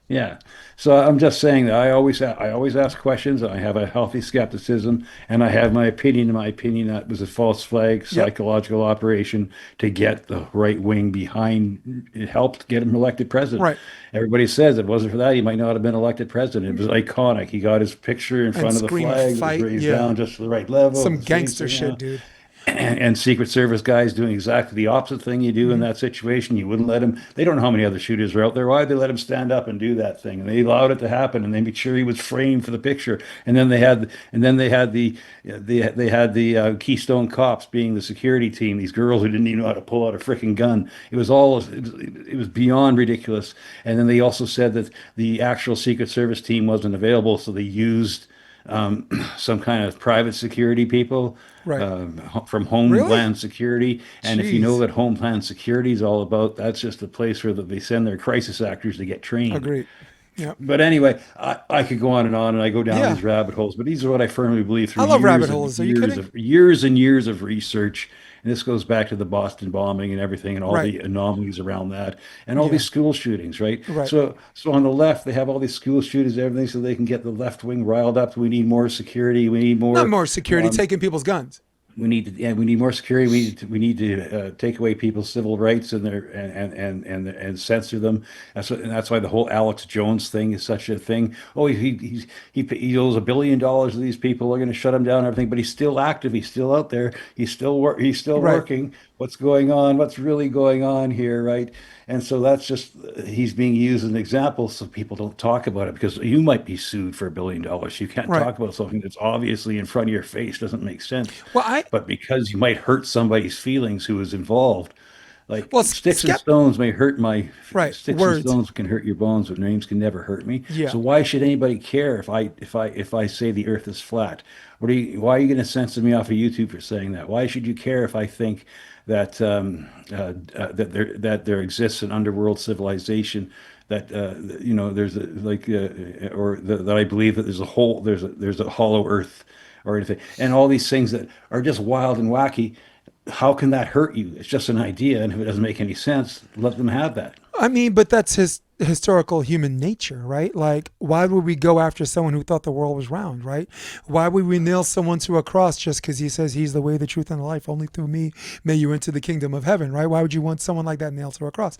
yeah. So I'm just saying that I always ask questions. I have a healthy skepticism, and I have my opinion. My opinion that was a false flag Yep. psychological operation to get the right wing behind. It helped get him elected president. Right. Everybody says if it wasn't for that, he might not have been elected president. It was iconic. He got his picture in And front of the scream flag. It was fight. raised Yeah. down just to the right level. Some The gangster face, shit, dude. and Secret Service guys doing exactly the opposite thing you do in that situation. You wouldn't let him. They don't know how many other shooters are out there. Why'd they let him stand up and do that thing? And they allowed it to happen, and they made sure he was framed for the picture. And then they had the Keystone Cops being the security team. These girls who didn't even know how to pull out a freaking gun. It was beyond ridiculous. And then they also said that the actual Secret Service team wasn't available, so they used some kind of private security people Right. from Really? Homeland Security. And if you know Jeez. that Homeland Security is all about, that's just a place where they send their crisis actors to get trained. Agreed. Yeah. But anyway, I could go on and I go down Yeah. these rabbit holes, but these are what I firmly believe I through love rabbit years and holes. Are you years kidding? of years and years of research. And this goes back to the Boston bombing and everything and all Right. the anomalies around that and all Yeah. these school shootings, right? Right. So on the left, they have all these school shootings and everything so they can get the left wing riled up. We need more security. We need Not more. more security, taking people's guns. We need more security. We need to take away people's civil rights and and censor them. That's why the whole Alex Jones thing is such a thing. Oh, he owes $1 billion to these people. They're going to shut him down and everything, but he's still active. He's still out there. He's still Right. working. What's going on? What's really going on here, right? And so that's just he's being used as an example, so people don't talk about it because you might be sued for $1 billion. You can't Right. talk about something that's obviously in front of your face. Doesn't make sense. Well, I But because you might hurt somebody's feelings who is involved, like well, sticks and stones may hurt my right. sticks and Words. stones can hurt your bones, but names can never hurt me. Yeah. So why should anybody care if I say the Earth is flat? Why are you going to censor me off of YouTube for saying that? Why should you care if I think that that there exists an underworld civilization that there's that I believe that there's a hollow Earth or anything, and all these things that are just wild and wacky. How can that hurt you? It's just an idea, and if it doesn't make any sense, let them have that. I mean, but that's his historical human nature, right? Like, why would we go after someone who thought the world was round, right? Why would we nail someone to a cross just because he says he's the way, the truth, and the life? Only through me may you enter the kingdom of heaven, right? Why would you want someone like that nailed to a cross?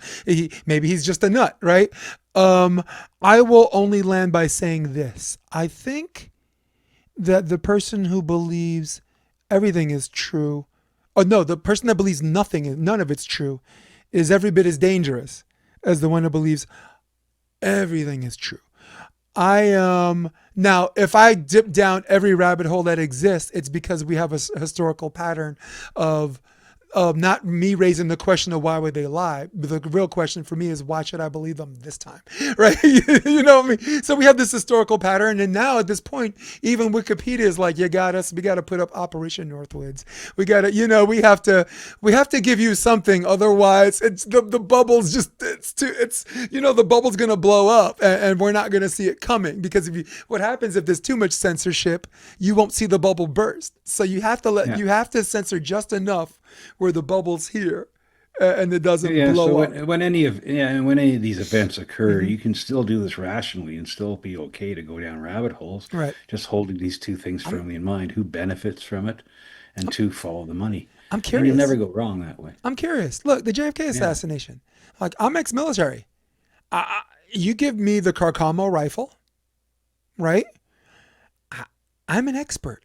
Maybe he's just a nut, right? I will only land by saying this. I think that the person who believes everything is true, or no, the person that believes none of it's true, is every bit as dangerous as the one who believes everything is true. Now, if I dip down every rabbit hole that exists, it's because we have a historical pattern of not me raising the question of why would they lie. But the real question for me is why should I believe them this time, right? You know what I mean? So we have this historical pattern, and now at this point, even Wikipedia is like, you got us. We got to put up Operation Northwoods. We got to, we have to give you something. Otherwise, it's the bubble's just the bubble's gonna blow up, and we're not gonna see it coming because what happens if there's too much censorship, you won't see the bubble burst. So you have to you have to censor just enough where the bubble's here and it doesn't blow so up. when any of these events occur, you can still do this rationally and still be okay to go down rabbit holes. Right. Just holding these two things firmly in mind: who benefits from it, and two, follow the money. I'm And curious. you'll never go wrong that way. I'm curious. Look, the JFK assassination. Like, I'm ex-military. You give me the Carcamo rifle, right? I'm an expert.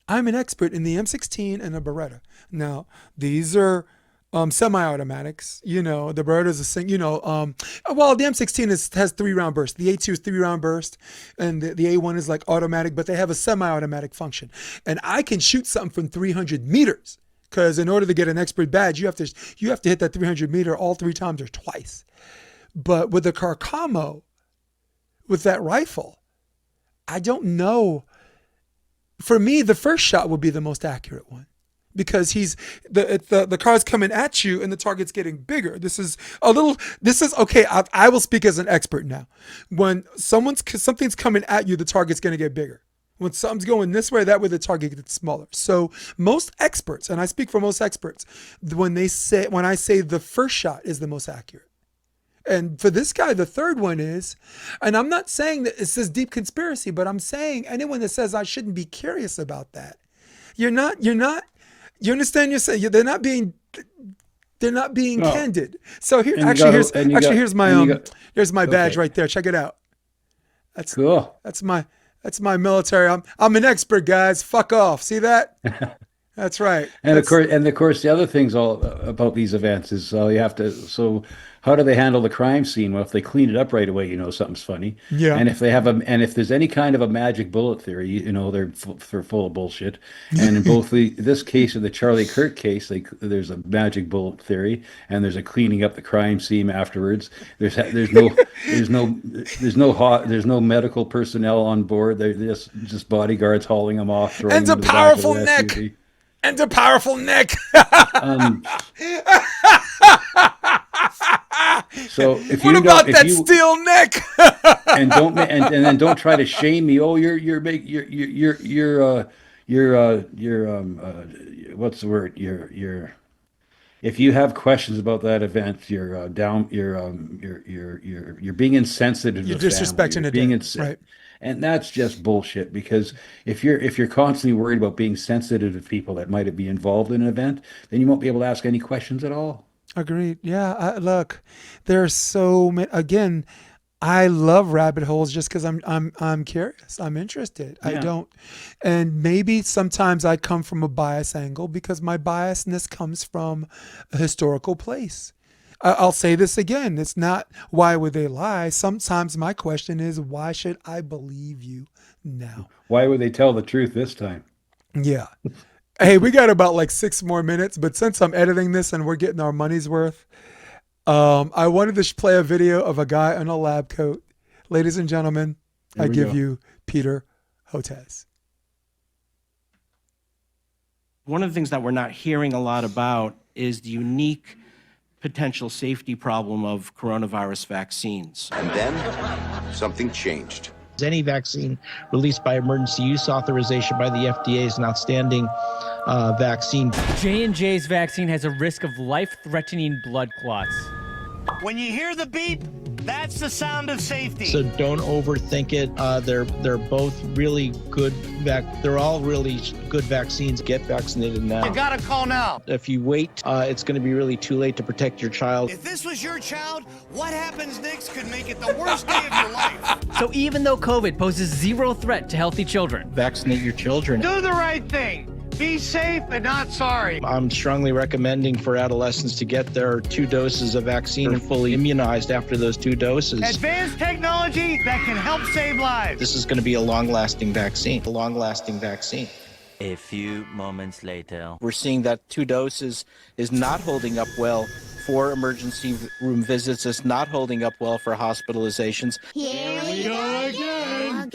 I'm an expert in the M16 and the Beretta. Now, these are semi-automatics. The Beretta's well, the M16 has 3-round burst. The A2 is 3-round burst, and the A1 is like automatic, but they have a semi-automatic function. And I can shoot something from 300 meters, because in order to get an expert badge, you have to hit that 300 meter all 3 times or twice. But with the Carcamo, with that rifle, I don't know. For me, the first shot would be the most accurate one, because the car's coming at you and the target's getting bigger. This is okay. I will speak as an expert now. When something's coming at you, the target's going to get bigger. When something's going this way, that way, the target gets smaller. So most experts, and I speak for most experts, when I say the first shot is the most accurate. And for this guy, the third one is, and I'm not saying that it's this deep conspiracy, but I'm saying anyone that says I shouldn't be curious about that, you understand? They're not being candid. So here's my badge right there. Check it out. That's cool. That's my military. I'm an expert, guys. Fuck off. See that? That's right. Of course, the other things all about these events is you have to. So, how do they handle the crime scene? Well, if they clean it up right away, something's funny. Yeah. And if there's any kind of a magic bullet theory, they're full of bullshit. And in both this case and the Charlie Kirk case, there's a magic bullet theory, and there's a cleaning up the crime scene afterwards. There's no medical personnel on board. They're just bodyguards hauling them off. And a powerful neck. And a powerful neck. So if what about that steel neck? and then don't try to shame me. Oh, you're what's the word? If you have questions about that event, you're being insensitive. You're disrespecting it, right? And that's just bullshit, because if you're constantly worried about being sensitive to people that might be involved in an event, then you won't be able to ask any questions at all. Agreed. Yeah. Look, there's so many. Again, I love rabbit holes just because I'm curious. I'm interested. Yeah. I don't, and maybe sometimes I come from a bias angle because my biasness comes from a historical place. I'll say this again. It's not why would they lie. Sometimes my question is, why should I believe you now? Why would they tell the truth this time? Yeah. Hey, we got about like 6 more minutes, but since I'm editing this and we're getting our money's worth, I wanted to play a video of a guy in a lab coat. Ladies and gentlemen, I give you Peter Hotez. One of the things that we're not hearing a lot about is the unique potential safety problem of coronavirus vaccines. And then something changed. Any vaccine released by emergency use authorization by the FDA is an outstanding vaccine. J&J's vaccine has a risk of life-threatening blood clots. When you hear the beep, that's the sound of safety. So don't overthink it. They're both really good. They're all really good vaccines. Get vaccinated now. You gotta call now. If you wait, it's going to be really too late to protect your child. If this was your child, what happens next could make it the worst day of your life. So even though COVID poses zero threat to healthy children, vaccinate your children. Do the right thing. Be safe and not sorry. I'm strongly recommending for adolescents to get their 2 doses of vaccine and fully immunized after those 2 doses. Advanced technology that can help save lives. This is going to be a long-lasting vaccine. A long-lasting vaccine. A few moments later. We're seeing that 2 doses is not holding up well for emergency room visits. It's not holding up well for hospitalizations. Here we go again.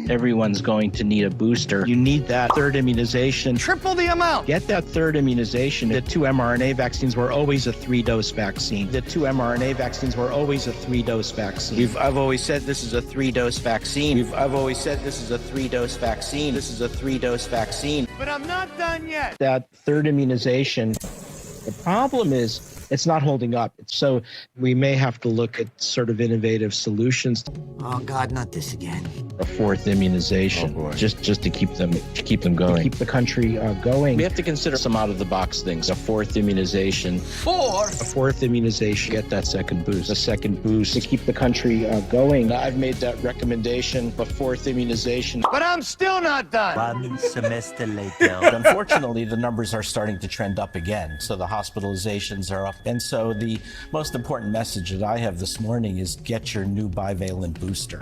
Everyone's going to need a booster. You need that 3rd immunization. Triple the amount. Get that 3rd immunization. The 2 mRNA vaccines were always a 3-dose vaccine. The 2 mRNA vaccines were always a 3-dose vaccine. I've always said this is a 3-dose vaccine. I've always said this is a 3-dose vaccine. This is a 3-dose vaccine. But I'm not done yet. That 3rd immunization. The problem is It's not holding up. So we may have to look at sort of innovative solutions. Oh, God, not this again. A fourth immunization, just to keep them going, to keep the country going. We have to consider some out of the box things. A fourth immunization. A fourth immunization. Get that second boost. A second boost to keep the country going. I've made that recommendation. A fourth immunization. But I'm still not done. One semester later. Unfortunately, the numbers are starting to trend up again. So the hospitalizations are up. And so the most important message that I have this morning is get your new bivalent booster.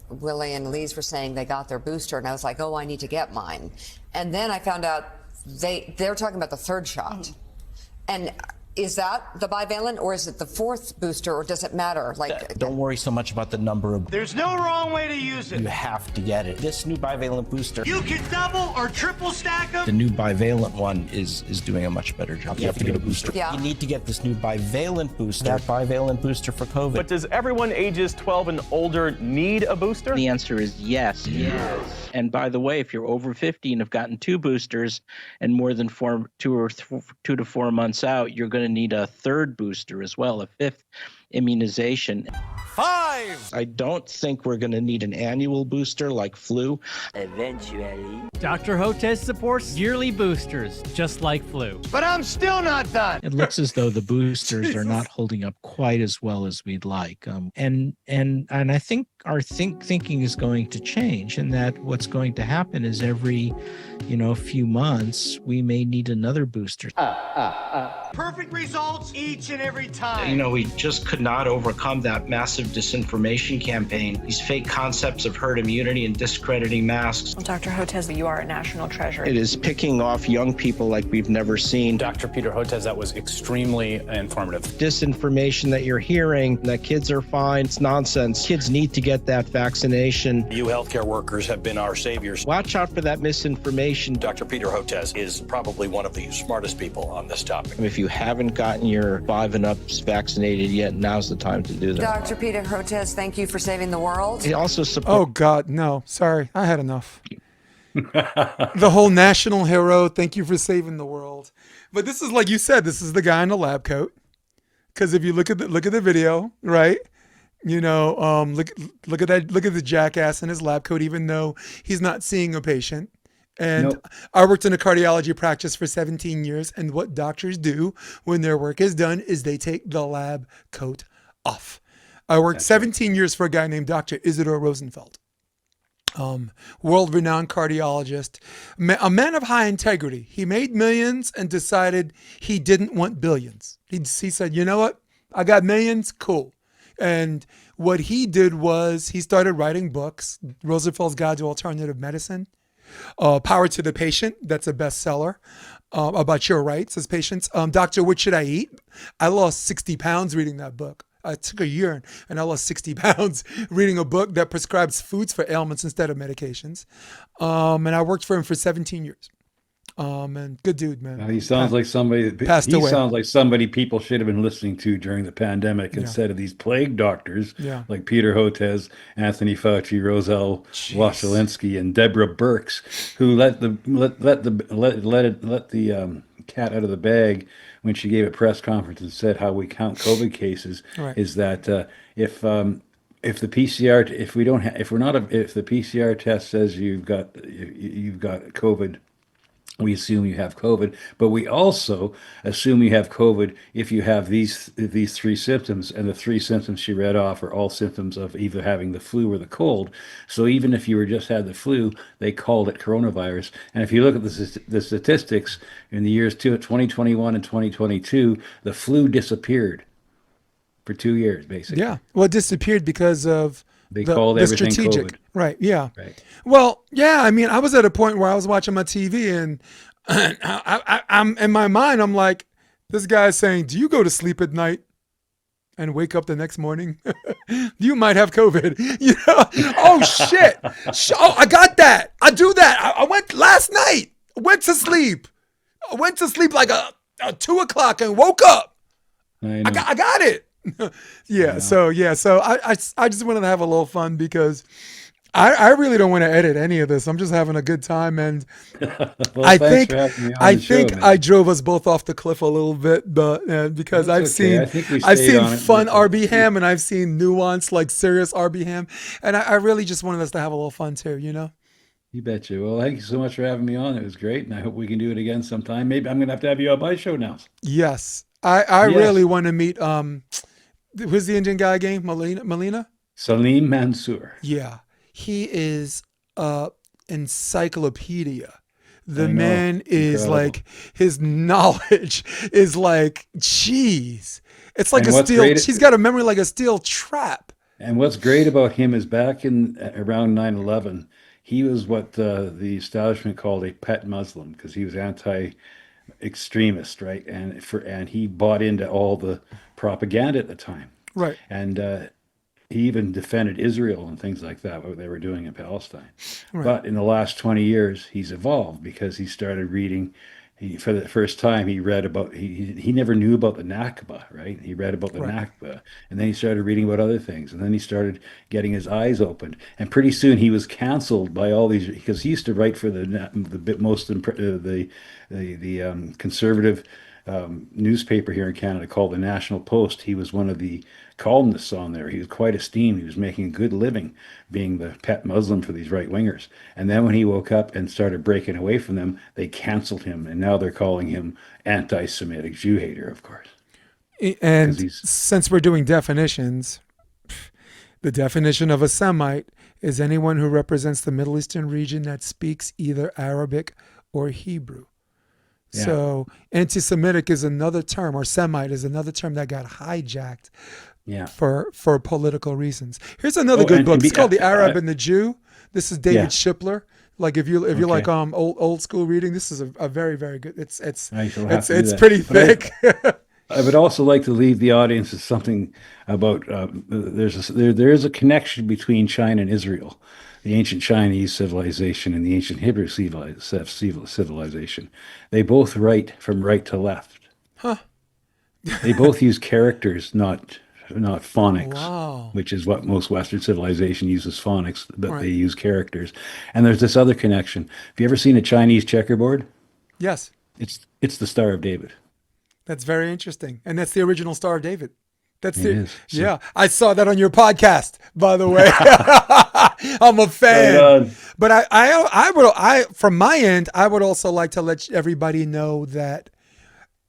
Willie and Lise were saying they got their booster, and I was like, oh, I need to get mine. And then I found out they're talking about the third shot. And is that the bivalent, or is it the fourth booster, or does it matter? Like, don't worry so much about the number of. There's no wrong way to use it. You have to get it. This new bivalent booster. You can double or triple stack them. The new bivalent one is doing a much better job. You have to get a booster. Yeah. You need to get this new bivalent booster. That bivalent booster for COVID. But does everyone ages 12 and older need a booster? The answer is yes. Yes. And by the way, if you're over 50 and have gotten 2 boosters and more than 2 to 4 months out, you're going to need a third booster as well, a 5th immunization. 5. I don't think we're going to need an annual booster like flu. Eventually. Dr. Hotez supports yearly boosters, just like flu. But I'm still not done. It looks as though the boosters are not holding up quite as well as we'd like. And I think our thinking is going to change, and that what's going to happen is every few months we may need another booster. Perfect results each and every time. We just could not overcome that massive disinformation campaign, these fake concepts of herd immunity and discrediting masks. Well, Dr. Hotez, you are a national treasure. It is picking off young people like we've never seen. Dr. Peter Hotez, that was extremely informative. Disinformation that you're hearing, that kids are fine, it's nonsense. Kids need to get that vaccination. You healthcare workers have been our saviors. Watch out for that misinformation. Dr. Peter Hotez is probably one of the smartest people on this topic. If you haven't gotten your 5 and ups vaccinated yet, now's the time to do that. Dr. Peter Hotez, thank you for saving the world. It also Oh God, no. Sorry, I had enough. The whole national hero, thank you for saving the world. But this is, like you said, this is the guy in the lab coat. Because if you look at the video, right? Look at the jackass in his lab coat, even though he's not seeing a patient. And Nope. I worked in a cardiology practice for 17 years. And what doctors do when their work is done is they take the lab coat off. I worked 17 years for a guy named Dr. Isidore Rosenfeld, world-renowned cardiologist, a man of high integrity. He made millions and decided he didn't want billions. He said, you know what? I got millions, cool. And what he did was he started writing books, Roosevelt's Guide to Alternative Medicine, Power to the Patient, that's a bestseller, about your rights as patients. Doctor, what should I eat? I lost 60 pounds reading that book. I took a year and I lost 60 pounds reading a book that prescribes foods for ailments instead of medications. And I worked for him for 17 years. And good dude, man. He sounds like somebody that passed away. Sounds like somebody people should have been listening to during the pandemic instead of these plague doctors like Peter Hotez, Anthony Fauci, Roselle Washilinski, and Deborah Birx, who let the cat out of the bag when she gave a press conference and said how we count COVID cases is that if the PCR test says you've got COVID, we assume you have COVID, but we also assume you have COVID if you have these 3 symptoms, and the 3 symptoms she read off are all symptoms of either having the flu or the cold. So even if you were just had the flu, they called it coronavirus. And if you look at the statistics in the years 2021 and 2022, the flu disappeared for 2 years, basically. Yeah, well, it disappeared because of They called everything strategic. COVID. Right, yeah. Right. Well, yeah, I mean, I was at a point where I was watching my TV and I'm in my mind, I'm like, this guy's saying, do you go to sleep at night and wake up the next morning? You might have COVID. Oh, shit. Oh, I got that. I do that. I went last night. I went to sleep. I went to sleep like a 2 o'clock and woke up. I got it. So I just wanted to have a little fun because I really don't want to edit any of this. I'm just having a good time, and Well, I thanks think for having me on I the show, think man. I drove us both off the cliff a little bit, but because That's I've okay. seen I think we I've stayed seen on it. fun RB ham and I've seen nuance like serious RB ham, and I really just wanted us to have a little fun too, you know. You betcha. Well, thank you so much for having me on. It was great, and I hope we can do it again sometime. Maybe I'm gonna have to have you on my show now. Yes, I Yes. really want to meet who's the Indian guy again? Molina. Salim Mansour. Yeah, he is encyclopedia. The I know. man is Incredible. like, his knowledge is like cheese. It's like And a what's steel. great- He's got a memory like a steel trap. And what's great about him is back in around 9/11, he was what the establishment called a pet Muslim because he was anti-extremist, right? And he bought into all the propaganda at the time. Right. And he even defended Israel and things like that, what they were doing in Palestine. Right. But in the last 20 years, he's evolved because he started reading. For the first time, he read about, he never knew about the Nakba, right? He read about the Right. Nakba, and then he started reading about other things, and then he started getting his eyes opened. And pretty soon he was canceled by all these, because he used to write for the conservative newspaper here in Canada called the National Post. He was one of the columnists on there. He was quite esteemed. He was making a good living being the pet Muslim for these right wingers. And then when he woke up and started breaking away from them, they canceled him. And now they're calling him anti-Semitic Jew hater, of course. And 'Cause he's- since we're doing definitions, the definition of a Semite is anyone who represents the Middle Eastern region that speaks either Arabic or Hebrew. Yeah. So anti-Semitic is another term, or Semite is another term that got hijacked Yeah. for political reasons. Here's another Oh, good and- book. and It's be- called The Arab and the Jew. This is David Yeah. Shipler. Like if you Okay. like old school reading, this is a very, very good. It's I shall have to do it's that. pretty But thick. I would also like to leave the audience with something about there is a connection between China and Israel, the ancient Chinese civilization and the ancient Hebrew civilization. They both write from right to left. Huh. They both use characters, not phonics, Wow. which is what most Western civilization uses phonics, but Right. they use characters. And there's this other connection. Have you ever seen a Chinese checkerboard? Yes. It's the Star of David. That's very interesting. And that's the original Star of David. That's It the is. So- yeah. I saw that on your podcast, by the way. I'm a fan. Right on. But I from my end, I would also like to let everybody know that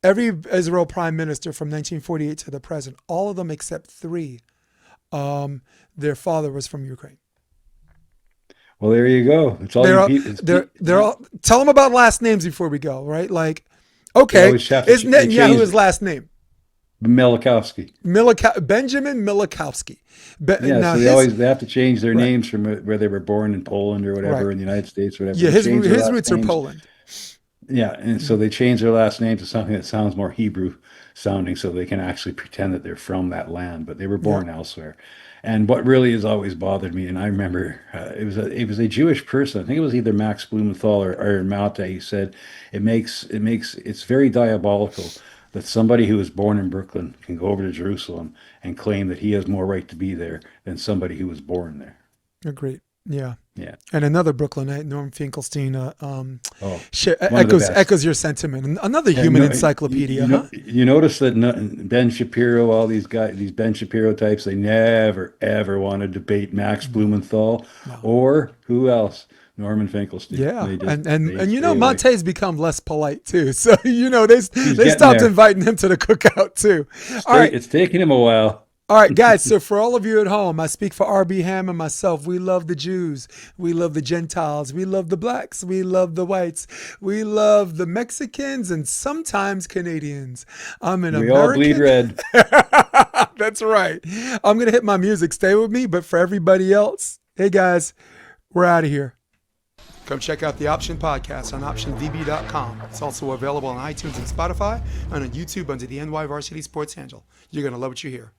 every Israel prime minister from 1948 to the present, all of them except 3, their father was from Ukraine. Well, there you go. It's all They're you all, people. they're all, tell them about last names before we go, right? Like, okay, always have to is they Netanyahu change his it. last name? Milikowski. Benjamin Milikowski. Yeah, now so his- they have to change their Right. names from where they were born in Poland or whatever, Right. in the United States, or whatever. yeah, They his change their last roots are names. Poland. Yeah, and so they change their last name to something that sounds more Hebrew sounding, so they can actually pretend that they're from that land, but they were born elsewhere. And what really has always bothered me, and I remember it was a Jewish person. I think it was either Max Blumenthal or Aaron Malte. He said it's very diabolical that somebody who was born in Brooklyn can go over to Jerusalem and claim that he has more right to be there than somebody who was born there. Agreed. Yeah. Yeah. And another Brooklynite, Norm Finkelstein, One of the best. echoes your sentiment. And another Yeah, human no, encyclopedia, you, huh? you notice that Ben Shapiro, all these guys, these Ben Shapiro types, they never ever want to debate Max Blumenthal or who else? Norman Finkelstein. Yeah, They just- and they you know stay away. Montez's become less polite too. So you know they getting stopped there. inviting him to the cookout too. All right, It's taking him a while. all right, guys. So for all of you at home, I speak for RB Ham and myself. We love the Jews. We love the Gentiles. We love the blacks. We love the whites. We love the Mexicans and sometimes Canadians. I'm an We American. all bleed red. That's right. I'm gonna hit my music. Stay with me. But for everybody else, hey guys, we're out of here. Come check out the Option Podcast on OptionVB.com. It's also available on iTunes and Spotify and on YouTube under the NY Varsity Sports handle. You're going to love what you hear.